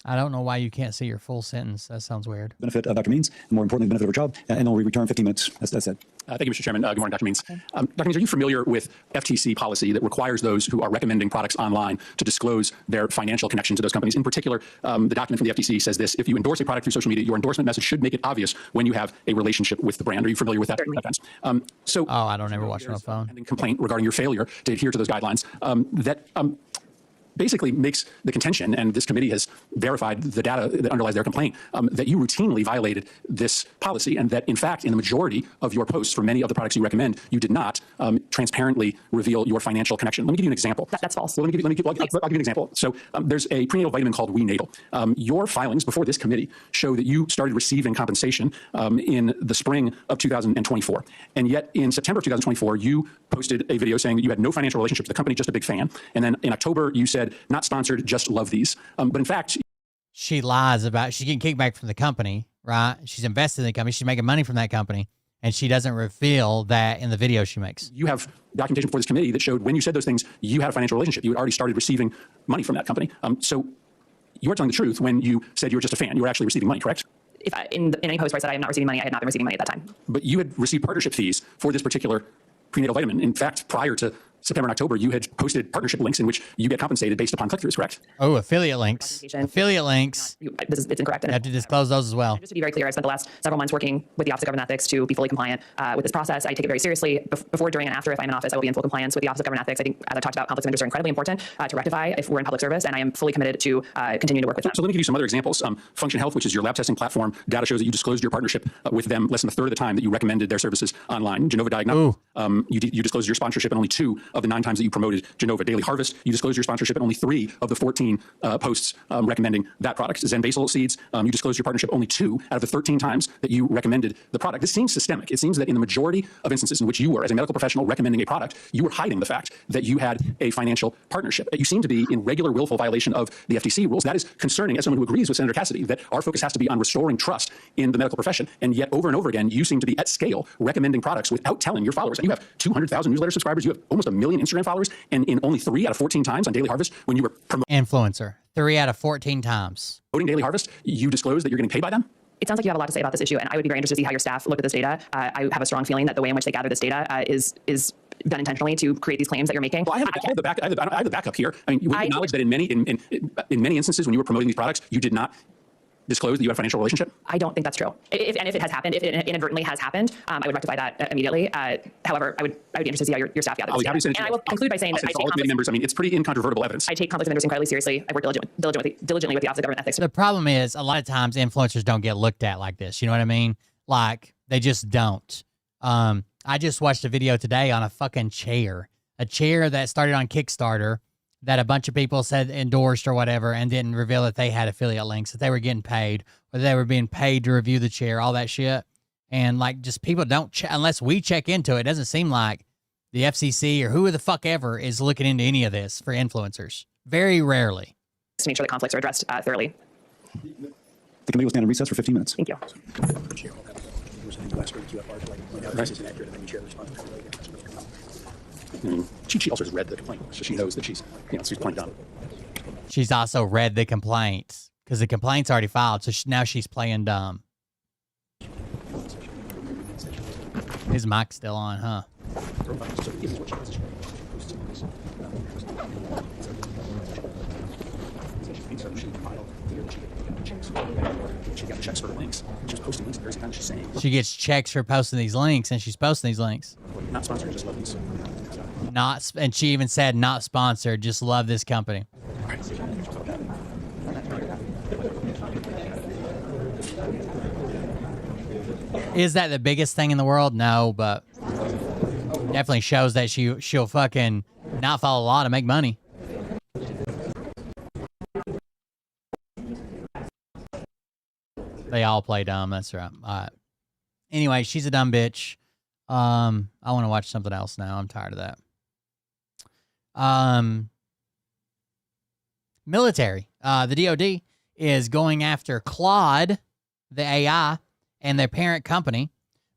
I don't know why you can't see your full sentence. That sounds weird. benefit of Dr. Means, and more importantly, the benefit of her job, and then we'll return 15 minutes. That's it. Thank you, Mr. Chairman. Good morning, Dr. Means. Dr. Means, are you familiar with FTC policy that requires those who are recommending products online to disclose their financial connection to those companies? In particular, the document from the FTC says this: if you endorse a product through social media, your endorsement message should make it obvious when you have a relationship with the brand. Are you familiar with that? I don't ever watch my phone. Complaint regarding your failure to adhere to those guidelines basically makes the contention, and this committee has verified the data that underlies their complaint, that you routinely violated this policy, and that, in fact, in the majority of your posts for many of the products you recommend, you did not transparently reveal your financial connection. Let me give you an example. That's false. Well, I'll give you an example. So there's a prenatal vitamin called WeNatal. Your filings before this committee show that you started receiving compensation in the spring of 2024. And yet in September of 2024, you posted a video saying that you had no financial relationship to the company, just a big fan. And then in October, you said, not sponsored, just love these. But in fact, she lies about she getting kickback from the company, right? She's invested in the company. She's making money from that company. And she doesn't reveal that in the video she makes. You have documentation for this committee that showed when you said those things, you had a financial relationship. You had already started receiving money from that company. So you were telling the truth when you said you were just a fan. You were actually receiving money, correct? If in any post where I said I am not receiving money, I had not been receiving money at that time. But you had received partnership fees for this particular prenatal vitamin. In fact, prior to September and October, you had posted partnership links in which you get compensated based upon click-throughs, correct? Oh, affiliate links. Affiliate links. It's incorrect. You have to disclose those as well. Just to be very clear, I spent the last several months working with the Office of Government Ethics to be fully compliant with this process. I take it very seriously. Before, during, and after, if I'm in office, I will be in full compliance with the Office of Government Ethics. I think, as I talked about, conflicts of interest are incredibly important to rectify if we're in public service, and I am fully committed to continue to work with them. So let me give you some other examples. Function Health, which is your lab testing platform, data shows that you disclosed your partnership with them less than a third of the time that you recommended their services online. Genova Diagnostics, you disclosed your sponsorship in only 2 of the 9 times that you promoted Genova. Daily Harvest, you disclosed your sponsorship in only 3 of the 14 posts recommending that product. Zen Basal Seeds, you disclosed your partnership only 2 out of the 13 times that you recommended the product. This seems systemic. It seems that in the majority of instances in which you were, as a medical professional recommending a product, you were hiding the fact that you had a financial partnership. You seem to be in regular willful violation of the FTC rules. That is concerning as someone who agrees with Senator Cassidy that our focus has to be on restoring trust in the medical profession. And yet over and over again, you seem to be at scale recommending products without telling your followers. And you have 200,000 newsletter subscribers. You have almost 1 million Instagram followers. And in only 3 out of 14 times on Daily Harvest, when you were influencer, 3 out of 14 times. Promoting Daily Harvest, you disclosed that you're getting paid by them? It sounds like you have a lot to say about this issue, and I would be very interested to see how your staff look at this data. I have a strong feeling that the way in which they gather this data is done intentionally to create these claims that you're making. Well, I have the backup here. I mean, you acknowledge that in many instances when you were promoting these products, you did not disclose that you had a financial relationship? I don't think that's true. If it has happened, if it inadvertently has happened, I would rectify that immediately. However, I would be interested to see how your staff gathers this data. And I will conclude by saying that I take all committee members. I mean, it's pretty incontrovertible evidence. I take conflicts of interest incredibly seriously. I work diligently with the Office of Government Ethics. The problem is a lot of times influencers don't get looked at like this. You know what I mean? Like they just don't. I just watched a video today on a fucking chair, a chair that started on Kickstarter that a bunch of people said endorsed or whatever and didn't reveal that they had affiliate links, that they were getting paid or they were being paid to review the chair, all that shit. And like just people don't, unless we check into it, it doesn't seem like the FCC or who the fuck ever is looking into any of this for influencers. Very rarely. To make sure that conflicts are addressed thoroughly. The committee will stand in recess for 15 minutes. Thank you. She also has read the complaint, so she knows that she's playing dumb. She's also read the complaints because the complaint's already filed, so now she's playing dumb. His mic's still on, huh? She got checks for the links. She's posting links. There's a kind she's saying. She gets checks for posting these links, and she's posting these links. Not sponsored, just love these. And she even said not sponsored, just love this company. Is that the biggest thing in the world? No, but definitely shows that she'll fucking not follow the law to make money. They all play dumb. That's right. All right. Anyway, she's a dumb bitch. I want to watch something else now. I'm tired of that. Military. The DOD is going after Claude, the AI, and their parent company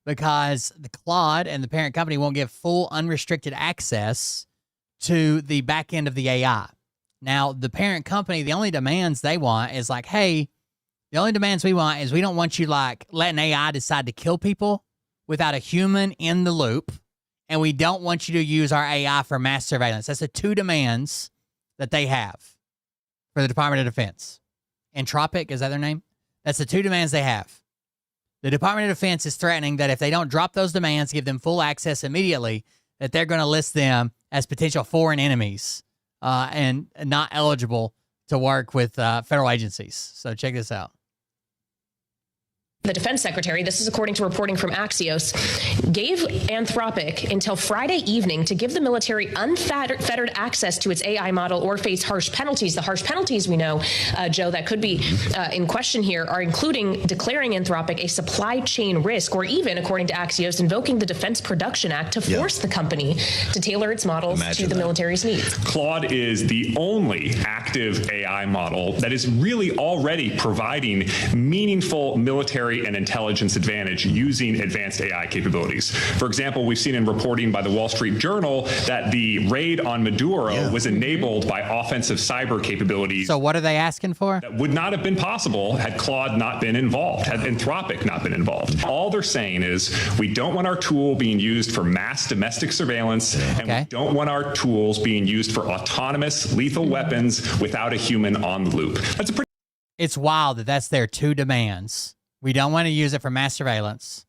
because the Claude and the parent company won't give full unrestricted access to the back end of the AI. Now, the parent company, the only demands they want is like, hey, the only demands we want is we don't want you like letting AI decide to kill people without a human in the loop. And we don't want you to use our AI for mass surveillance. That's the 2 demands that they have for the Department of Defense. Entropic, is that their name? That's the 2 demands they have. The Department of Defense is threatening that if they don't drop those demands, give them full access immediately, that they're going to list them as potential foreign enemies and not eligible to work with federal agencies. So check this out. The defense secretary, this is according to reporting from Axios, gave Anthropic until Friday evening to give the military unfettered access to its AI model or face harsh penalties. The harsh penalties we know, Joe, that could be in question here are including declaring Anthropic a supply chain risk or even, according to Axios, invoking the Defense Production Act to force the company to tailor its models to the military's needs. Claude is the only active AI model that is really already providing meaningful military an intelligence advantage using advanced AI capabilities. For example, we've seen in reporting by the Wall Street Journal that the raid on Maduro was enabled by offensive cyber capabilities. So what are they asking for? That would not have been possible had Claude not been involved, had Anthropic not been involved. All they're saying is we don't want our tool being used for mass domestic surveillance, and we don't want our tools being used for autonomous lethal weapons without a human on the loop. That's a pretty. It's wild that that's their two demands. We don't want to use it for mass surveillance,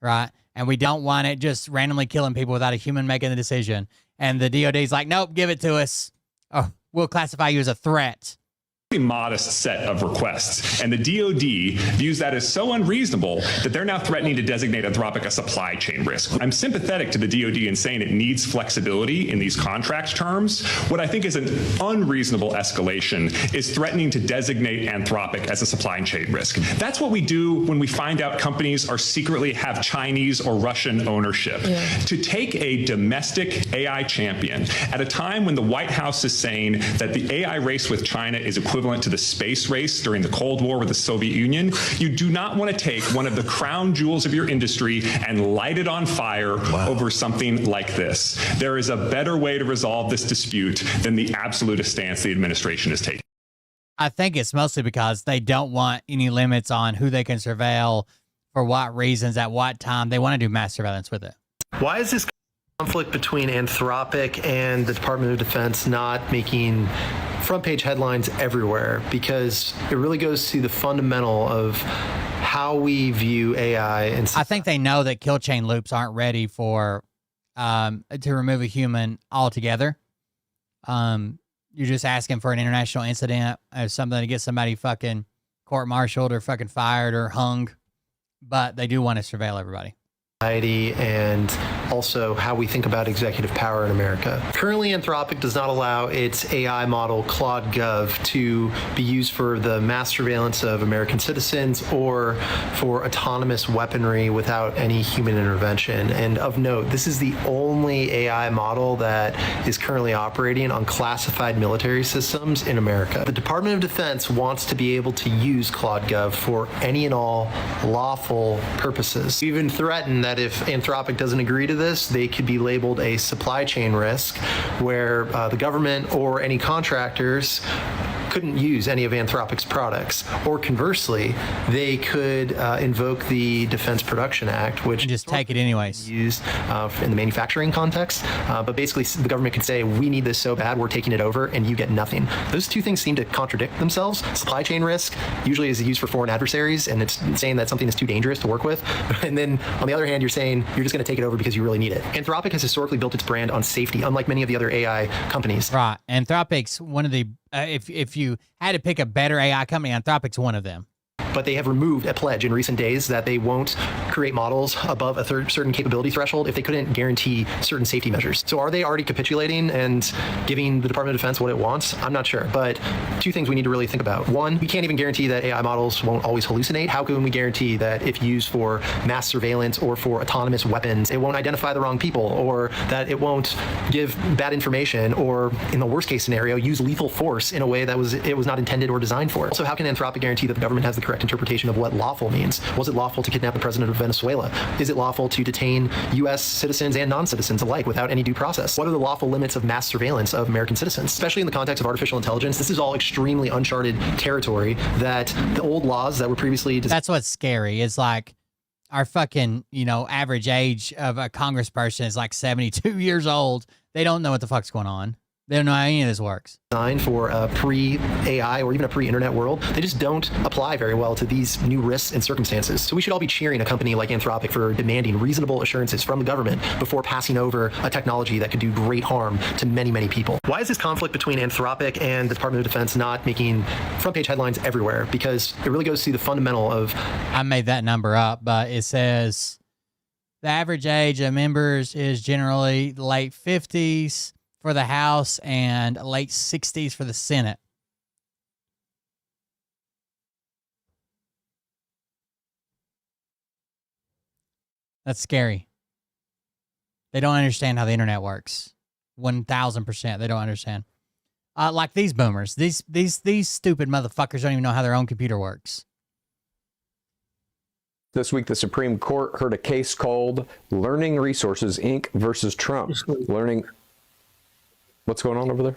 right? And we don't want it just randomly killing people without a human making the decision. And the DOD's like, nope, give it to us. Oh, we'll classify you as a threat. Modest set of requests, and the DoD views that as so unreasonable that they're now threatening to designate Anthropic a supply chain risk. I'm sympathetic to the DoD in saying it needs flexibility in these contract terms. What I think is an unreasonable escalation is threatening to designate Anthropic as a supply chain risk. That's what we do when we find out companies are secretly have Chinese or Russian ownership. To take a domestic AI champion at a time when the White House is saying that the AI race with China is equivalent to the space race during the Cold War with the Soviet Union, you do not want to take one of the crown jewels of your industry and light it on fire over something like this. There is a better way to resolve this dispute than the absolutist stance the administration is taking. I think it's mostly because they don't want any limits on who they can surveil, for what reasons, at what time. They want to do mass surveillance with it. Why is this conflict between Anthropic and the Department of Defense not making front page headlines everywhere? Because it really goes to the fundamental of how we view AI. And I think they know that kill chain loops aren't ready for to remove a human altogether. You're just asking for an international incident or something to get somebody fucking court-martialed or fucking fired or hung, but they do want to surveil everybody. And also how we think about executive power in America. Currently, Anthropic does not allow its AI model, Claude Gov, to be used for the mass surveillance of American citizens or for autonomous weaponry without any human intervention. And of note, this is the only AI model that is currently operating on classified military systems in America. The Department of Defense wants to be able to use Claude Gov for any and all lawful purposes. We even threaten that if Anthropic doesn't agree to this, they could be labeled a supply chain risk, where the government or any contractors couldn't use any of Anthropic's products. Or conversely, they could invoke the Defense Production Act, which and just take it anyways. Used in the manufacturing context. But basically, the government could say, we need this so bad, we're taking it over, and you get nothing. Those two things seem to contradict themselves. Supply chain risk usually is used for foreign adversaries, and it's saying that something is too dangerous to work with. And then, on the other hand, you're saying you're just going to take it over because you really need it. Anthropic has historically built its brand on safety, unlike many of the other AI companies. Right. Anthropic's one of the, if you had to pick a better AI company, Anthropic's one of them. But they have removed a pledge in recent days that they won't create models above a certain capability threshold if they couldn't guarantee certain safety measures. So are they already capitulating and giving the Department of Defense what it wants? I'm not sure. But two things we need to really think about. One, we can't even guarantee that AI models won't always hallucinate. How can we guarantee that if used for mass surveillance or for autonomous weapons, it won't identify the wrong people, or that it won't give bad information, or in the worst case scenario, use lethal force in a way that it was not intended or designed for? So how can Anthropic guarantee that the government has the correct interpretation of what lawful means? Was it lawful to kidnap the president of Venezuela? Is it lawful to detain U.S. citizens and non-citizens alike without any due process? What are the lawful limits of mass surveillance of American citizens? Especially in the context of artificial intelligence, this is all extremely uncharted territory that the old laws that were previously... That's what's scary. It's like our fucking, average age of a congressperson is like 72 years old. They don't know what the fuck's going on. They don't know how any of this works. Designed for a pre-AI or even a pre-internet world, they just don't apply very well to these new risks and circumstances. So we should all be cheering a company like Anthropic for demanding reasonable assurances from the government before passing over a technology that could do great harm to many, many people. Why is this conflict between Anthropic and the Department of Defense not making front-page headlines everywhere? Because it really goes to the fundamental of... I made that number up, but it says the average age of members is generally late 50s for the House and late 60s for the Senate. That's scary. They don't understand how the internet works. 1,000%. They don't understand. Like these boomers. These stupid motherfuckers don't even know how their own computer works. This week, the Supreme Court heard a case called Learning Resources, Inc. versus Trump. Learning. What's going on over there?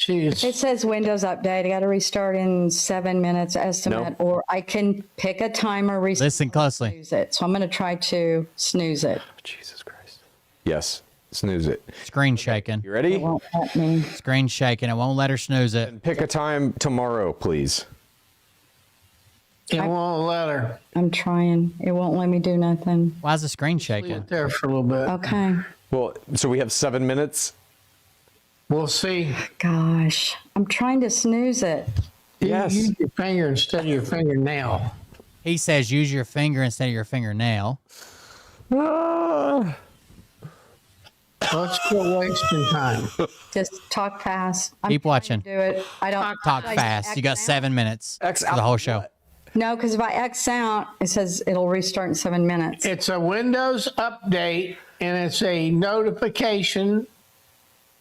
It says Windows update. I got to restart in 7 minutes estimate, or I can pick a timer. Listen closely. Snooze it. So I'm going to try to snooze it. Jesus Christ. Yes. Snooze it. Screen shaking. You ready? It won't let me. Screen shaking. It won't let her snooze it. And pick a time tomorrow, please. It won't let her. I'm trying. It won't let me do nothing. Why is the screen shaking? Leave it there for a little bit. Okay. Well, so we have 7 minutes. We'll see. Gosh, I'm trying to snooze it. Yes. Use your finger instead of your fingernail. He says use your finger instead of your fingernail. Let's quit wasting time. Just talk fast. Keep watching. Do it. I don't Talk fast. You got 7 minutes for the whole show. No, because if I X out, it says it'll restart in 7 minutes. It's a Windows update, and it's a notification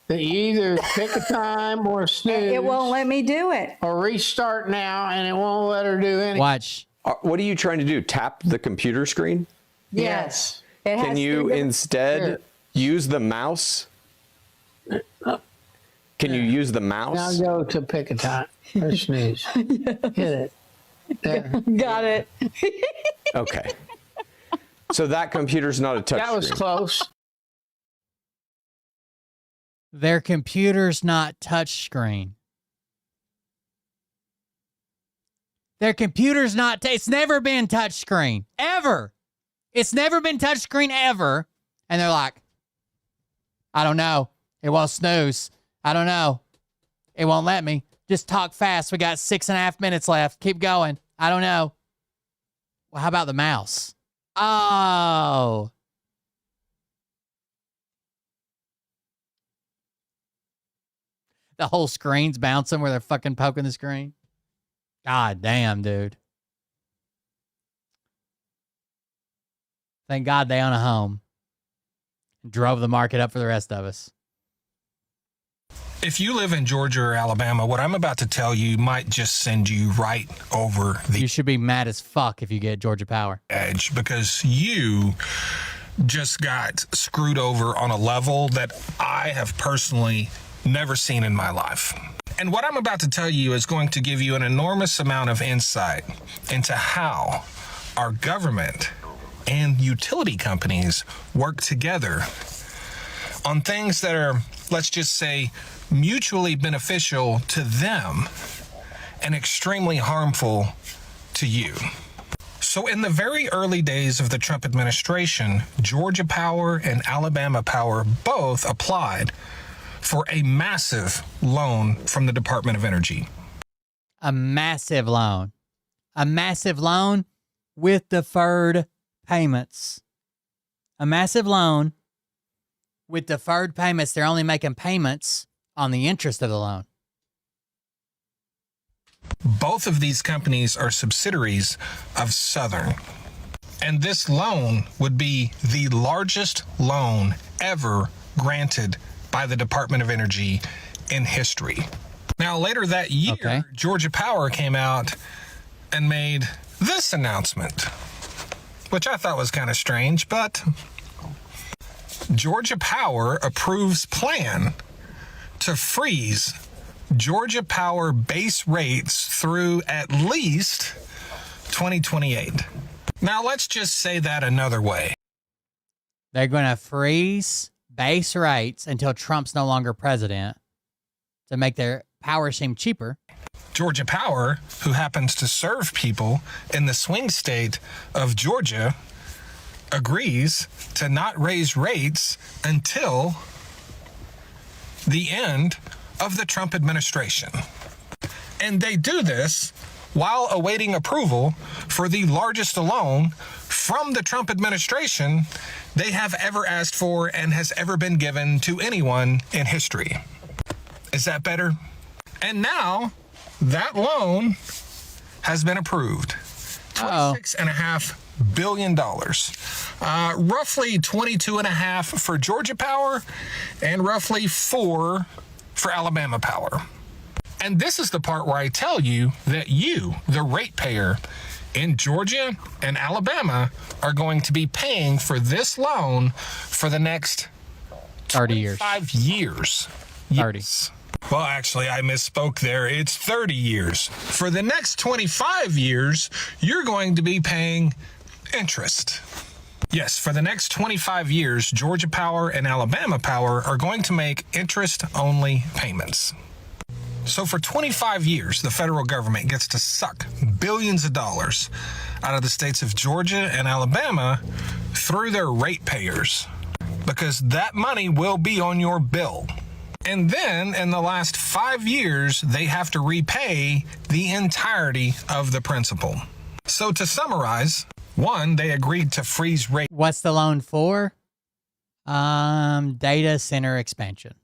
that you either pick a time or snooze. It won't let me do it. Or restart now, and it won't let her do anything. Watch. What are you trying to do? Tap the computer screen? Yes. It Can has you three instead use the mouse? Can you use the mouse? Now go to pick a time or snooze. Hit it. There. Got it. Okay. So that computer's not a touch That was screen. close. Their computer's not touchscreen. Their computer's not. It's never been touchscreen. Ever. It's never been touchscreen ever. And they're like, I don't know. It won't snooze. I don't know. It won't let me. Just talk fast. We got 6.5 minutes left. Keep going. I don't know. Well, how about the mouse? Oh. The whole screen's bouncing where they're fucking poking the screen. God damn, dude. Thank God they own a home. Drove the market up for the rest of us. If you live in Georgia or Alabama, what I'm about to tell you might just send you right over the You should be mad as fuck if you get Georgia Power. edge, because you just got screwed over on a level that I have personally never seen in my life. And what I'm about to tell you is going to give you an enormous amount of insight into how our government and utility companies work together on things that are, let's just say, mutually beneficial to them and extremely harmful to you. So in the very early days of the Trump administration, Georgia Power and Alabama Power both applied for a massive loan from the Department of Energy. A massive loan. A massive loan with deferred payments. A massive loan with deferred payments. They're only making payments on the interest of the loan. Both of these companies are subsidiaries of Southern. And this loan would be the largest loan ever granted by the Department of Energy in history. Now, later that year, Georgia Power came out and made this announcement, which I thought was kind of strange, but Georgia Power approves plan to freeze Georgia Power base rates through at least 2028. Now, let's just say that another way. They're going to freeze base rates until Trump's no longer president to make their power seem cheaper. Georgia Power, who happens to serve people in the swing state of Georgia, agrees to not raise rates until the end of the Trump administration. And they do this while awaiting approval for the largest loan from the Trump administration they have ever asked for and has ever been given to anyone in history. Is that better? And now that loan has been approved. $26.5 billion. Roughly $22.5 for Georgia Power and roughly $4 for Alabama Power. And this is the part where I tell you that you, the ratepayer, in Georgia and Alabama are going to be paying for this loan for the next 30 years. 5 years. 30. Yes. Well, actually, I misspoke there. It's 30 years. For the next 25 years, you're going to be paying interest. Yes, for the next 25 years, Georgia Power and Alabama Power are going to make interest-only payments. So for 25 years, the federal government gets to suck billions of dollars out of the states of Georgia and Alabama through their ratepayers, because that money will be on your bill. And then in the last 5 years, they have to repay the entirety of the principal. So to summarize, 1, they agreed to freeze rate. What's the loan for? Data center expansion.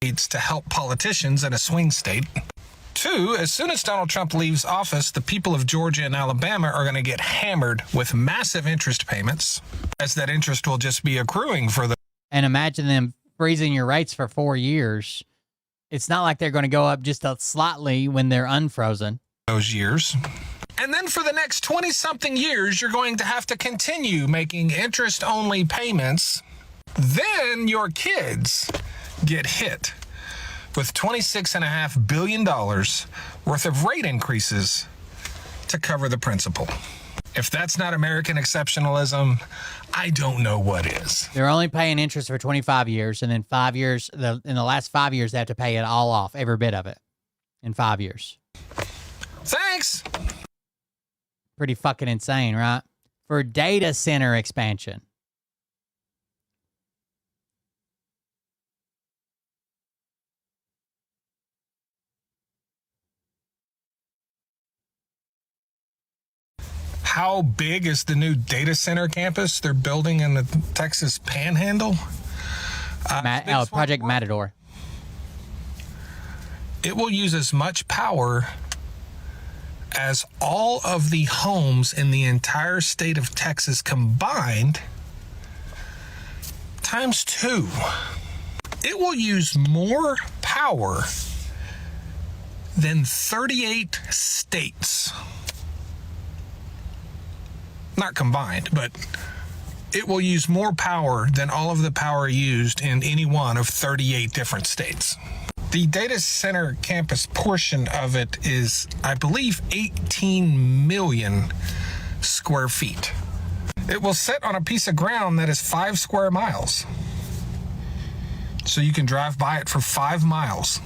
To help politicians in a swing state. 2, as soon as Donald Trump leaves office, the people of Georgia and Alabama are going to get hammered with massive interest payments, as that interest will just be accruing for the... And imagine them freezing your rates for 4 years. It's not like they're going to go up just slightly when they're unfrozen. Those years. And then for the next 20-something years, you're going to have to continue making interest-only payments. Then your kids get hit with $26.5 billion worth of rate increases to cover the principal. If that's not American exceptionalism, I don't know what is. They're only paying interest for 25 years, and then 5 years, in the last 5 years, they have to pay it all off, every bit of it, in 5 years. Thanks. Pretty fucking insane, right? For data center expansion. How big is the new data center campus they're building in the Texas Panhandle? Project Matador. It will use as much power as all of the homes in the entire state of Texas combined times 2. It will use more power than 38 states. Not combined, but it will use more power than all of the power used in any one of 38 different states. The data center campus portion of it is, I believe, 18 million square feet. It will sit on a piece of ground that is 5 square miles. So you can drive by it for 5 miles,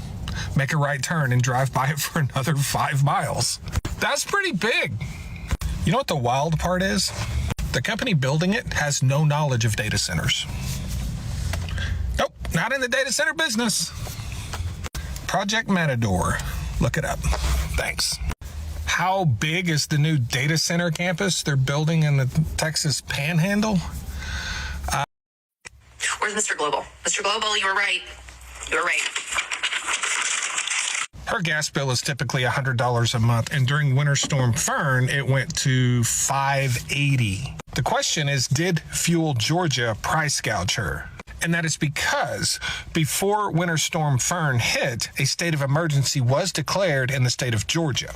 make a right turn, and drive by it for another 5 miles. That's pretty big. You know what the wild part is? The company building it has no knowledge of data centers. Nope, not in the data center business. Project Matador. Look it up. Thanks. How big is the new data center campus they're building in the Texas Panhandle? Where's Mr. Global? Mr. Global, you were right. You were right. Her gas bill is typically $100 a month, and during Winter Storm Fern, it went to $580. The question is, did Fuel Georgia price gouge her? And that is because before Winter Storm Fern hit, a state of emergency was declared in the state of Georgia.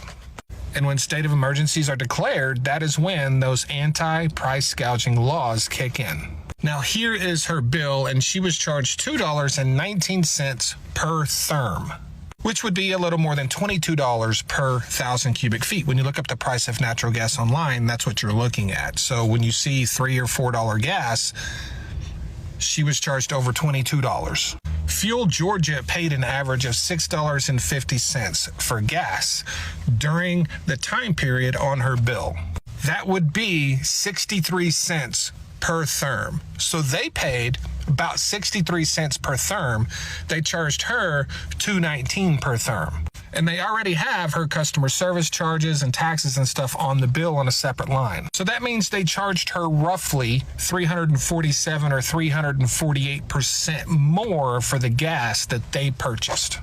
And when state of emergencies are declared, that is when those anti-price gouging laws kick in. Now, here is her bill, and she was charged $2.19 per therm, which would be a little more than $22 per 1,000 cubic feet. When you look up the price of natural gas online, that's what you're looking at. So when you see $3 or $4 gas, she was charged over $22. Fuel Georgia paid an average of $6.50 for gas during the time period on her bill. That would be 63 cents per therm. So they paid about 63 cents per therm. They charged her $2.19 per therm. And they already have her customer service charges and taxes and stuff on the bill on a separate line. So that means they charged her roughly 347 or 348% more for the gas that they purchased.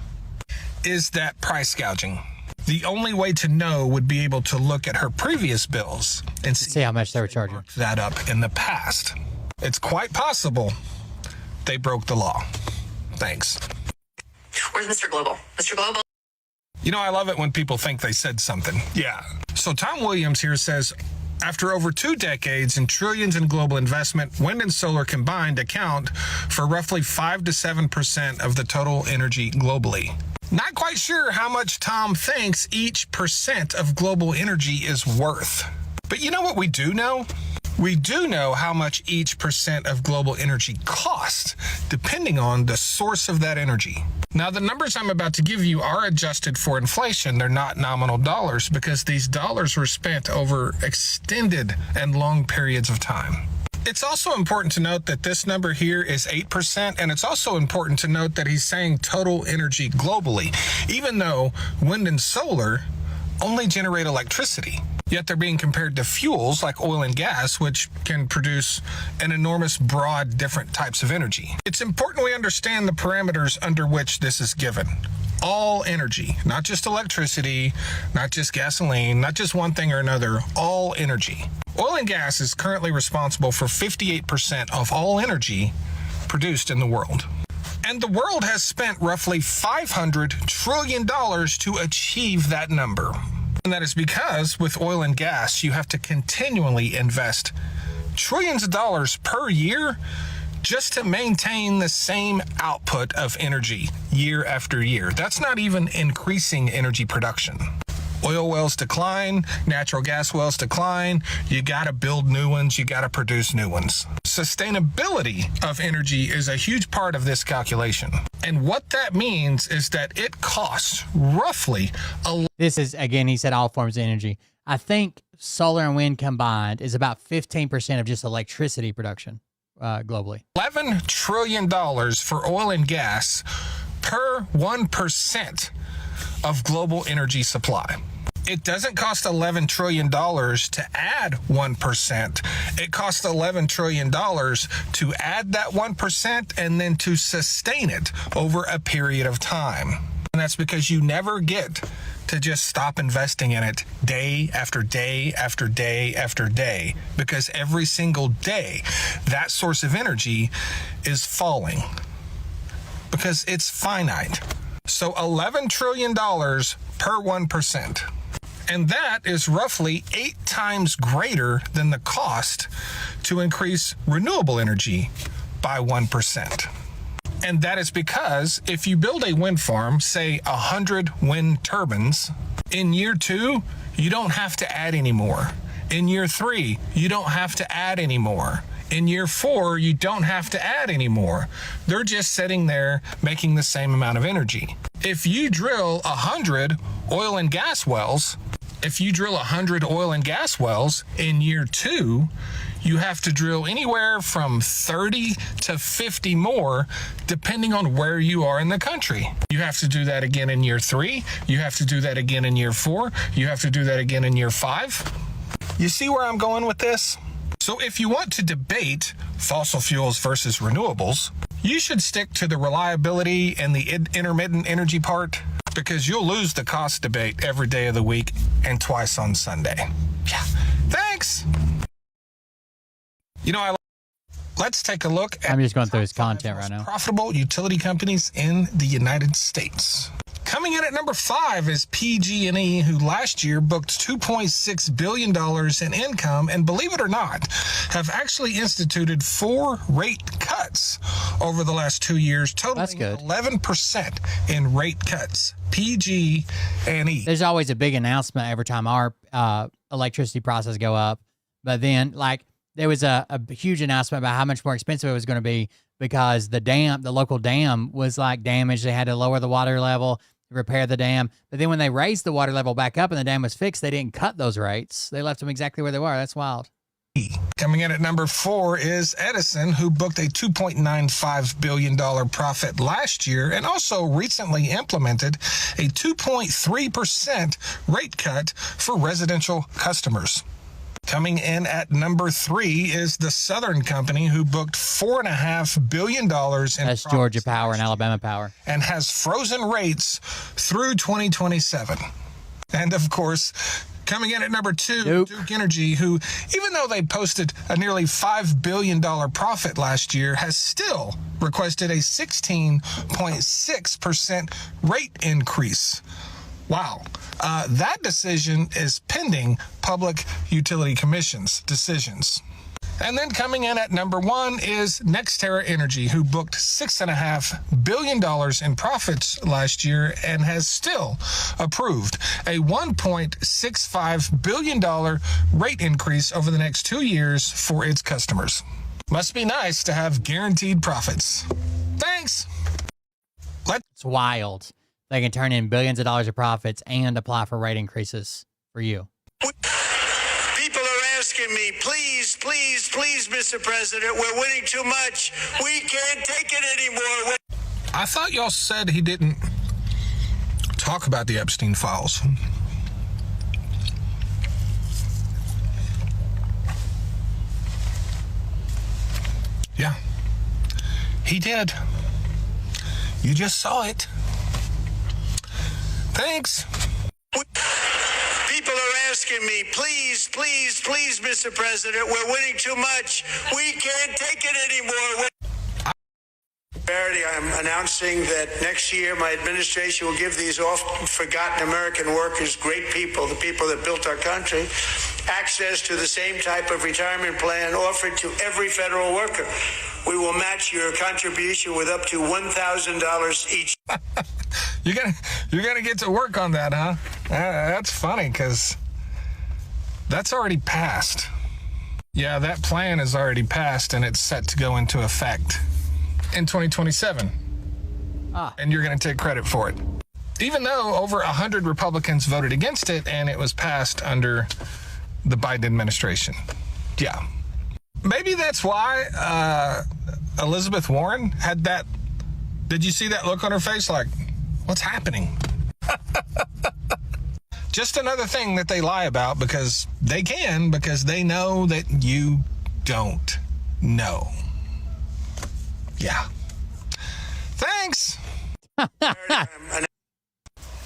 Is that price gouging? The only way to know would be able to look at her previous bills and see how much they were charging. That up in the past. It's quite possible they broke the law. Thanks. Where's Mr. Global? Mr. Global? You know, I love it when people think they said something. Yeah. So Tom Williams here says, after over 2 decades and trillions in global investment, wind and solar combined account for roughly 5 to 7% of the total energy globally. Not quite sure how much Tom thinks each percent of global energy is worth. But you know what we do know? We do know how much each percent of global energy costs, depending on the source of that energy. Now, the numbers I'm about to give you are adjusted for inflation. They're not nominal dollars because these dollars were spent over extended and long periods of time. It's also important to note that this number here is 8%, and it's also important to note that he's saying total energy globally, even though wind and solar only generate electricity. Yet they're being compared to fuels like oil and gas, which can produce an enormous broad different types of energy. It's important we understand the parameters under which this is given. All energy, not just electricity, not just gasoline, not just one thing or another, all energy. Oil and gas is currently responsible for 58% of all energy produced in the world. And the world has spent roughly $500 trillion to achieve that number. And that is because with oil and gas, you have to continually invest trillions of dollars per year just to maintain the same output of energy year after year. That's not even increasing energy production. Oil wells decline, natural gas wells decline, you gotta build new ones, you gotta produce new ones. Sustainability of energy is a huge part of this calculation. And what that means is that it costs roughly This is, again, he said all forms of energy. I think solar and wind combined is about 15% of just electricity production globally. $11 trillion for oil and gas per 1% of global energy supply. It doesn't cost $11 trillion to add 1%. It costs $11 trillion to add that 1% and then to sustain it over a period of time. And that's because you never get to just stop investing in it day after day after day after day, because every single day that source of energy is falling because it's finite. So $11 trillion per 1%. And that is roughly 8 times greater than the cost to increase renewable energy by 1%. And that is because if you build a wind farm, say 100 wind turbines, in year 2, you don't have to add any more. In year 3, you don't have to add any more. In year 4, you don't have to add any more. They're just sitting there making the same amount of energy. If you drill 100 oil and gas wells, in year 2, you have to drill anywhere from 30 to 50 more, depending on where you are in the country. You have to do that again in year 3. You have to do that again in year 4. You have to do that again in year 5. You see where I'm going with this? So if you want to debate fossil fuels versus renewables, you should stick to the reliability and the intermittent energy part, because you'll lose the cost debate every day of the week and twice on Sunday. Yeah. Thanks. You know, let's take a look at I'm just going through his content right now. profitable utility companies in the United States. Coming in at number 5 is PG&E, who last year booked $2.6 billion in income, and believe it or not, have actually instituted 4 rate cuts over the last 2 years, totaling 11% in rate cuts. PG&E. There's always a big announcement every time our electricity prices go up, but then like there was a huge announcement about how much more expensive it was going to be because the local dam was like damaged. They had to lower the water level, repair the dam. But then when they raised the water level back up and the dam was fixed, they didn't cut those rates. They left them exactly where they were. That's wild. Coming in at number 4 is Edison, who booked a $2.95 billion profit last year and also recently implemented a 2.3% rate cut for residential customers. Coming in at number 3 is the Southern Company, who booked $4.5 billion in That's Georgia Power and Alabama Power. And has frozen rates through 2027. And of course, coming in at number 2, Duke Energy, who, even though they posted a nearly $5 billion profit last year, has still requested a 16.6% rate increase. Wow. That decision is pending Public Utility Commission's decisions. And then coming in at number 1 is NextEra Energy, who booked $6.5 billion in profits last year and has still approved a $1.65 billion rate increase over the next 2 years for its customers. Must be nice to have guaranteed profits. Thanks. It's wild. They can turn in billions of dollars of profits and apply for rate increases for you. People are asking me, please, please, please, Mr. President, we're winning too much. We can't take it anymore. I thought y'all said he didn't talk about the Epstein files. Yeah, he did. You just saw it. Thanks. People are asking me, please, please, please, Mr. President, we're winning too much. We can't take it anymore. I'm announcing that next year my administration will give these often forgotten American workers, great people, the people that built our country, access to the same type of retirement plan offered to every federal worker. We will match your contribution with up to $1,000 each. You're gonna get to work on that, huh? That's funny because that's already passed. Yeah, that plan is already passed and it's set to go into effect in 2027. And you're going to take credit for it. Even though over 100 Republicans voted against it and it was passed under the Biden administration. Yeah. Maybe that's why Elizabeth Warren had that. Did you see that look on her face like, what's happening? Just another thing that they lie about because they can, because they know that you don't know. Yeah. Thanks.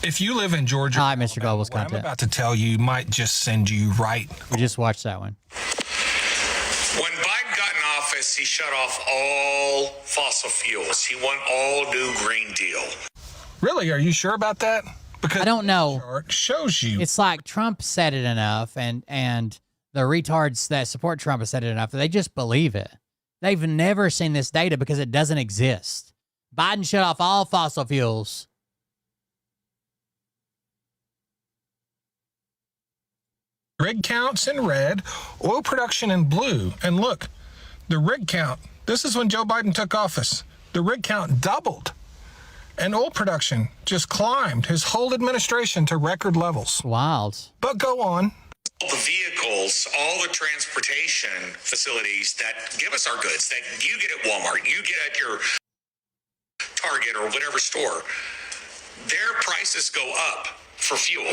If you live in Georgia, hi, Mr. Global's what content. I'm about to tell you might just send you right. We just watched that one. When Biden got in office, he shut off all fossil fuels. He won all new Green Deal. Really? Are you sure about that? Because I don't know. Chart shows you. It's like Trump said it enough, and the retards that support Trump have said it enough that they just believe it. They've never seen this data because it doesn't exist. Biden shut off all fossil fuels. Rig counts in red, oil production in blue. And look, the rig count, this is when Joe Biden took office. The rig count doubled. And oil production just climbed his whole administration to record levels. Wild. But go on. All the vehicles, all the transportation facilities that give us our goods, that you get at Walmart, you get at your Target or whatever store, their prices go up for fuel,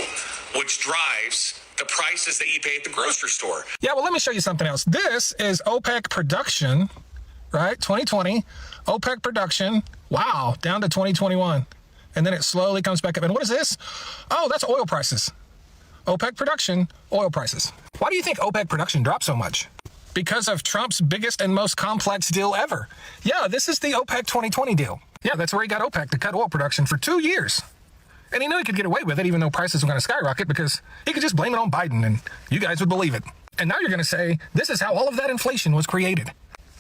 which drives the prices that you pay at the grocery store. Yeah, well, let me show you something else. This is OPEC production, right? 2020, OPEC production. Wow, down to 2021. And then it slowly comes back up. And what is this? Oh, that's oil prices. OPEC production, oil prices. Why do you think OPEC production dropped so much? Because of Trump's biggest and most complex deal ever. Yeah, this is the OPEC 2020 deal. Yeah, that's where he got OPEC to cut oil production for 2 years. And he knew he could get away with it even though prices were going to skyrocket because he could just blame it on Biden and you guys would believe it. And now you're going to say, this is how all of that inflation was created.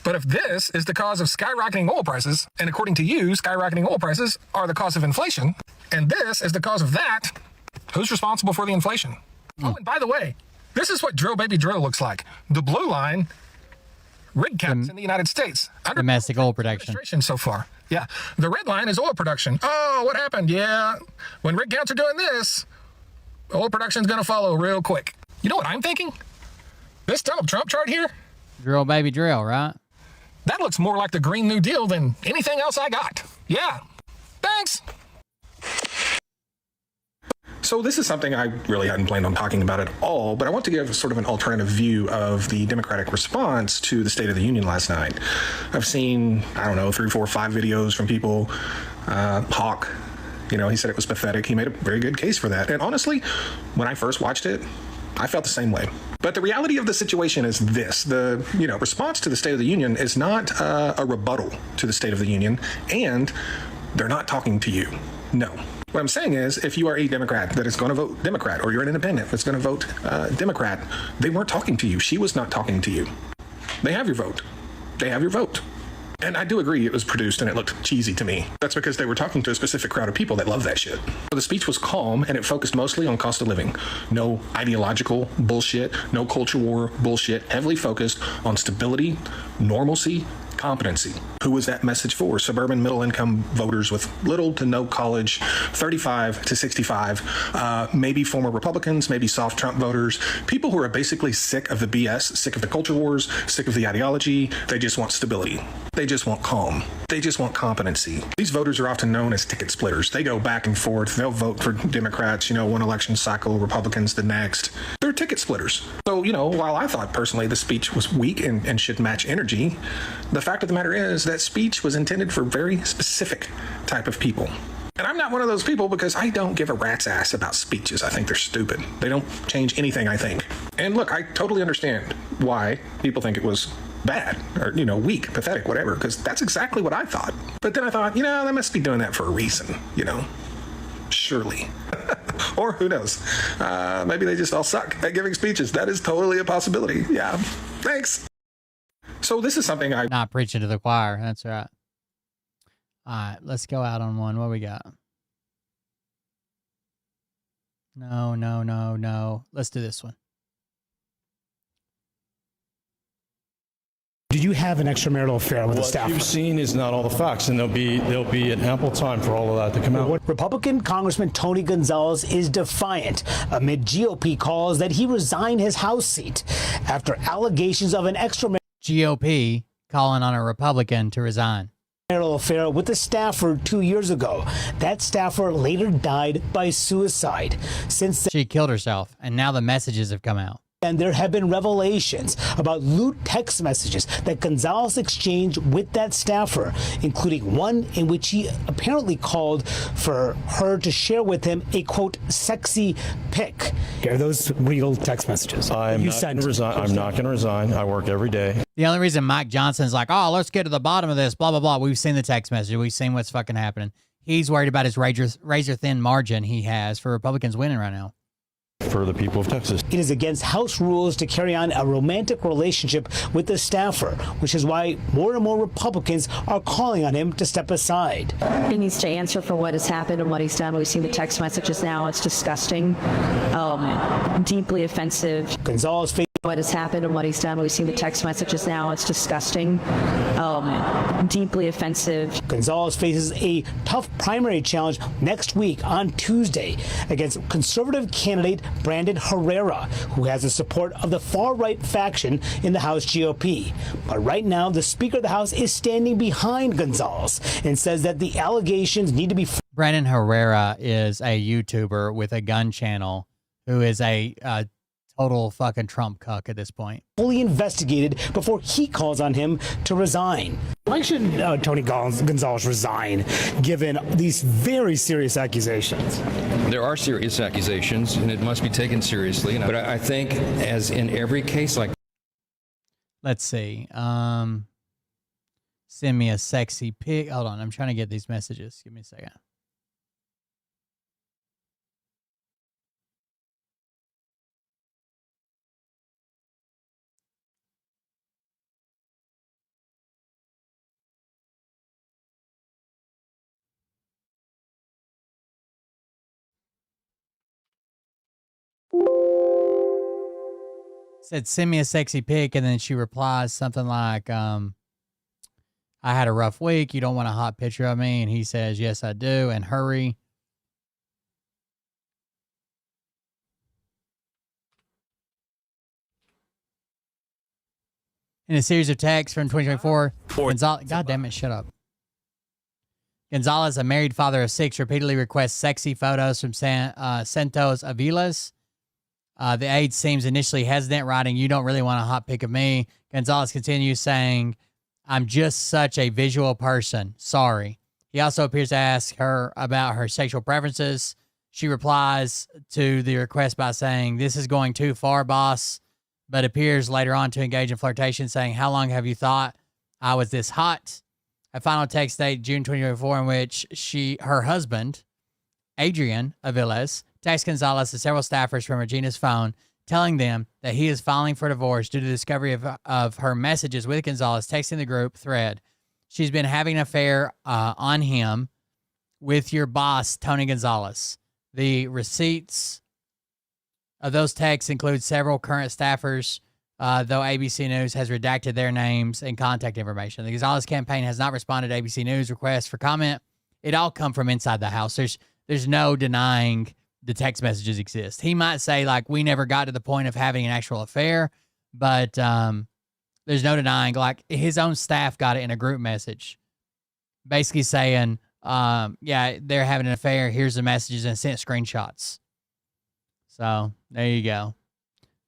But if this is the cause of skyrocketing oil prices, and according to you, skyrocketing oil prices are the cause of inflation, and this is the cause of that, who's responsible for the inflation? Oh, and by the way, this is what drill baby drill looks like. The blue line, rig counts in the United States. Domestic oil production. So far. Yeah. The red line is oil production. Oh, what happened? Yeah. When rig counts are doing this, oil production is going to follow real quick. You know what I'm thinking? This Donald Trump chart here? Drill baby drill, right? That looks more like the Green New Deal than anything else I got. Yeah. Thanks. So this is something I really hadn't planned on talking about at all, but I want to give sort of an alternative view of the Democratic response to the State of the Union last night. I've seen, 3, 4, 5 videos from people. Hawk, he said it was pathetic. He made a very good case for that. And honestly, when I first watched it, I felt the same way. But the reality of the situation is this. The response to the State of the Union is not a rebuttal to the State of the Union, and they're not talking to you. No. What I'm saying is, if you are a Democrat that is going to vote Democrat, or you're an independent that's going to vote Democrat, they weren't talking to you. She was not talking to you. They have your vote. They have your vote. And I do agree it was produced and it looked cheesy to me. That's because they were talking to a specific crowd of people that love that shit. So the speech was calm and it focused mostly on cost of living. No ideological bullshit, no culture war bullshit, heavily focused on stability, normalcy, competency. Who was that message for? Suburban middle-income voters with little to no college, 35 to 65, maybe former Republicans, maybe soft Trump voters, people who are basically sick of the BS, sick of the culture wars, sick of the ideology. They just want stability. They just want calm. They just want competency. These voters are often known as ticket splitters. They go back and forth. They'll vote for Democrats, one election cycle, Republicans the next. They're ticket splitters. So, while I thought personally the speech was weak and should match energy, the fact of the matter is that speech was intended for very specific type of people. And I'm not one of those people because I don't give a rat's ass about speeches. I think they're stupid. They don't change anything, I think. And look, I totally understand why people think it was bad or, weak, pathetic, whatever, because that's exactly what I thought. But then I thought, they must be doing that for a reason, surely. Or who knows? Maybe they just all suck at giving speeches. That is totally a possibility. Yeah. Thanks. So this is something I... Not preaching to the choir. That's right. All right, let's go out on one. What we got? No. Let's do this one. Did you have an extramarital affair with a staffer? What you've seen is not all the facts, and there'll be an ample time for all of that to come out. Republican Congressman Tony Gonzalez is defiant amid GOP calls that he resign his House seat after allegations of an extramarital GOP calling on a Republican to resign. Affair with a staffer 2 years ago. That staffer later died by suicide. Since she killed herself, and now the messages have come out. And there have been revelations about lewd text messages that Gonzalez exchanged with that staffer, including one in which he apparently called for her to share with him a, quote, sexy pic. Are those real text messages? I'm not going to resign. I work every day. The only reason Mike Johnson's like, oh, let's get to the bottom of this, blah, blah, blah. We've seen the text message. We've seen what's fucking happening. He's worried about his razor-thin margin he has for Republicans winning right now. For the people of Texas. It is against House rules to carry on a romantic relationship with the staffer, which is why more and more Republicans are calling on him to step aside. He needs to answer for what has happened and what he's done. We've seen the text messages now. It's disgusting. Deeply offensive. Gonzalez faced what has happened and what he's done. We've seen the text messages now. It's disgusting. Deeply offensive. Gonzalez faces a tough primary challenge next week on Tuesday against conservative candidate Brandon Herrera, who has the support of the far-right faction in the House GOP. But right now, the Speaker of the House is standing behind Gonzalez and says that the allegations need to be... Brandon Herrera is a YouTuber with a gun channel who is a total fucking Trump cuck at this point. Fully investigated before he calls on him to resign. Why should Tony Gonzalez resign, given these very serious accusations? There are serious accusations, and it must be taken seriously. But I think, as in every case like... Let's see. Send me a sexy pic. Hold on, I'm trying to get these messages. Give me a second. Said, send me a sexy pic, and then she replies something like, I had a rough week. You don't want a hot picture of me? And he says, yes, I do, and hurry. In a series of texts from 2024, Gonzalez, God damn it, shut up. Gonzalez, a married father of 6, repeatedly requests sexy photos from Santos Aviles. The aide seems initially hesitant, writing, you don't really want a hot pic of me. Gonzalez continues saying, I'm just such a visual person. Sorry. He also appears to ask her about her sexual preferences. She replies to the request by saying, this is going too far, boss, but appears later on to engage in flirtation, saying, how long have you thought I was this hot? A final text date, June 2024, in which her husband Adrian Aviles texted Gonzalez and several staffers from Regina's phone, telling them that he is filing for divorce due to the discovery of her messages with Gonzalez texting the group thread. She's been having an affair on him with your boss, Tony Gonzalez. The receipts of those texts include several current staffers, though ABC News has redacted their names and contact information. The Gonzalez campaign has not responded to ABC News requests for comment. It all come from inside the house. There's no denying the text messages exist. He might say, like, we never got to the point of having an actual affair, but there's no denying, like, his own staff got it in a group message, basically saying, yeah, they're having an affair. Here's the messages, and sent screenshots. So there you go.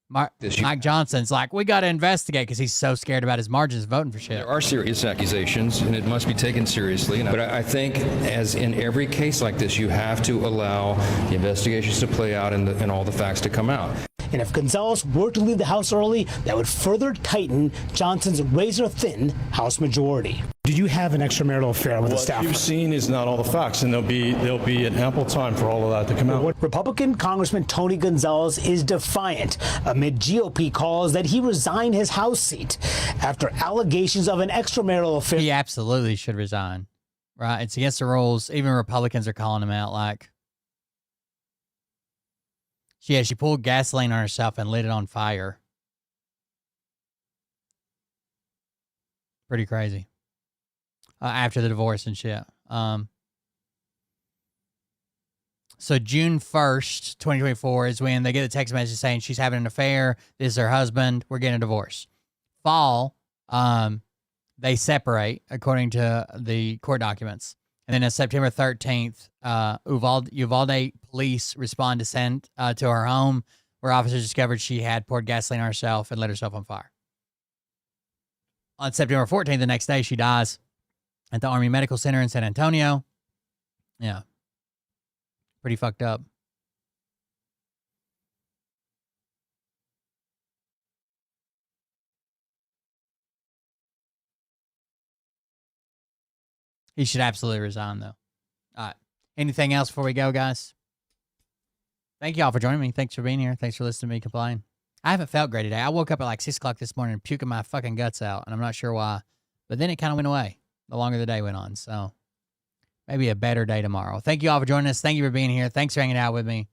Mike Johnson's like, we got to investigate because he's so scared about his margins voting for shit. There are serious accusations, and it must be taken seriously. But I think, as in every case like this, you have to allow the investigations to play out and all the facts to come out. And if Gonzalez were to leave the House early, that would further tighten Johnson's razor-thin House majority. Did you have an extramarital affair with a staffer? What you've seen is not all the facts, and there'll be an ample time for all of that to come out. Republican Congressman Tony Gonzalez is defiant amid GOP calls that he resign his House seat after allegations of an extramarital affair. He absolutely should resign, right? It's against the rules. Even Republicans are calling him out, like, yeah, she pulled gasoline on herself and lit it on fire. Pretty crazy. After the divorce and shit. So June 1st, 2024 is when they get the text message saying she's having an affair. This is her husband. We're getting a divorce. Fall, they separate according to the court documents. And then on September 13th, Uvalde police respond to send to her home, where officers discovered she had poured gasoline on herself and lit herself on fire. On September 14th, the next day, she dies at the Army Medical Center in San Antonio. Yeah. Pretty fucked up. He should absolutely resign, though. All right. Anything else before we go, guys? Thank you all for joining me. Thanks for being here. Thanks for listening to me complain. I haven't felt great today. I woke up at like 6 o'clock this morning puking my fucking guts out, and I'm not sure why. But then it kind of went away the longer the day went on. So maybe a better day tomorrow. Thank you all for joining us. Thank you for being here. Thanks for hanging out with me.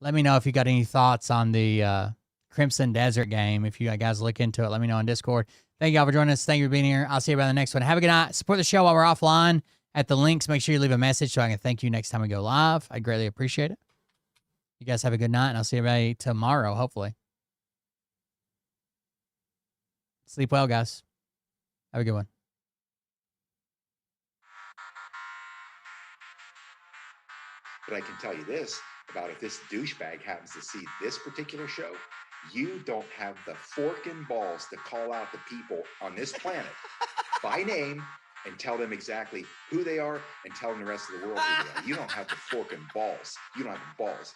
Let me know if you got any thoughts on the Crimson Desert game. If you guys look into it, let me know on Discord. Thank you all for joining us. Thank you for being here. I'll see you about the next one. Have a good night. Support the show while we're offline. At the links, make sure you leave a message so I can thank you next time we go live. I greatly appreciate it. You guys have a good night, and I'll see everybody tomorrow, hopefully. Sleep well, guys. Have a good one. But I can tell you this about if this douchebag happens to see this particular show, you don't have the forking balls to call out the people on this planet by name and tell them exactly who they are and tell them the rest of the world who they are. You don't have the forking balls. You don't have the balls.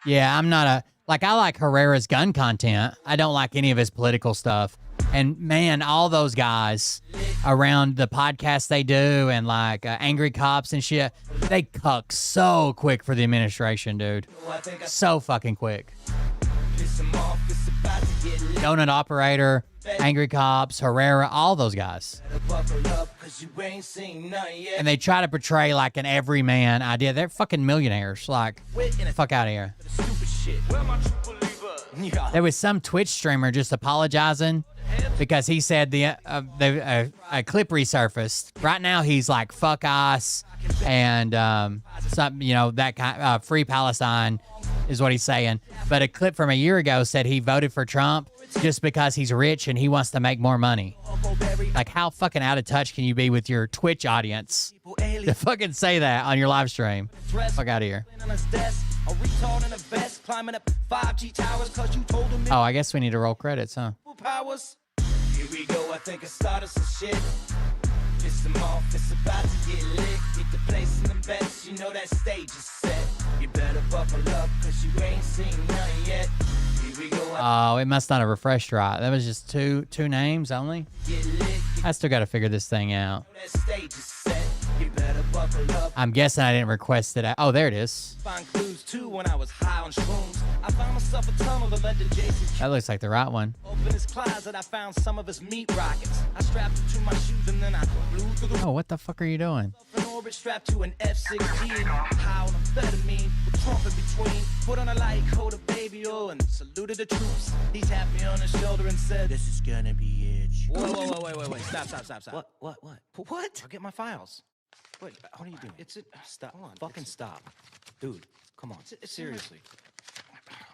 Yeah, I'm not I like Herrera's gun content. I don't like any of his political stuff. And man, all those guys around the podcast they do and like Angry Cops and shit, they cuck so quick for the administration, dude. So fucking quick. Donut Operator, Angry Cops, Herrera, all those guys. And they try to portray like an everyman idea. They're fucking millionaires. Like, fuck out of here. There was some Twitch streamer just apologizing because he said a clip resurfaced. Right now he's like, fuck us, and that kind free Palestine is what he's saying. But a clip from a year ago said he voted for Trump just because he's rich and he wants to make more money. Like, how fucking out of touch can you be with your Twitch audience to fucking say that on your live stream? Fuck out of here. Oh, I guess we need to roll credits, huh? Here we go, I think I started some shit. Piss them off, it's about to get lit. Get the place in the best, you know that stage is set. You better buckle up, cause you ain't seen nothing yet. Here we go. Oh, it must not have refreshed right. That was just two names only. I still got to figure this thing out. That stage is set. You better I'm guessing I didn't request it. Oh, there it is. Find clues too when I was high on shrooms. I found myself a tunnel that led to Jason. That looks like the right one. Open his closet, I found some of his meat rockets. I strapped it to my shoes and then I flew through the Oh, what the fuck are you doing? in orbit, strapped to an F-16. High on amphetamine, with Trump in between. Put on a light coat of baby oil and saluted the troops. He tapped me on the shoulder and said, "This is gonna be it." Whoa, wait. Stop. What? What? I'll get my files. Wait, what are you doing? It's it. Stop. Hold on. Fucking stop. Dude, come on. Seriously.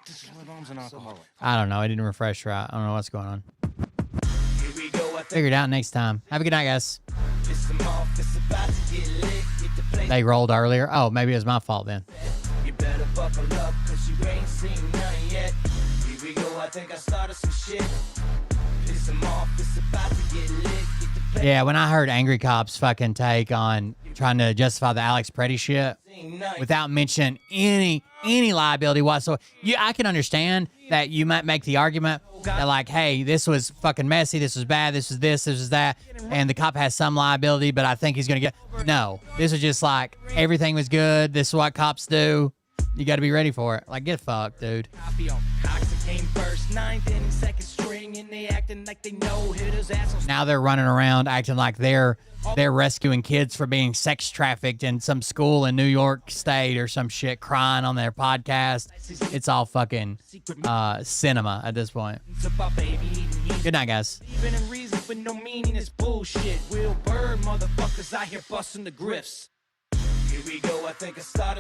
This is my mom's an alcoholic. I don't know. I didn't refresh right. I don't know what's going on. Here we go. Figure it out next time. Have a good night, guys. Piss 'em off. It's about to get lit. Get the place. They rolled earlier. Oh, maybe it was my fault then. You better buckle up, cause you ain't seen none yet. Here we go. I think I started some shit. Piss 'em off. It's about to get lit. Get the place. Yeah, when I heard Angry Cop's fucking take on trying to justify the Alex Preddy shit without mentioning any liability whatsoever, I can understand that you might make the argument that like, hey, this was fucking messy, this was bad, this was this was that, and the cop has some liability, but I think he's gonna get. No, this is just like everything was good. This is what cops do. You got to be ready for it. Like, get fucked, dude. Now they're running around acting like they're rescuing kids for being sex trafficked in some school in New York State or some shit, crying on their podcast. It's all fucking cinema at this point. Good night, guys. Even in reason for no meaning is bullshit. Will Bird motherfuckers out here busting the grifts. Here we go. I think I started.